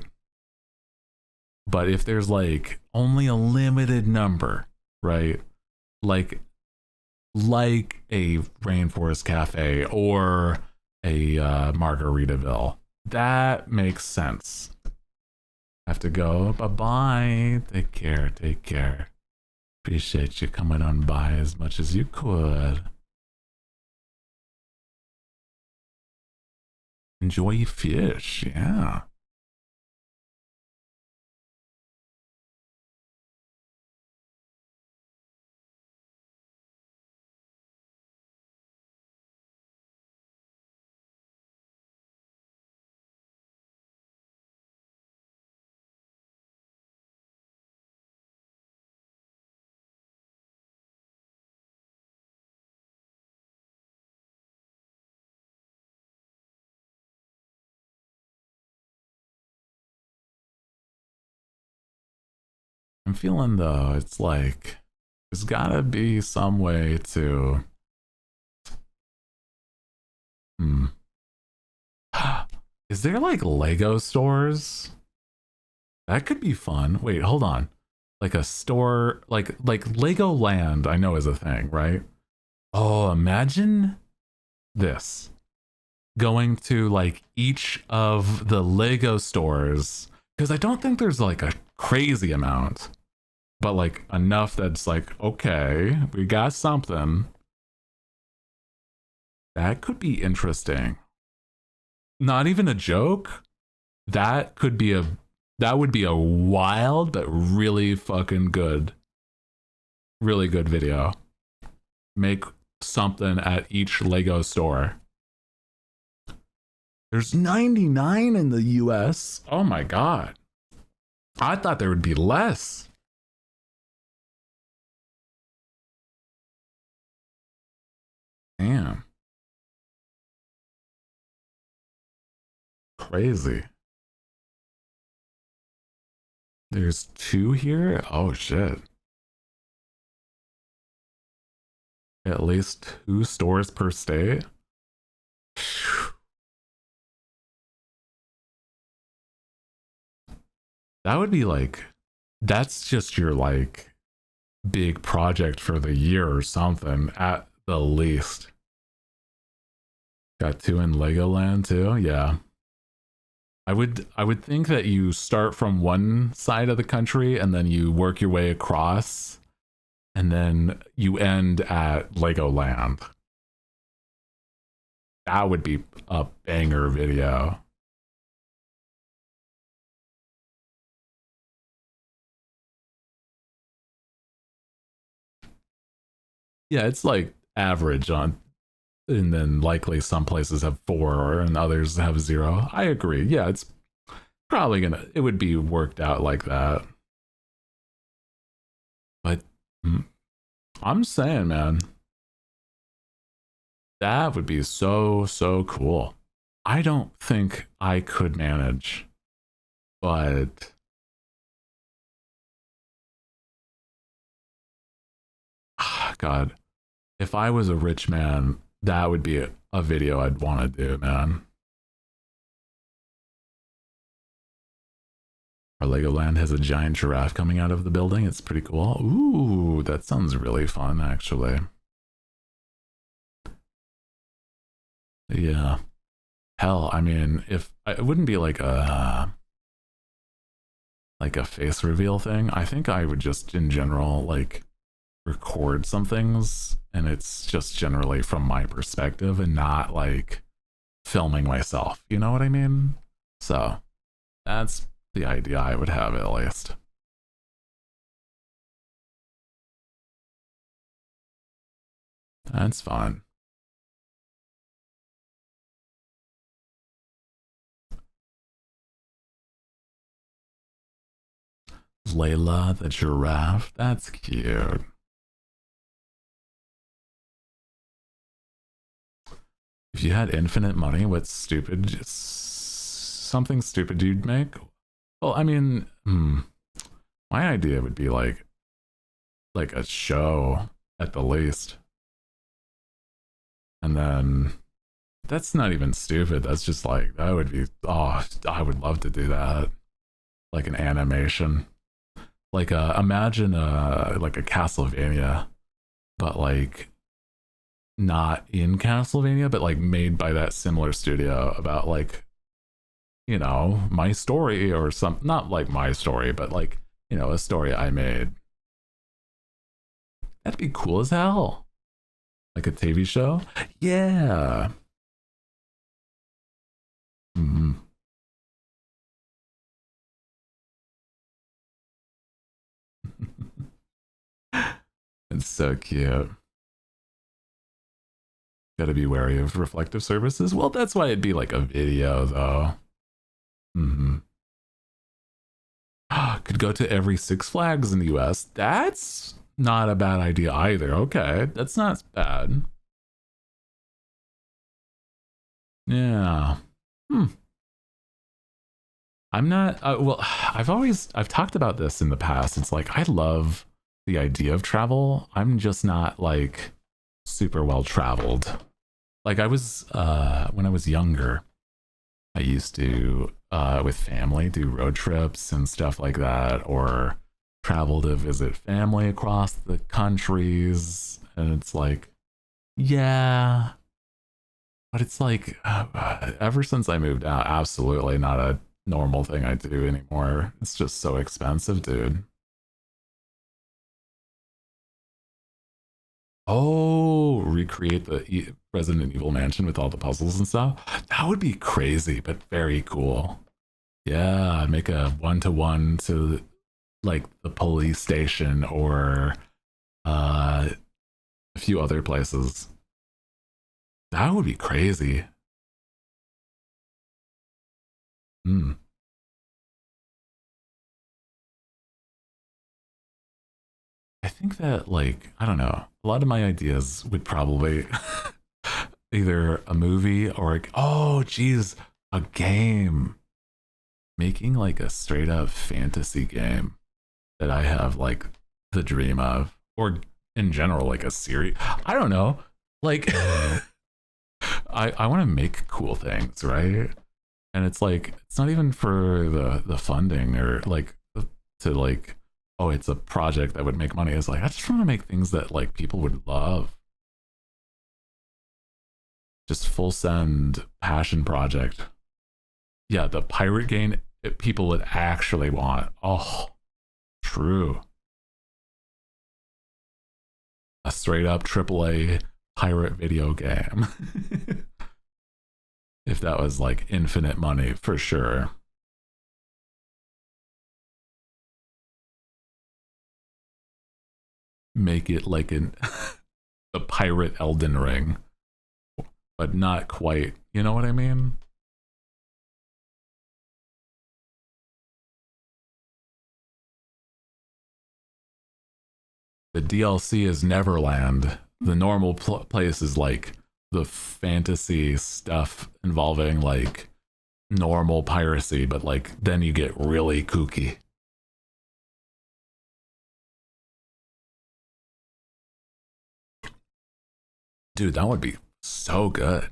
A: But if there's like only a limited number, right? Like like a rainforest cafe or a Margaritaville, that makes sense. Have to go. Bye bye. Take care. Take care. Appreciate you coming on by as much as you could. Enjoy fish. Yeah. I'm feeling though, it's like there's gotta be some way to. Hmm. Is there like Lego stores? That could be fun. Wait, hold on. Like a store, like Legoland, I know is a thing, right? Oh, imagine this. Going to like each of the Lego stores, because I don't think there's like a crazy amount, but like enough that's like, okay, we got something. That could be interesting. Not even a joke. That could be a that would be a wild but really good video. Make something at each Lego store. There's 99 in the US. Oh my god. I thought there would be less. Damn. Crazy. There's 2 here? Oh shit. At least 2 stores per state? That would be like, that's just your like big project for the year or something. the least. Got 2 in Legoland too. Yeah. I would think that you start from one side of the country and then you work your way across and then you end at Legoland. That would be a banger video. Yeah, it's like average on, and then likely some places have 4 and others have 0. I agree. Yeah, it's probably it would be worked out like that. But I'm saying, man, that would be so, so cool. I don't think I could manage, but God, if I was a rich man, that would be a video I'd want to do, man. Our Legoland has a giant giraffe coming out of the building. It's pretty cool. Ooh, that sounds really fun, actually. Yeah. Hell, I mean, if it wouldn't be like a face reveal thing, I think I would just in general like record some things and it's just generally from my perspective and not like filming myself. You know what I mean? So that's the idea I would have at least. That's fine. Layla the giraffe. That's cute. If you had infinite money, what stupid something stupid you'd make? Well, I mean, my idea would be like a show at the least. And then that's not even stupid. That's just like that would be I would love to do that. Like an animation. Like imagine like a Castlevania, but like not in Castlevania, but like made by that similar studio about like, you know, my story or some, not like my story, but like, you know, a story I made. That'd be cool as hell. Like a TV show. Yeah. Mm-hmm. It's so cute. Gotta be wary of reflective surfaces. Well, that's why it'd be like a video, though. Mm-hmm. Could go to every Six Flags in the US. That's not a bad idea either. Okay, that's not bad. Yeah. I'm not, well, I've talked about this in the past. It's like, I love the idea of travel. I'm just not like super well traveled. Like when I was younger, I used to, with family, do road trips and stuff like that, or travel to visit family across the countries. And it's like, yeah. But it's like, ever since I moved out, absolutely not a normal thing I do anymore. It's just so expensive, dude. Oh, recreate the Resident Evil mansion with all the puzzles and stuff. That would be crazy, but very cool. Yeah, make a one-to-one to like the police station or a few other places. That would be crazy. Hmm. I think that like I don't know. A lot of my ideas would probably either a movie or oh geez, a game. Making like a straight up fantasy game that I have like the dream of, or in general like a series. I don't know. Like I want to make cool things, right? And it's like it's not even for the funding or like to like oh it's a project that would make money. It's like I just want to make things that like people would love. Just full send passion project. Yeah, the pirate game people would actually want. Oh, true. A straight up AAA pirate video game. If that was like infinite money, for sure. Make it like an the pirate Elden Ring, but not quite. You know what I mean? The DLC is Neverland. The normal place is like the fantasy stuff involving like normal piracy, but like then you get really kooky. Dude, that would be so good.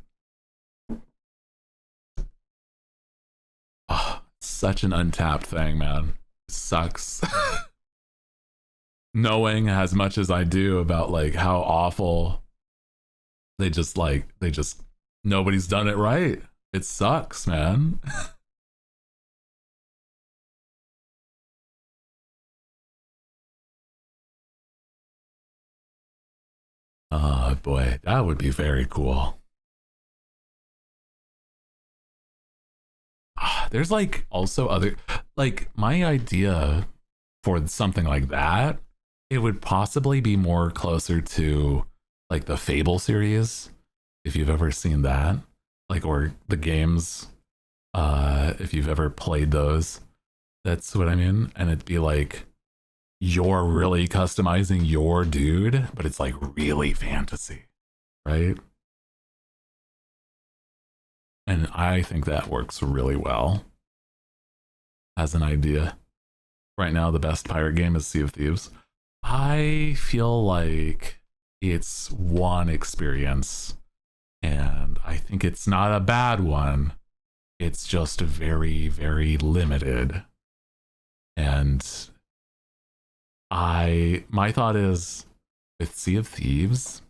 A: Oh, such an untapped thing, man. It sucks. Knowing as much as I do about like how awful they just nobody's done it right. It sucks, man. Oh boy, that would be very cool. There's like also other like my idea for something like that, it would possibly be more closer to like the Fable series, if you've ever seen that. Like or the games, if you've ever played those. That's what I mean. And it'd be like you're really customizing your dude, but it's like really fantasy, right? And I think that works really well as an idea. Right now, the best pirate game is Sea of Thieves. I feel like it's one experience, and I think it's not a bad one. It's just very, very limited. And my thought is with Sea of Thieves,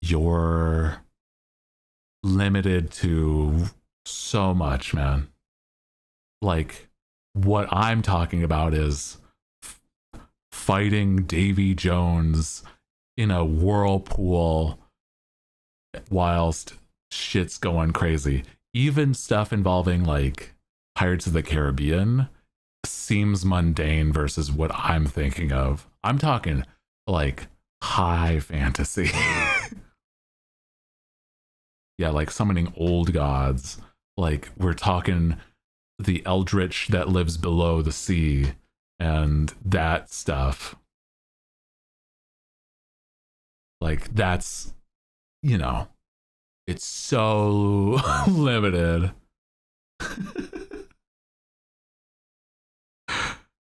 A: you're limited to so much, man. Like what I'm talking about is fighting Davy Jones in a whirlpool whilst shit's going crazy. Even stuff involving like Pirates of the Caribbean seems mundane versus what I'm thinking of. I'm talking like high fantasy. Yeah, like summoning old gods. Like we're talking the eldritch that lives below the sea and that stuff. Like that's, you know, it's so limited.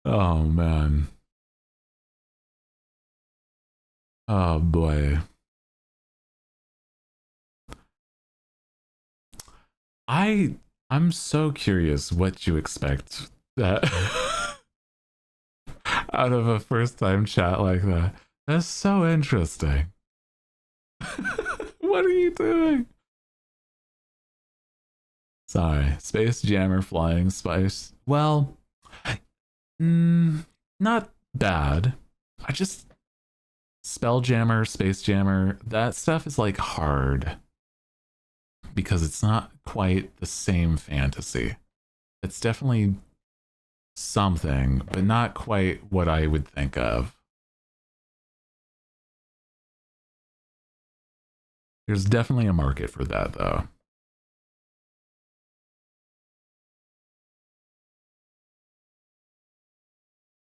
A: Oh man. Oh boy. I'm so curious what you expect that out of a first time chat like that. That's so interesting. What are you doing? Sorry, Space Jammer Flying Spice. Well, not bad. I just Spelljammer, Space Jammer, that stuff is like hard because it's not quite the same fantasy. It's definitely something, but not quite what I would think of. There's definitely a market for that though.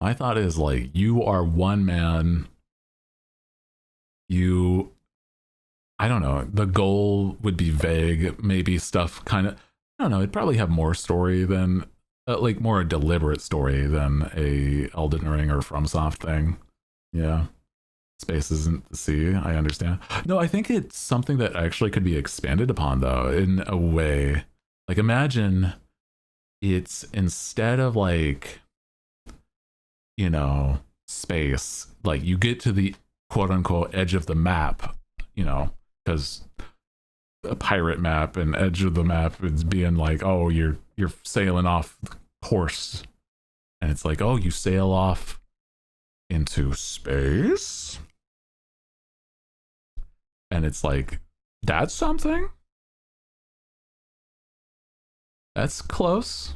A: My thought is like you are one man. You I don't know. The goal would be vague. Maybe stuff kind of I don't know. It'd probably have more story than like more a deliberate story than a Elden Ring or FromSoft thing. Yeah. Space isn't the sea. I understand. No, I think it's something that actually could be expanded upon though in a way. Like imagine it's instead of like you know space, like you get to the quote unquote edge of the map, you know, because a pirate map and edge of the map is being like, oh, you're sailing off the course, and it's like, oh, you sail off into space, and it's like, that's something. That's close.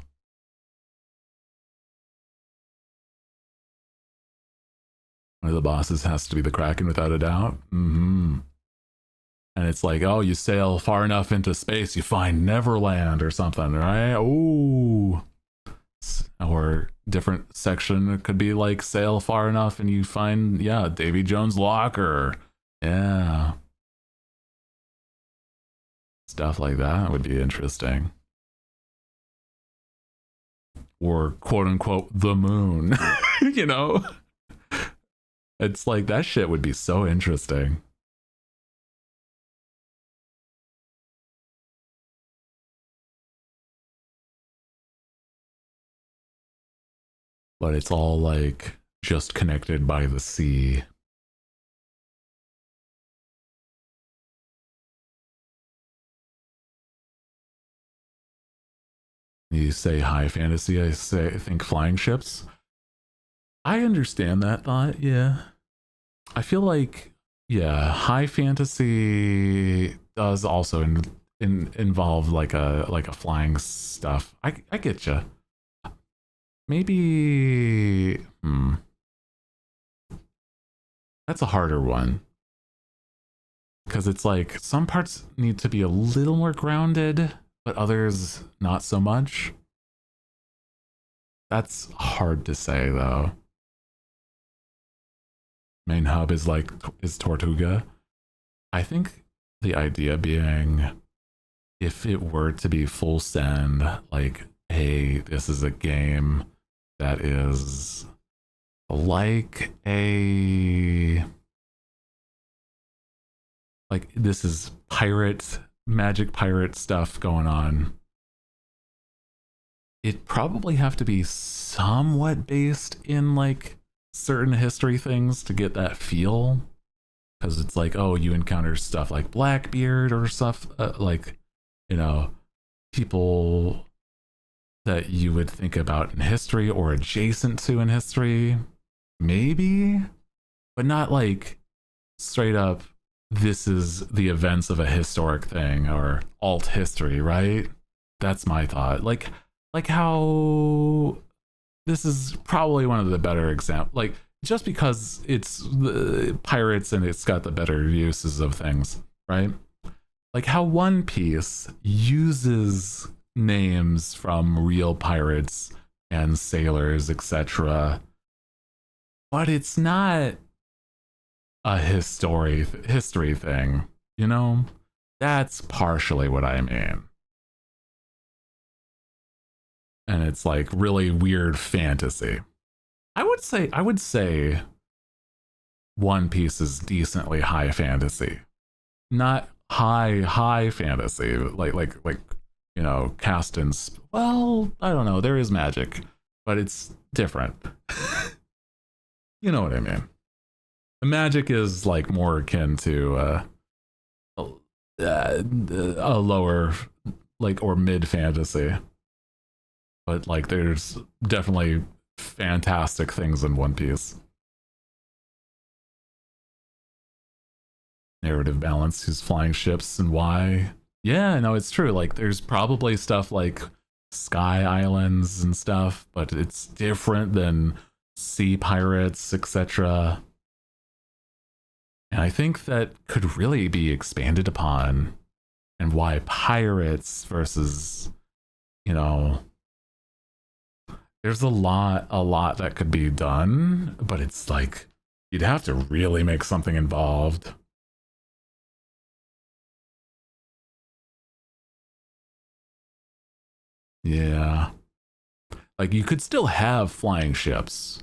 A: One of the bosses has to be the Kraken without a doubt. And it's like, oh, you sail far enough into space, you find Neverland or something, right? Ooh. Or different section, it could be like sail far enough and you find, yeah, Davy Jones' locker. Yeah. Stuff like that would be interesting. Or quote unquote the moon. You know? It's like, that shit would be so interesting. But it's all like just connected by the sea. You say high fantasy, I think flying ships. I understand that thought, yeah. I feel like, yeah, high fantasy does also involve like a flying stuff. I get you. Maybe that's a harder one, because it's like some parts need to be a little more grounded, but others not so much. That's hard to say though. Main hub is Tortuga. I think the idea being, if it were to be full send, like, hey, this is a game that is like this is magic pirate stuff going on. It'd probably have to be somewhat based in like certain history things to get that feel, because it's like, oh, you encounter stuff like Blackbeard or stuff like, you know, people that you would think about in history or adjacent to in history, maybe, but not like straight up, this is the events of a historic thing or alt history, right? That's my thought. Like how this is probably one of the better examples, like, just because it's the pirates and it's got the better uses of things, right? Like how One Piece uses names from real pirates and sailors, etc., but it's not a history thing, you know? That's partially what I mean. And it's like really weird fantasy. I would say One Piece is decently high fantasy. Not high fantasy, like you know, cast in, well, I don't know, there is magic, but it's different. You know what I mean? The magic is like more akin to a lower, like, or mid fantasy, but like there's definitely fantastic things in One Piece. Narrative balance, who's flying ships and why. Yeah, no, it's true. Like there's probably stuff like Sky Islands and stuff, but it's different than sea pirates, etc. And I think that could really be expanded upon, and why pirates versus, you know, there's a lot that could be done, but it's like you'd have to really make something involved. Yeah. Like you could still have flying ships,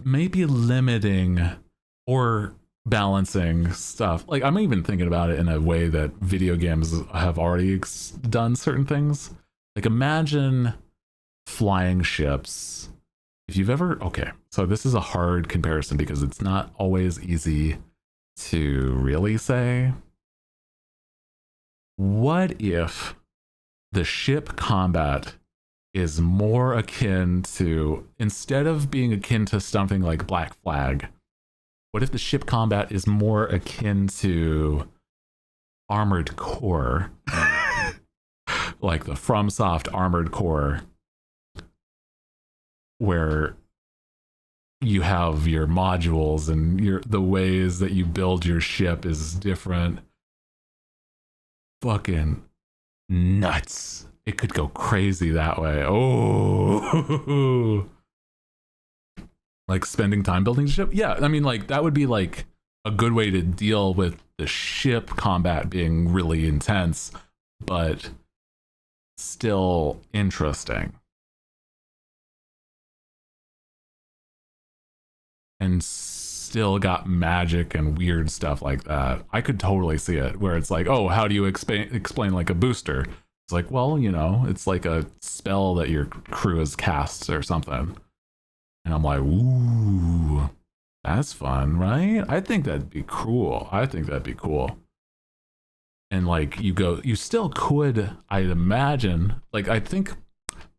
A: maybe limiting or balancing stuff. Like I'm even thinking about it in a way that video games have already done certain things. Like imagine flying ships. If you've ever, okay, so this is a hard comparison because it's not always easy to really say. What if the ship combat is more akin to, instead of being akin to something like Black Flag, what if the ship combat is more akin to Armored Core? Like the FromSoft Armored Core, where you have your modules and the ways that you build your ship is different. Fucking nuts. It could go crazy that way. Oh. Like spending time building a ship? Yeah, I mean, like, that would be like a good way to deal with the ship combat being really intense, but still interesting. And still got magic and weird stuff like that. I could totally see it, where it's like, oh, how do you explain like a booster? It's like, well, you know, it's like a spell that your crew has cast or something. And I'm like, ooh, that's fun, right? I think that'd be cool. And like, you still could, I'd imagine, like, I think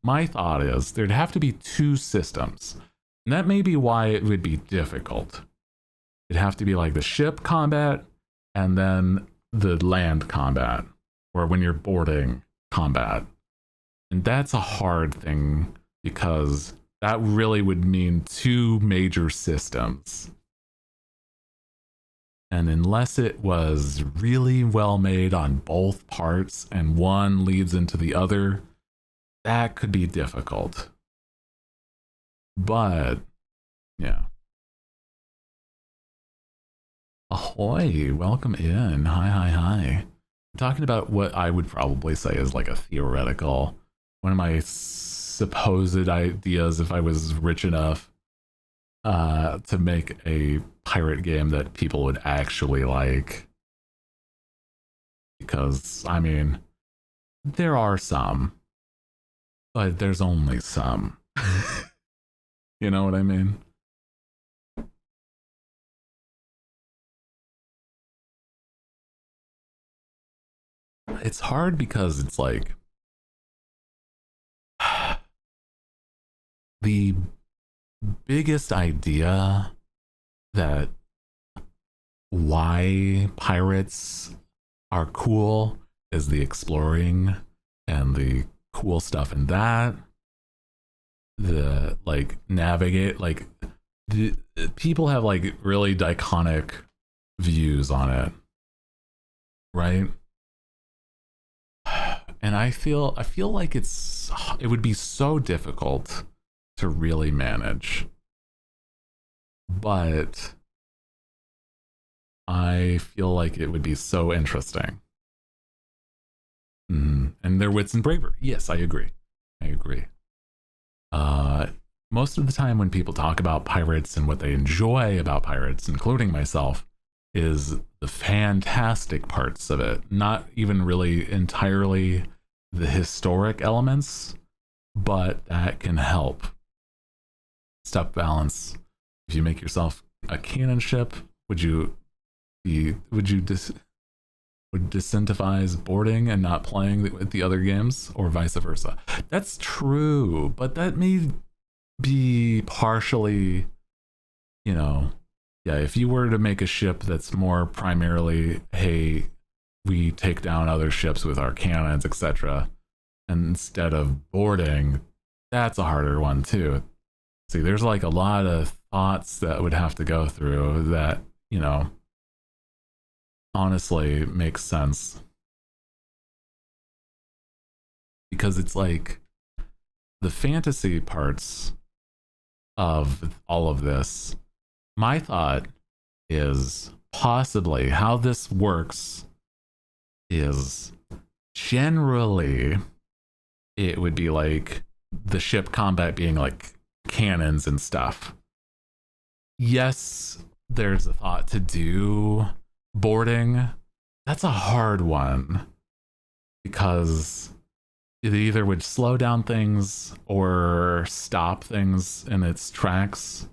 A: my thought is there'd have to be 2 systems. And that may be why it would be difficult. It'd have to be like the ship combat and then the land combat, or when you're boarding combat. And that's a hard thing because that really would mean 2 major systems. And unless it was really well made on both parts and one leads into the other, that could be difficult. But, yeah. Ahoy, welcome in. Hi. I'm talking about what I would probably say is like a theoretical, one of my supposed ideas if I was rich enough to make a pirate game that people would actually like. Because, I mean, there are some, but there's only some. You know what I mean? It's hard because it's like the biggest idea that why pirates are cool is the exploring and the cool stuff in that. The like navigate, like the people have like really iconic views on it, right? And I feel like it would be so difficult to really manage. But I feel like it would be so interesting. And their wits and bravery. Yes, I agree. Most of the time when people talk about pirates and what they enjoy about pirates, including myself, is the fantastic parts of it. Not even really entirely the historic elements, but that can help stuff balance. If you make yourself a cannon ship, would disincentivize boarding and not playing with the other games, or vice versa? That's true, but that may be partially, you know, yeah, if you were to make a ship that's more primarily, hey, we take down other ships with our cannons, etc., instead of boarding, that's a harder one too. See, there's like a lot of thoughts that would have to go through that, you know, honestly makes sense. Because it's like the fantasy parts of all of this, my thought is possibly how this works is generally it would be like the ship combat being like cannons and stuff. Yes, there's a thought to do boarding. That's a hard one because it either would slow down things or stop things in its tracks.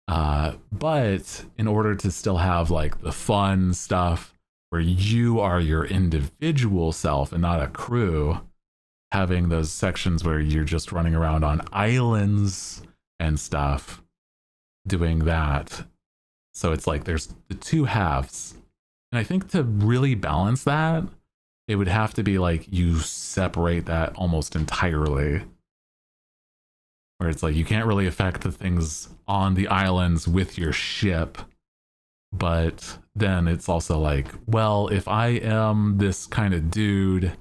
A: But in order to still have like the fun stuff where you are your individual self and not a crew, having those sections where you're just running around on islands and stuff, doing that. So it's like there's the two halves. And I think to really balance that, it would have to be like you separate that almost entirely. Where it's like you can't really affect the things on the islands with your ship. But then it's also like, well, if I am this kind of dude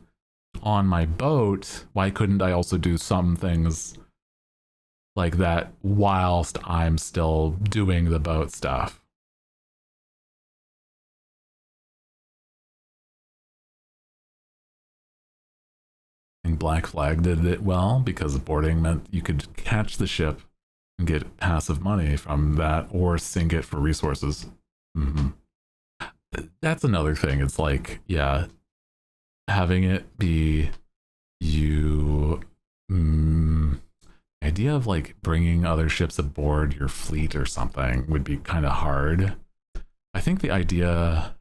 A: on my boat, why couldn't I also do some things like that whilst I'm still doing the boat stuff? I think Black Flag did it well because boarding meant you could catch the ship and get passive money from that or sink it for resources. Mm-hmm. That's another thing. It's like, yeah, having it be you. Idea of like bringing other ships aboard your fleet or something would be kind of hard. I think the idea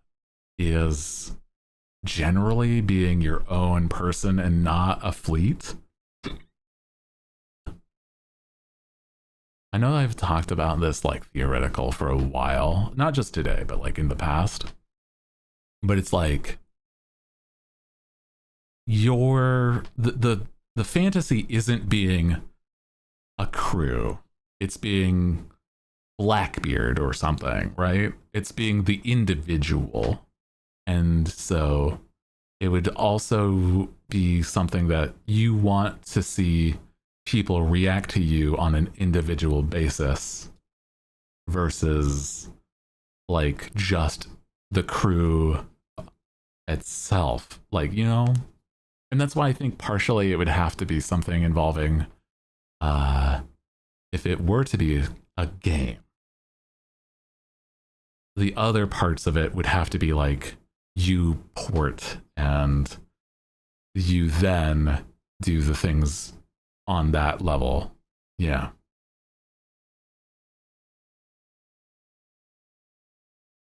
A: is generally being your own person and not a fleet. I know I've talked about this like theoretical for a while, not just today, but like in the past. But it's like the fantasy isn't being a crew. It's being Blackbeard or something, right? It's being the individual. And so it would also be something that you want to see people react to you on an individual basis versus like just the crew itself. Like, you know? And that's why I think partially it would have to be something involving if it were to be a game, the other parts of it would have to be like you port and you then do the things on that level. Yeah.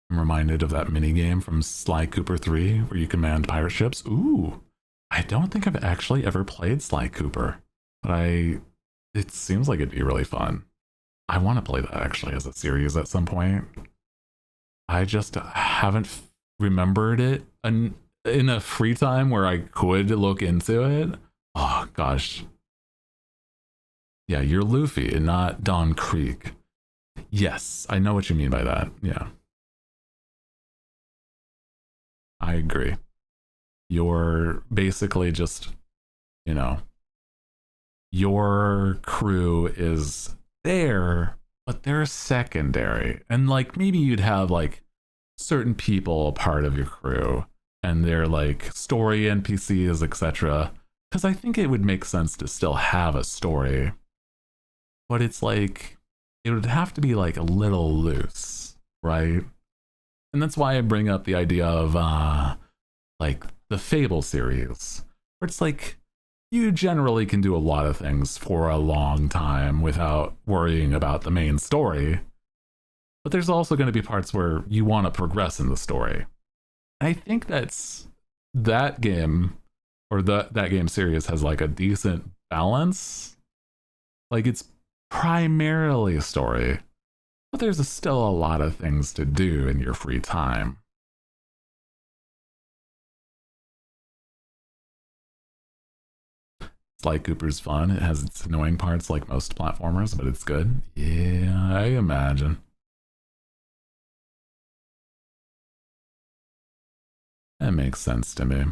A: I'm reminded of that mini game from Sly Cooper 3 where you command pirate ships. Ooh, I don't think I've actually ever played Sly Cooper, but it seems like it'd be really fun. I want to play that actually as a series at some point. I just haven't remembered it in a free time where I could look into it. Oh gosh. Yeah, you're Luffy and not Don Creek. Yes, I know what you mean by that. Yeah. I agree. You're basically just, you know, your crew is there, but they're secondary. And like maybe you'd have like certain people a part of your crew and they're like story NPCs, etc. Because I think it would make sense to still have a story. But it's like, it would have to be like a little loose, right? And that's why I bring up the idea of like the Fable series, where it's like, you generally can do a lot of things for a long time without worrying about the main story. But there's also going to be parts where you want to progress in the story. I think that game, or that game series has like a decent balance. Like it's primarily a story, but there's still a lot of things to do in your free time. Sly Cooper's fun. It has its annoying parts like most platformers, but it's good. Yeah, I imagine. That makes sense to me.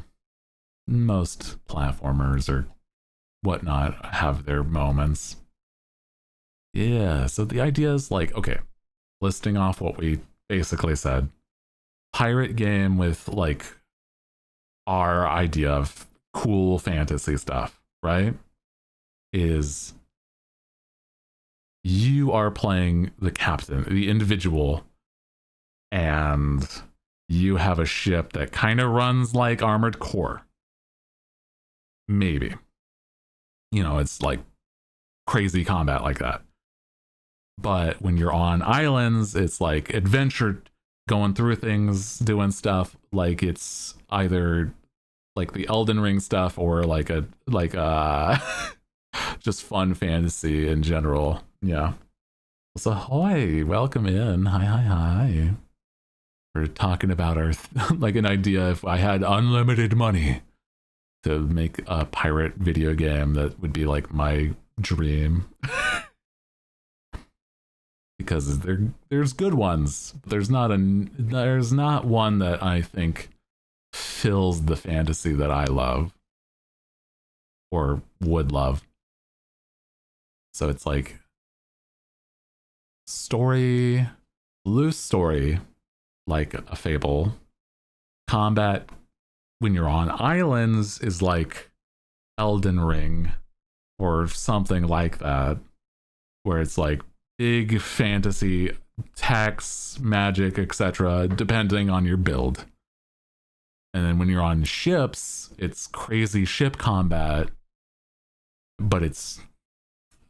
A: Most platformers or whatnot have their moments. Yeah, so the idea is like, okay, listing off what we basically said. Pirate game with like our idea of cool fantasy stuff, right? Is you are playing the captain, the individual, and you have a ship that kind of runs like Armored Core. Maybe. You know, it's like crazy combat like that. But when you're on islands, it's like adventure, going through things, doing stuff like it's either like the Elden Ring stuff or like a just fun fantasy in general. Yeah. So hi, welcome in. Hi. We're talking about our like an idea if I had unlimited money to make a pirate video game that would be like my dream. Because there's good ones. There's not one that I think fills the fantasy that I love or would love. So it's like story, loose story, like a Fable. Combat when you're on islands is like Elden Ring or something like that, where it's like big fantasy, tax, magic, etc., depending on your build. And then when you're on ships, it's crazy ship combat, but it's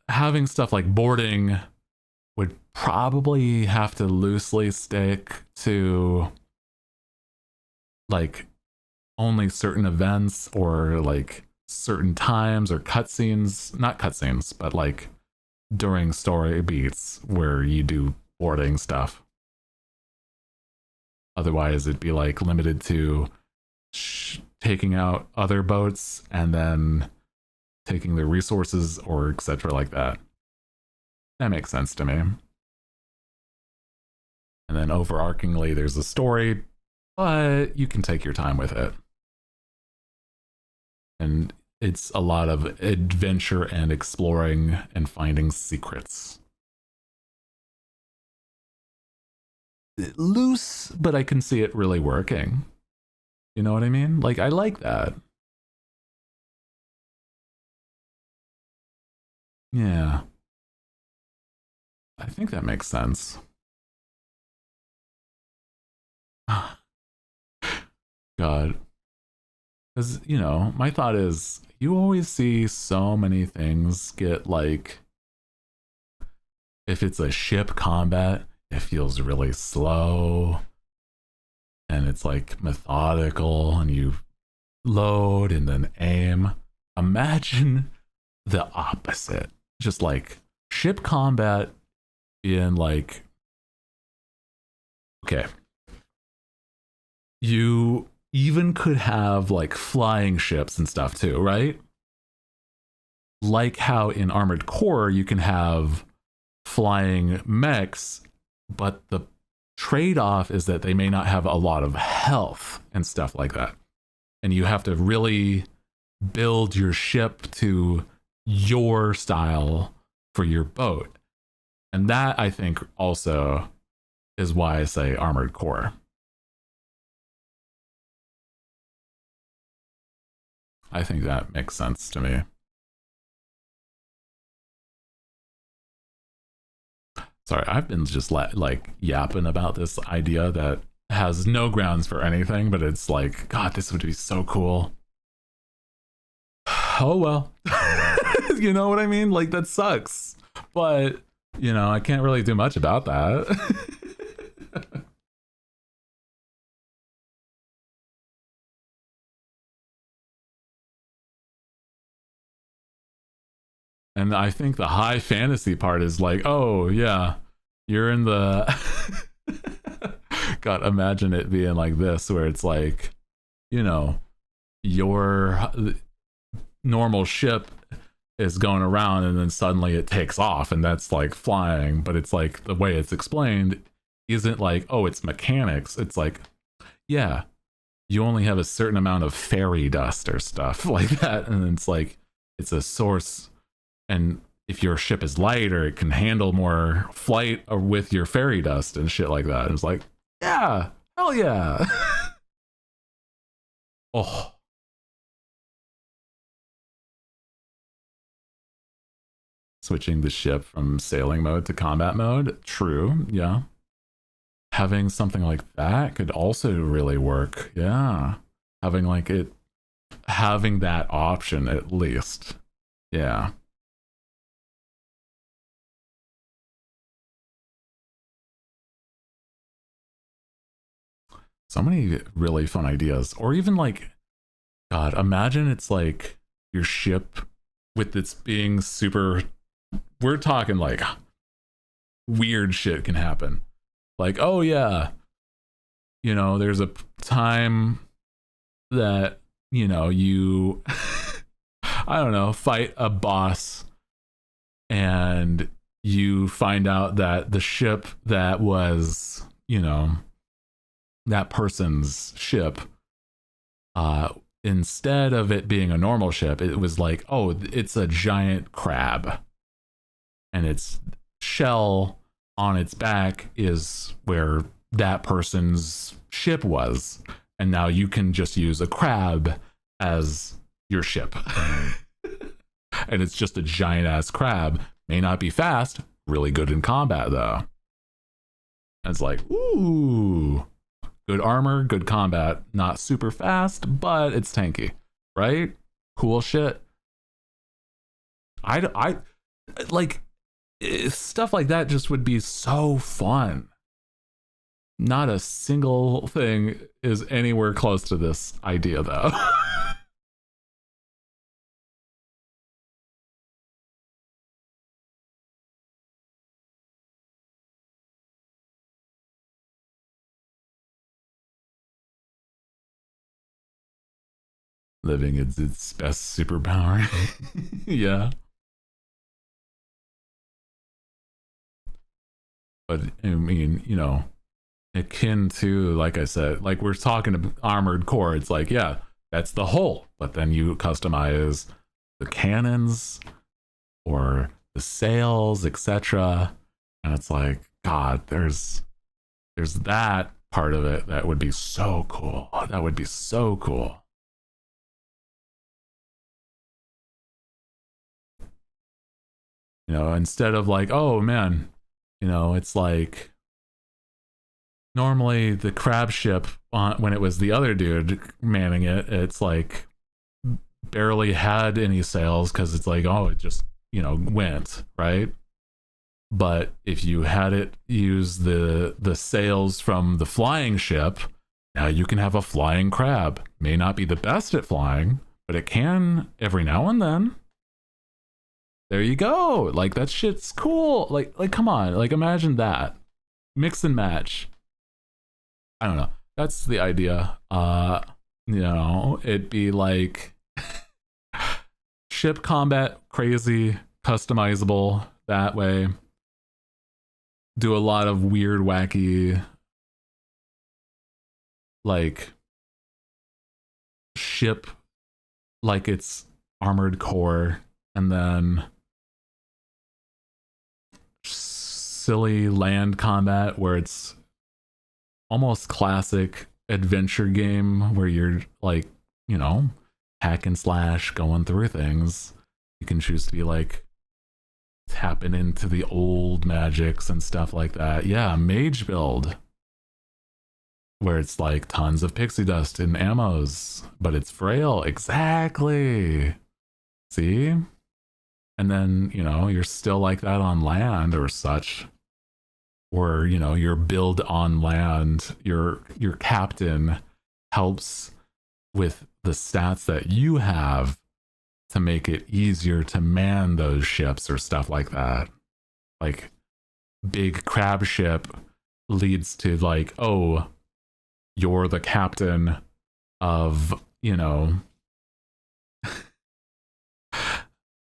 A: having stuff like boarding would probably have to loosely stick to like only certain events or like certain times or cutscenes, not cutscenes, but like during story beats where you do boarding stuff. Otherwise, it'd be like limited to taking out other boats and then taking their resources or etc. like that. That makes sense to me. And then overarchingly, there's a story, but you can take your time with it. And it's a lot of adventure and exploring and finding secrets. Loose, but I can see it really working. You know what I mean? Like, I like that. Yeah. I think that makes sense. God. Because, you know, my thought is you always see so many things get like, if it's a ship combat, it feels really slow and it's like methodical and you load and then aim. Imagine the opposite. Just like ship combat in like, okay, you even could have like flying ships and stuff too, right? Like how in Armored Core you can have flying mechs, but the trade-off is that they may not have a lot of health and stuff like that. And you have to really build your ship to your style for your boat. And that, I think, also is why I say Armored Core. I think that makes sense to me. Sorry, I've been just like yapping about this idea that has no grounds for anything, but it's like, God, this would be so cool. Oh well. You know what I mean? Like, that sucks. But, you know, I can't really do much about that. And I think the high fantasy part is like, oh yeah, you're in the God, imagine it being like this, where it's like, you know, your normal ship is going around and then suddenly it takes off and that's like flying, but it's like the way it's explained isn't like, oh, it's mechanics. It's like, yeah, you only have a certain amount of fairy dust or stuff like that, and it's like it's a source. And if your ship is lighter, it can handle more flight or with your fairy dust and shit like that. And it's like, yeah, hell yeah. Oh, switching the ship from sailing mode to combat mode. True. Yeah. Having something like that could also really work. Yeah. Having like it, having that option at least. Yeah. So many really fun ideas. Or even like, God, imagine it's like your ship with its being super, we're talking like weird shit can happen. Like, oh yeah, you know, there's a time that, you know, you, I don't know, fight a boss and you find out that the ship that was, you know, that person's ship, instead of it being a normal ship, it was like, oh, it's a giant crab. And its shell on its back is where that person's ship was. And now you can just use a crab as your ship. And it's just a giant ass crab. May not be fast, really good in combat though. And it's like, ooh, good armor, good combat, not super fast, but it's tanky, right? Cool shit. I like stuff like that just would be so fun. Not a single thing is anywhere close to this idea though. Living its best superpower. Yeah. But I mean, you know, akin to, like I said, like we're talking about armored core, it's like, yeah, that's the hull, but then you customize the cannons or the sails, etc. And it's like, God, there's that part of it that would be so cool. That would be so cool. You know, instead of like, oh man, you know, it's like normally the crab ship when it was the other dude manning it, it's like barely had any sails because it's like, oh, it just, you know, went, right? But if you had it use the sails from the flying ship, now you can have a flying crab. May not be the best at flying, but it can every now and then. There you go. Like that shit's cool. Like come on. Like imagine that. Mix and match. I don't know. That's the idea. You know, it'd be like ship combat, crazy, customizable that way. Do a lot of weird, wacky, like ship, like it's armored core, and then silly land combat where it's almost classic adventure game where you're like, you know, hack and slash going through things. You can choose to be like tapping into the old magics and stuff like that. Yeah, mage build where it's like tons of pixie dust and ammos, but it's frail. Exactly. See? And then, you know, you're still like that on land or such. Or, you know, your build on land, your captain helps with the stats that you have to make it easier to man those ships or stuff like that. Like big crab ship leads to like, oh, you're the captain of, you know,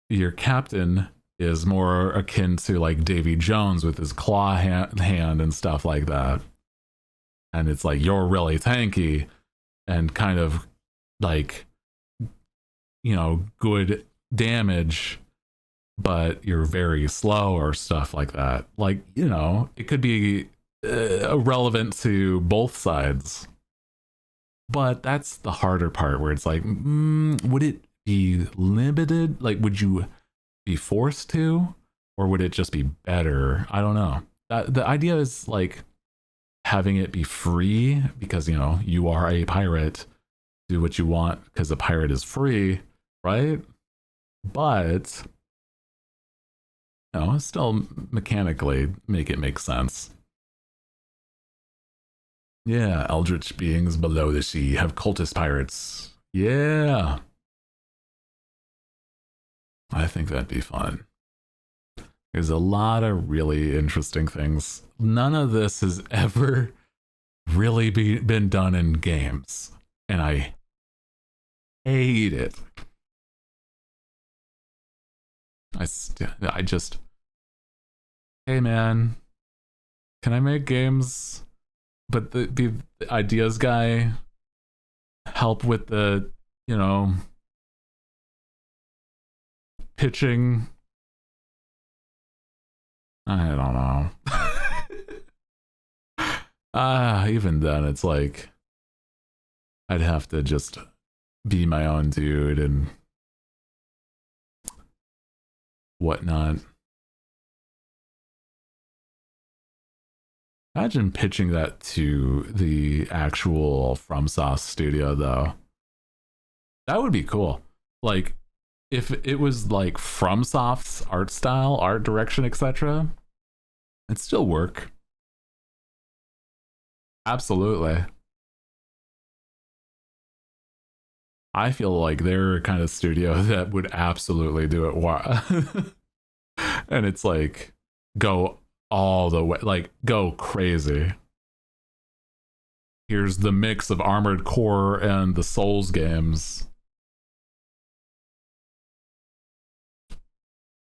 A: your captain is more akin to like Davy Jones with his claw hand and stuff like that. And it's like, you're really tanky and kind of like, you know, good damage, but you're very slow or stuff like that. Like, you know, it could be relevant to both sides. But that's the harder part where it's like, would it be limited? Like, would you be forced to, or would it just be better? I don't know. The idea is like having it be free because, you know, you are a pirate, do what you want because a pirate is free, right? But, you know, still mechanically make it make sense. Yeah, eldritch beings below the sea have cultist pirates. Yeah. I think that'd be fun. There's a lot of really interesting things. None of this has ever really been done in games, and I hate it. I just, hey man, can I make games? But the ideas guy help with the, you know, pitching. I don't know. Even then, it's like I'd have to just be my own dude and whatnot. Imagine pitching that to the actual FromSoft studio, though. That would be cool. Like, if it was like FromSoft's art style, art direction, etc., it'd still work. Absolutely. I feel like they're a kind of studio that would absolutely do it. And it's like, go all the way, like, go crazy. Here's the mix of Armored Core and the Souls games.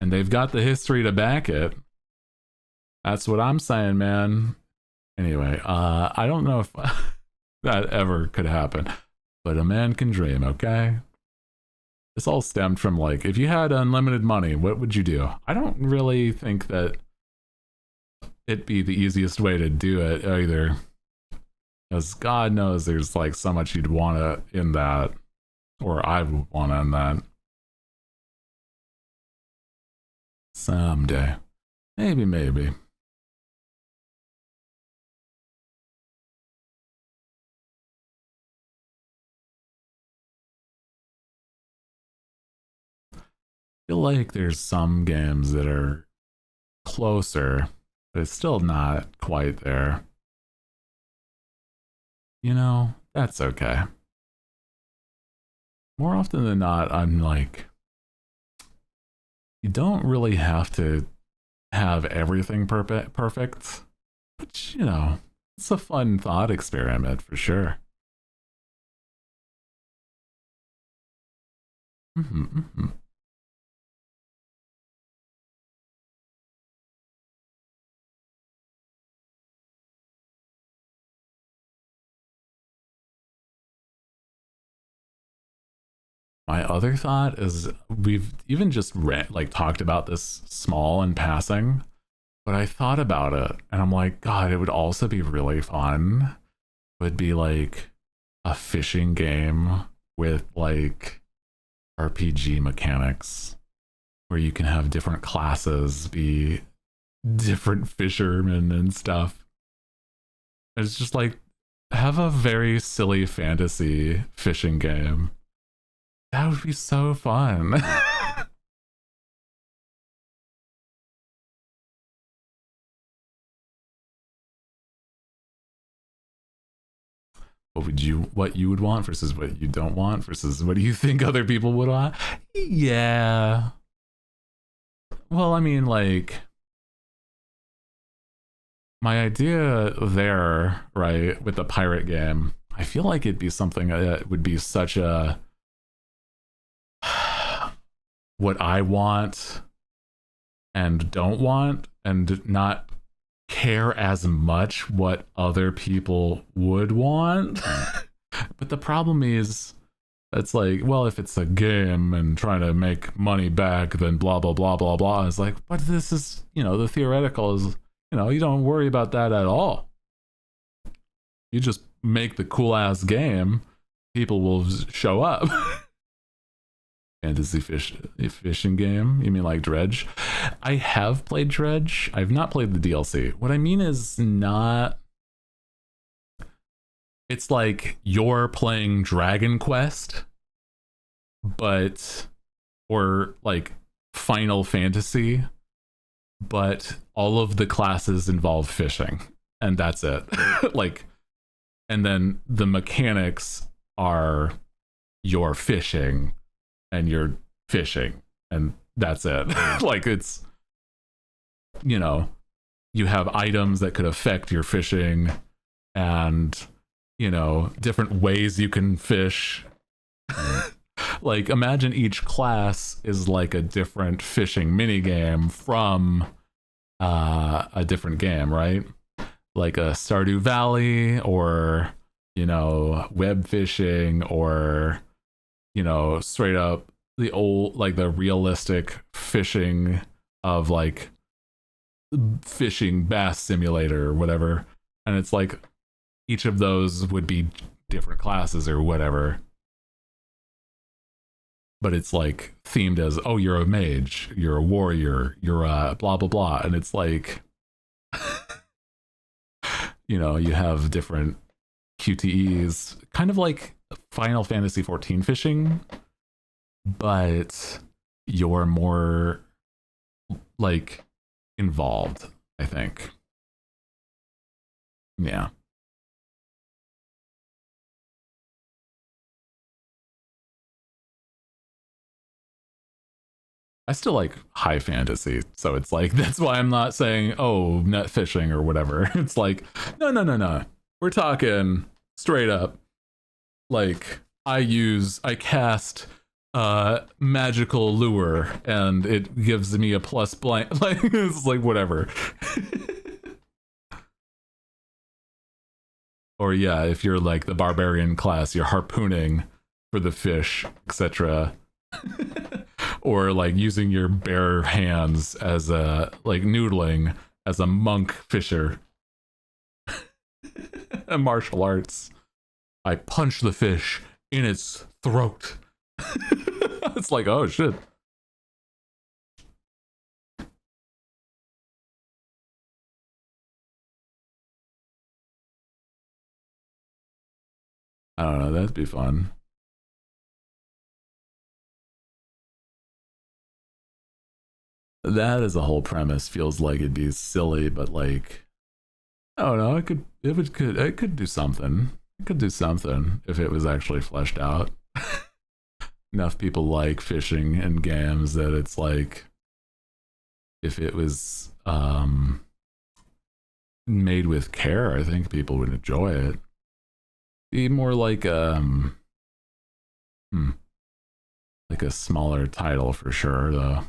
A: And they've got the history to back it. That's what I'm saying, man. Anyway, I don't know if that ever could happen, but a man can dream, okay? This all stemmed from, like, if you had unlimited money, what would you do? I don't really think that it'd be the easiest way to do it either, because God knows there's like so much you'd want to in that, or I would want to in that. Someday. Maybe. I feel like there's some games that are closer, but it's still not quite there. You know, that's okay. More often than not, I'm like, you don't really have to have everything perfect, but you know, it's a fun thought experiment for sure. Mm-hmm. My other thought is we've even just like talked about this small in passing, but I thought about it and I'm like, God, it would also be really fun. It would be like a fishing game with like RPG mechanics where you can have different classes be different fishermen and stuff. It's just like have a very silly fantasy fishing game. That would be so fun. What you would want versus what you don't want versus what do you think other people would want? Yeah. Well, I mean, like, my idea there, right, with the pirate game, I feel like it'd be something that would be such a what I want and don't want and not care as much what other people would want. But the problem is, it's like, well, if it's a game and trying to make money back, then blah, blah, blah, blah, blah. It's like, but this is, you know, the theoretical is, you know, you don't worry about that at all. You just make the cool ass game, people will show up. Fantasy fishing game? You mean like Dredge? I have played Dredge. I've not played the DLC. What I mean is not... It's like you're playing Dragon Quest, but... Or like Final Fantasy, but all of the classes involve fishing. And that's it. Like, and then the mechanics are you're fishing and you're fishing, and that's it. Like, it's, you know, you have items that could affect your fishing, and, you know, different ways you can fish. Like, imagine each class is like a different fishing mini game from a different game, right? Like a Stardew Valley, or, you know, web fishing, or, you know, straight up the old, like the realistic fishing of like fishing bass simulator or whatever. And it's like each of those would be different classes or whatever, but it's like themed as, oh, you're a mage, you're a warrior, you're a blah blah blah. And it's like, you know, you have different QTEs, kind of like Final Fantasy 14 fishing, but you're more like involved, I think. Yeah. I still like high fantasy, so it's like, that's why I'm not saying, oh, net fishing or whatever. It's like, no, no, no, no. We're talking straight up. Like, I cast magical lure, and it gives me a plus blank. Like, it's like whatever. Or yeah, if you're like the barbarian class, you're harpooning for the fish, etc. Or like using your bare hands as a, like, noodling as a monk fisher. And martial arts. I punch the fish in its throat. It's like, oh shit. I don't know, that'd be fun. That as a whole premise feels like it'd be silly, but like, I don't know, it could do something. It could do something if it was actually fleshed out. Enough people like fishing in games that it's like, if it was made with care, I think people would enjoy it. Be more like like a smaller title for sure, though.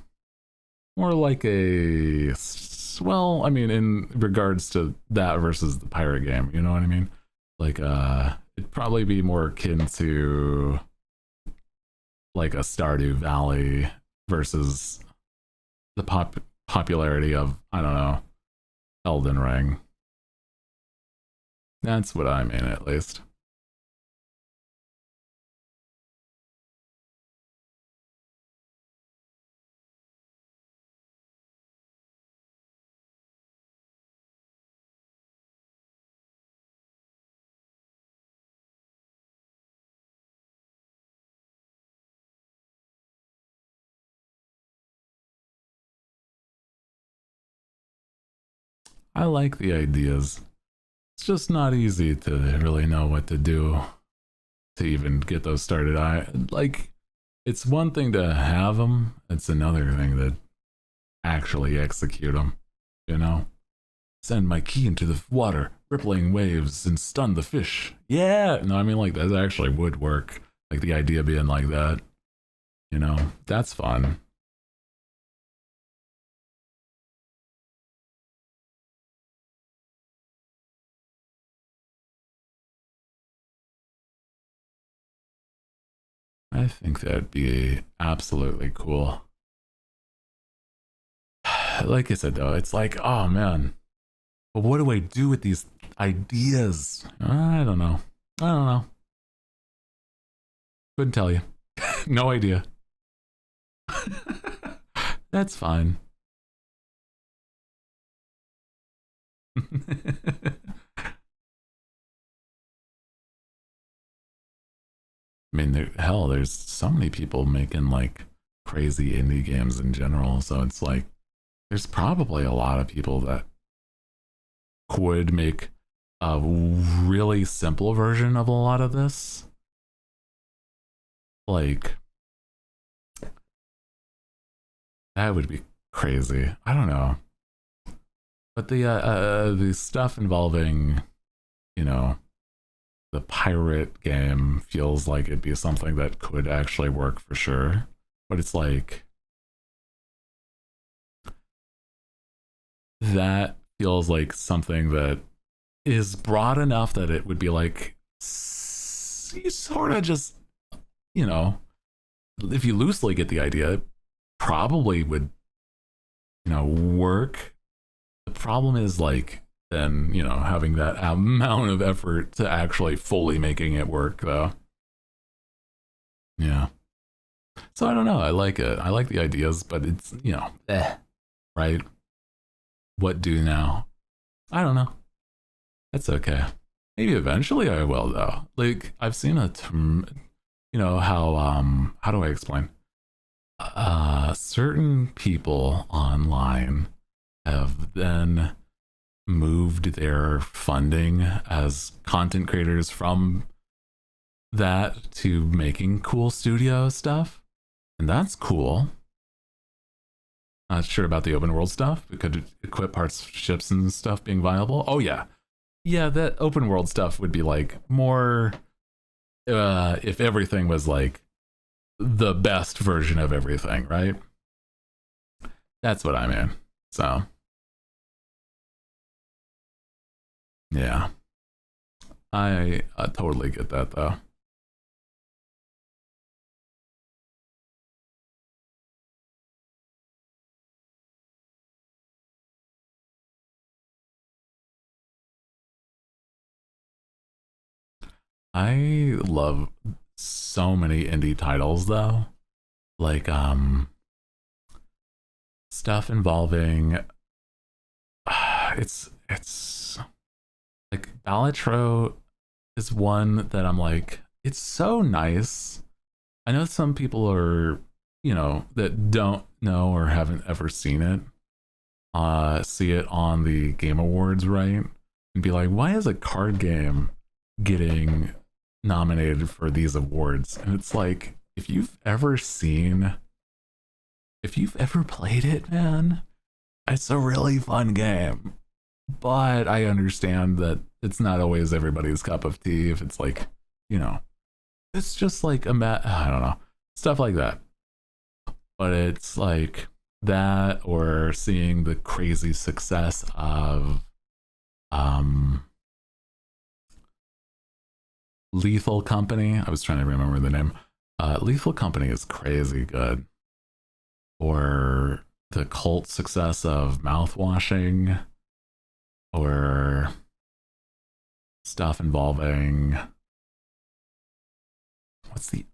A: More like a, well, I mean, in regards to that versus the pirate game, you know what I mean? Like, it'd probably be more akin to like a Stardew Valley versus the popularity of, I don't know, Elden Ring. That's what I mean, at least. I like the ideas. It's just not easy to really know what to do to even get those started. I like, it's one thing to have them, it's another thing to actually execute them, you know? Send my key into the water, rippling waves, and stun the fish. Yeah! No, I mean, like, that actually would work. Like, the idea being like that, you know? That's fun. I think that'd be absolutely cool. Like I said, though, it's like, oh man, but what do I do with these ideas? I don't know. I don't know. Couldn't tell you. No idea. That's fine. I mean, hell, there's so many people making like crazy indie games in general. So it's like, there's probably a lot of people that could make a really simple version of a lot of this. Like, that would be crazy. I don't know. But the stuff involving, you know, the pirate game feels like it'd be something that could actually work for sure. But it's like, that feels like something that is broad enough that it would be like, you sort of just, you know, if you loosely get the idea, it probably would, you know, work. The problem is like, then, you know, having that amount of effort to actually fully making it work, though. Yeah. So I don't know. I like it. I like the ideas, but it's, you know, right? What do now? I don't know. That's okay. Maybe eventually I will, though. Like, I've seen you know, how do I explain? Certain people online have then moved their funding as content creators from that to making cool studio stuff. And that's cool. Not sure about the open world stuff. We could equip hardships and stuff being viable. Oh yeah. Yeah, that open world stuff would be like more if everything was like the best version of everything, right? That's what I mean. So yeah. I totally get that though. I love so many indie titles though. Like stuff involving it's like Balatro is one that I'm like, it's so nice. I know some people are, you know, that don't know or haven't ever seen it, see it on the Game Awards, right? And be like, why is a card game getting nominated for these awards? And it's like, if you've ever seen, if you've ever played it, man, it's a really fun game. But I understand that it's not always everybody's cup of tea if it's like, you know, it's just like I don't know, stuff like that. But it's like that, or seeing the crazy success of Lethal Company. I was trying to remember the name. Lethal Company is crazy good. Or the cult success of mouthwashing, or stuff involving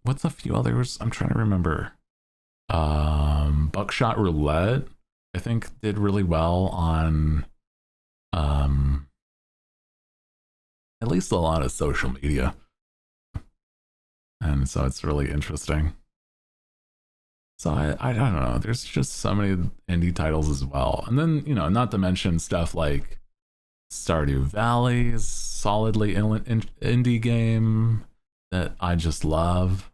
A: what's a few others I'm trying to remember. Buckshot Roulette, I think, did really well on at least a lot of social media. And so it's really interesting. So I don't know. There's just so many indie titles as well. And then, you know, not to mention stuff like Stardew Valley is solidly indie game that I just love.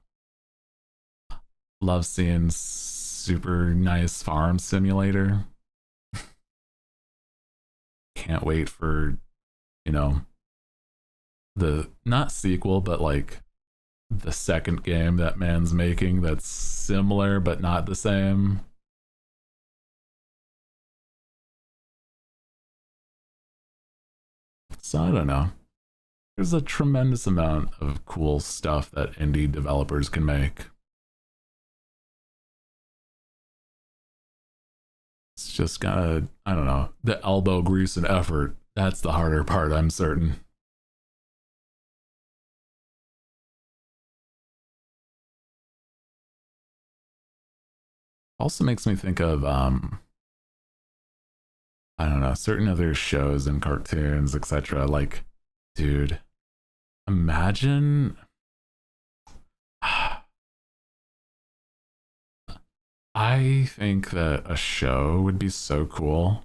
A: Love seeing super nice farm simulator. Can't wait for, you know, the not sequel, but like the second game that man's making that's similar but not the same. So I don't know. There's a tremendous amount of cool stuff that indie developers can make. It's just gotta, I don't know, the elbow grease and effort. That's the harder part, I'm certain. Also makes me think of I don't know, certain other shows and cartoons, etc. Like, dude, imagine I think that a show would be so cool,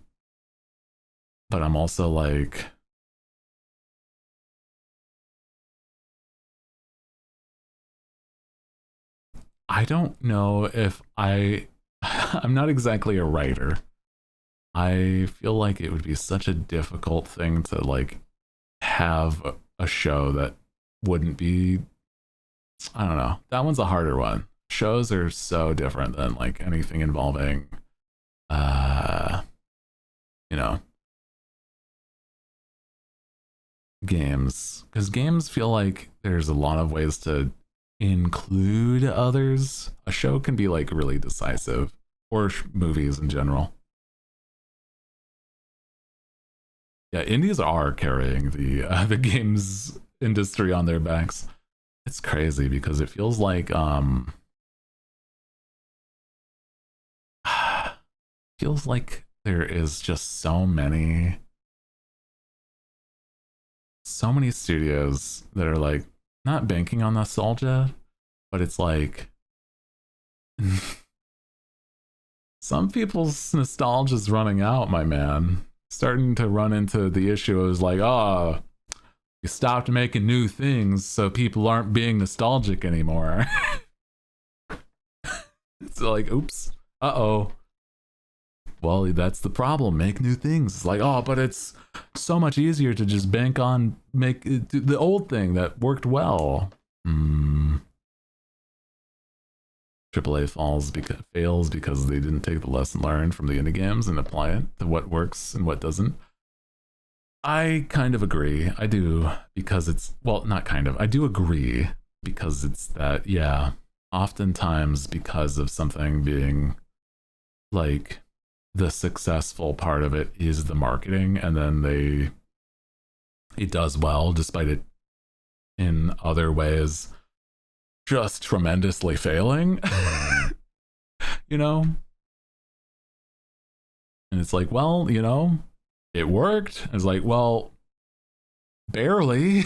A: but I'm also like, I don't know if I'm not exactly a writer. I feel like it would be such a difficult thing to like have a show that wouldn't be, I don't know. That one's a harder one. Shows are so different than like anything involving uh you know, games, because games feel like there's a lot of ways to include others. A show can be like really decisive, or movies in general. Yeah, indies are carrying the games industry on their backs. It's crazy because it feels like feels like there is just so many studios that are like not banking on nostalgia, but it's like some people's nostalgia is running out, my man. Starting to run into the issue is like, oh, you stopped making new things, so people aren't being nostalgic anymore. It's like, oops, uh-oh. Well, that's the problem. Make new things. It's like, oh, but it's so much easier to just bank on make the old thing that worked well. AAA fails because they didn't take the lesson learned from the indie games and apply it to what works and what doesn't. I kind of agree. I do, because it's, well, not kind of. I do agree because it's that, yeah, oftentimes because of something being like the successful part of it is the marketing, and then it does well despite it in other ways just tremendously failing. You know, and it's like, well, you know, it worked. It's like, well, barely.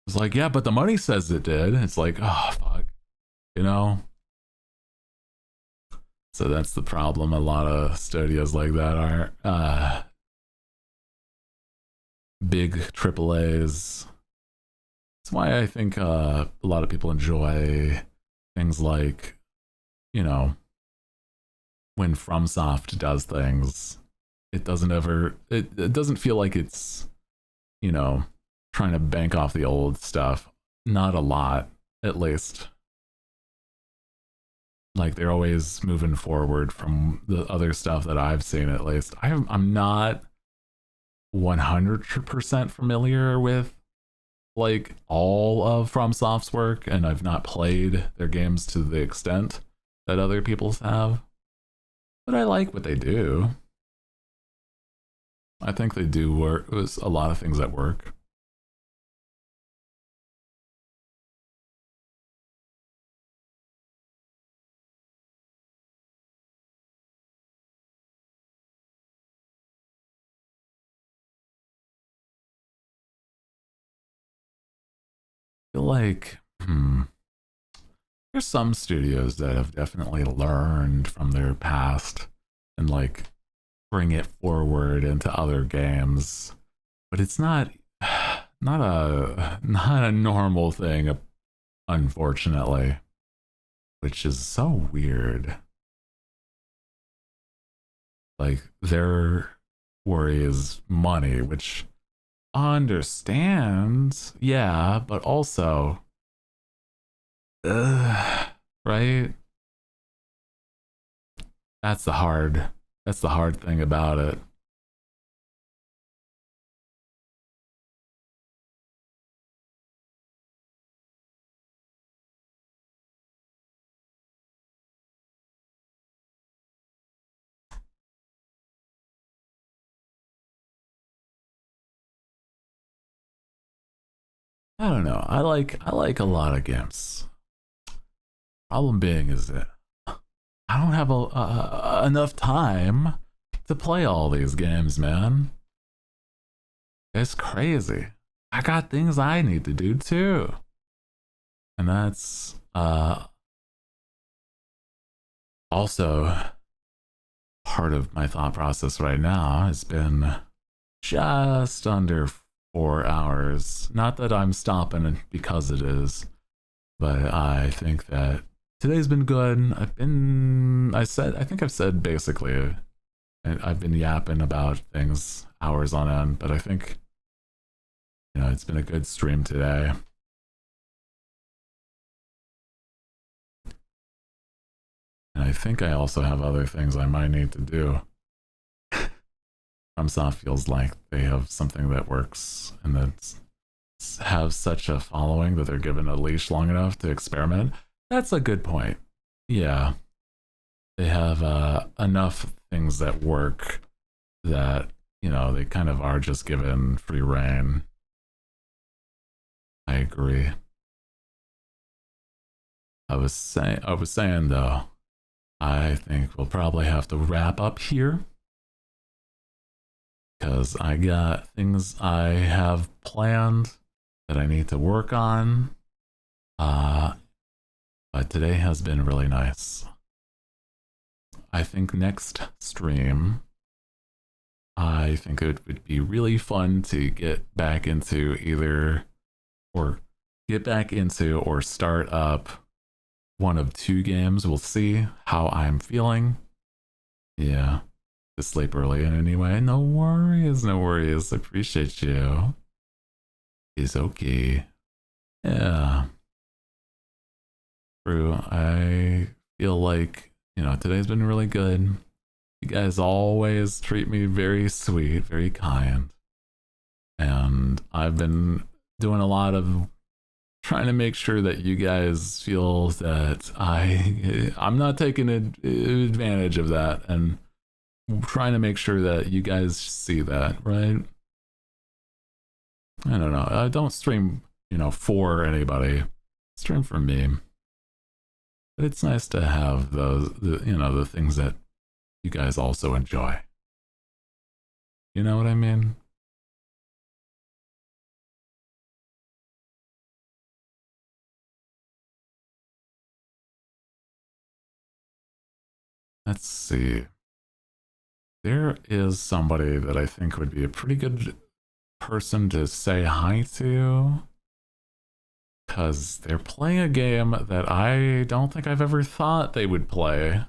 A: It's like, yeah, but the money says it did. It's like, oh fuck, you know. So that's the problem. A lot of studios like that are big AAAs. That's why I think a lot of people enjoy things like, you know, when FromSoft does things, it doesn't feel like it's, you know, trying to bank off the old stuff. Not a lot, at least. Like they're always moving forward from the other stuff that I've seen, at least. I'm not 100% familiar with like all of FromSoft's work, and I've not played their games to the extent that other people's have. But I like what they do. I think they do work. There's a lot of things that work. I feel like there's some studios that have definitely learned from their past and like bring it forward into other games, but it's not a normal thing, unfortunately, which is so weird. Like their worry is money, which understands, yeah, but also right? That's the hard thing about it. I don't know. I like a lot of games. Problem being is that I don't have enough time to play all these games, man. It's crazy. I got things I need to do too. And that's also part of my thought process right now. Has been just under 4 hours. Not that I'm stopping because it is, But I think that today's been good. I think I've said basically, I've been yapping about things hours on end, but I think, it's been a good stream today. And I think I also have other things I might need to do. FromSoft feels like they have something that works and that have such a following that they're given a leash long enough to experiment. That's a good point. Yeah. They have enough things that work that, they kind of are just given free reign. I agree. I was saying though, I think we'll probably have to wrap up here because I got things I have planned that I need to work on. But today has been really nice. I think next stream, I think it would be really fun to get back into or start up one of two games. We'll see how I'm feeling. Yeah, to sleep early in anyway. No worries. I appreciate you. It's okay. Yeah. True. I feel like, today's been really good. You guys always treat me very sweet, very kind. And I've been doing a lot of trying to make sure that you guys feel that I'm not taking advantage of that, and trying to make sure that you guys see that, right? I don't know. I don't stream, for anybody. I stream for me. But it's nice to have the things that you guys also enjoy. You know what I mean? Let's see. There is somebody that I think would be a pretty good person to say hi to, because they're playing a game that I don't think I've ever thought they would play,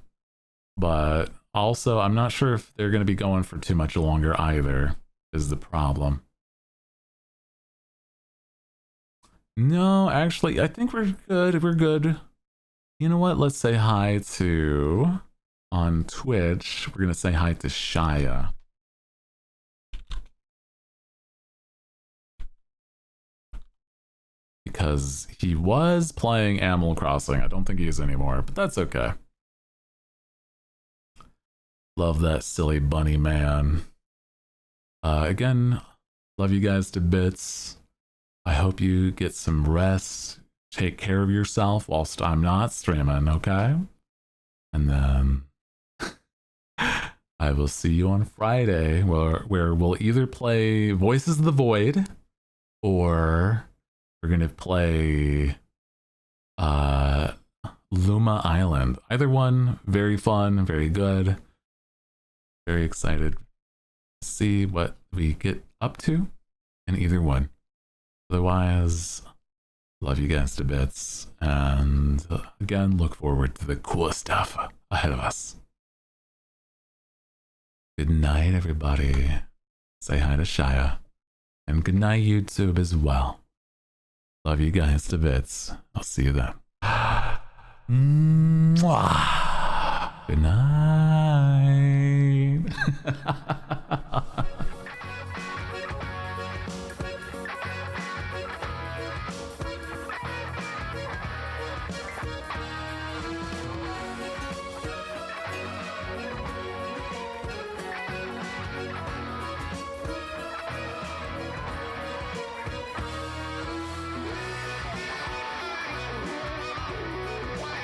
A: but also I'm not sure if they're going to be going for too much longer either, is the problem. No, actually, I think we're good. You know what? Let's say hi to, on Twitch, we're going to say hi to Shia. Because he was playing Animal Crossing. I don't think he is anymore, but that's okay. Love that silly bunny man. Again, love you guys to bits. I hope you get some rest. Take care of yourself whilst I'm not streaming, okay? And then I will see you on Friday, where we'll either play Voices of the Void, or we're gonna play Luma Island. Either one, very fun, very good. Very excited to see what we get up to in either one. Otherwise, love you guys to bits, and again, look forward to the cool stuff ahead of us. Good night, everybody. Say hi to Shia, and good night, YouTube, as well. Love you guys to bits. I'll see you then. Mwah. Good night.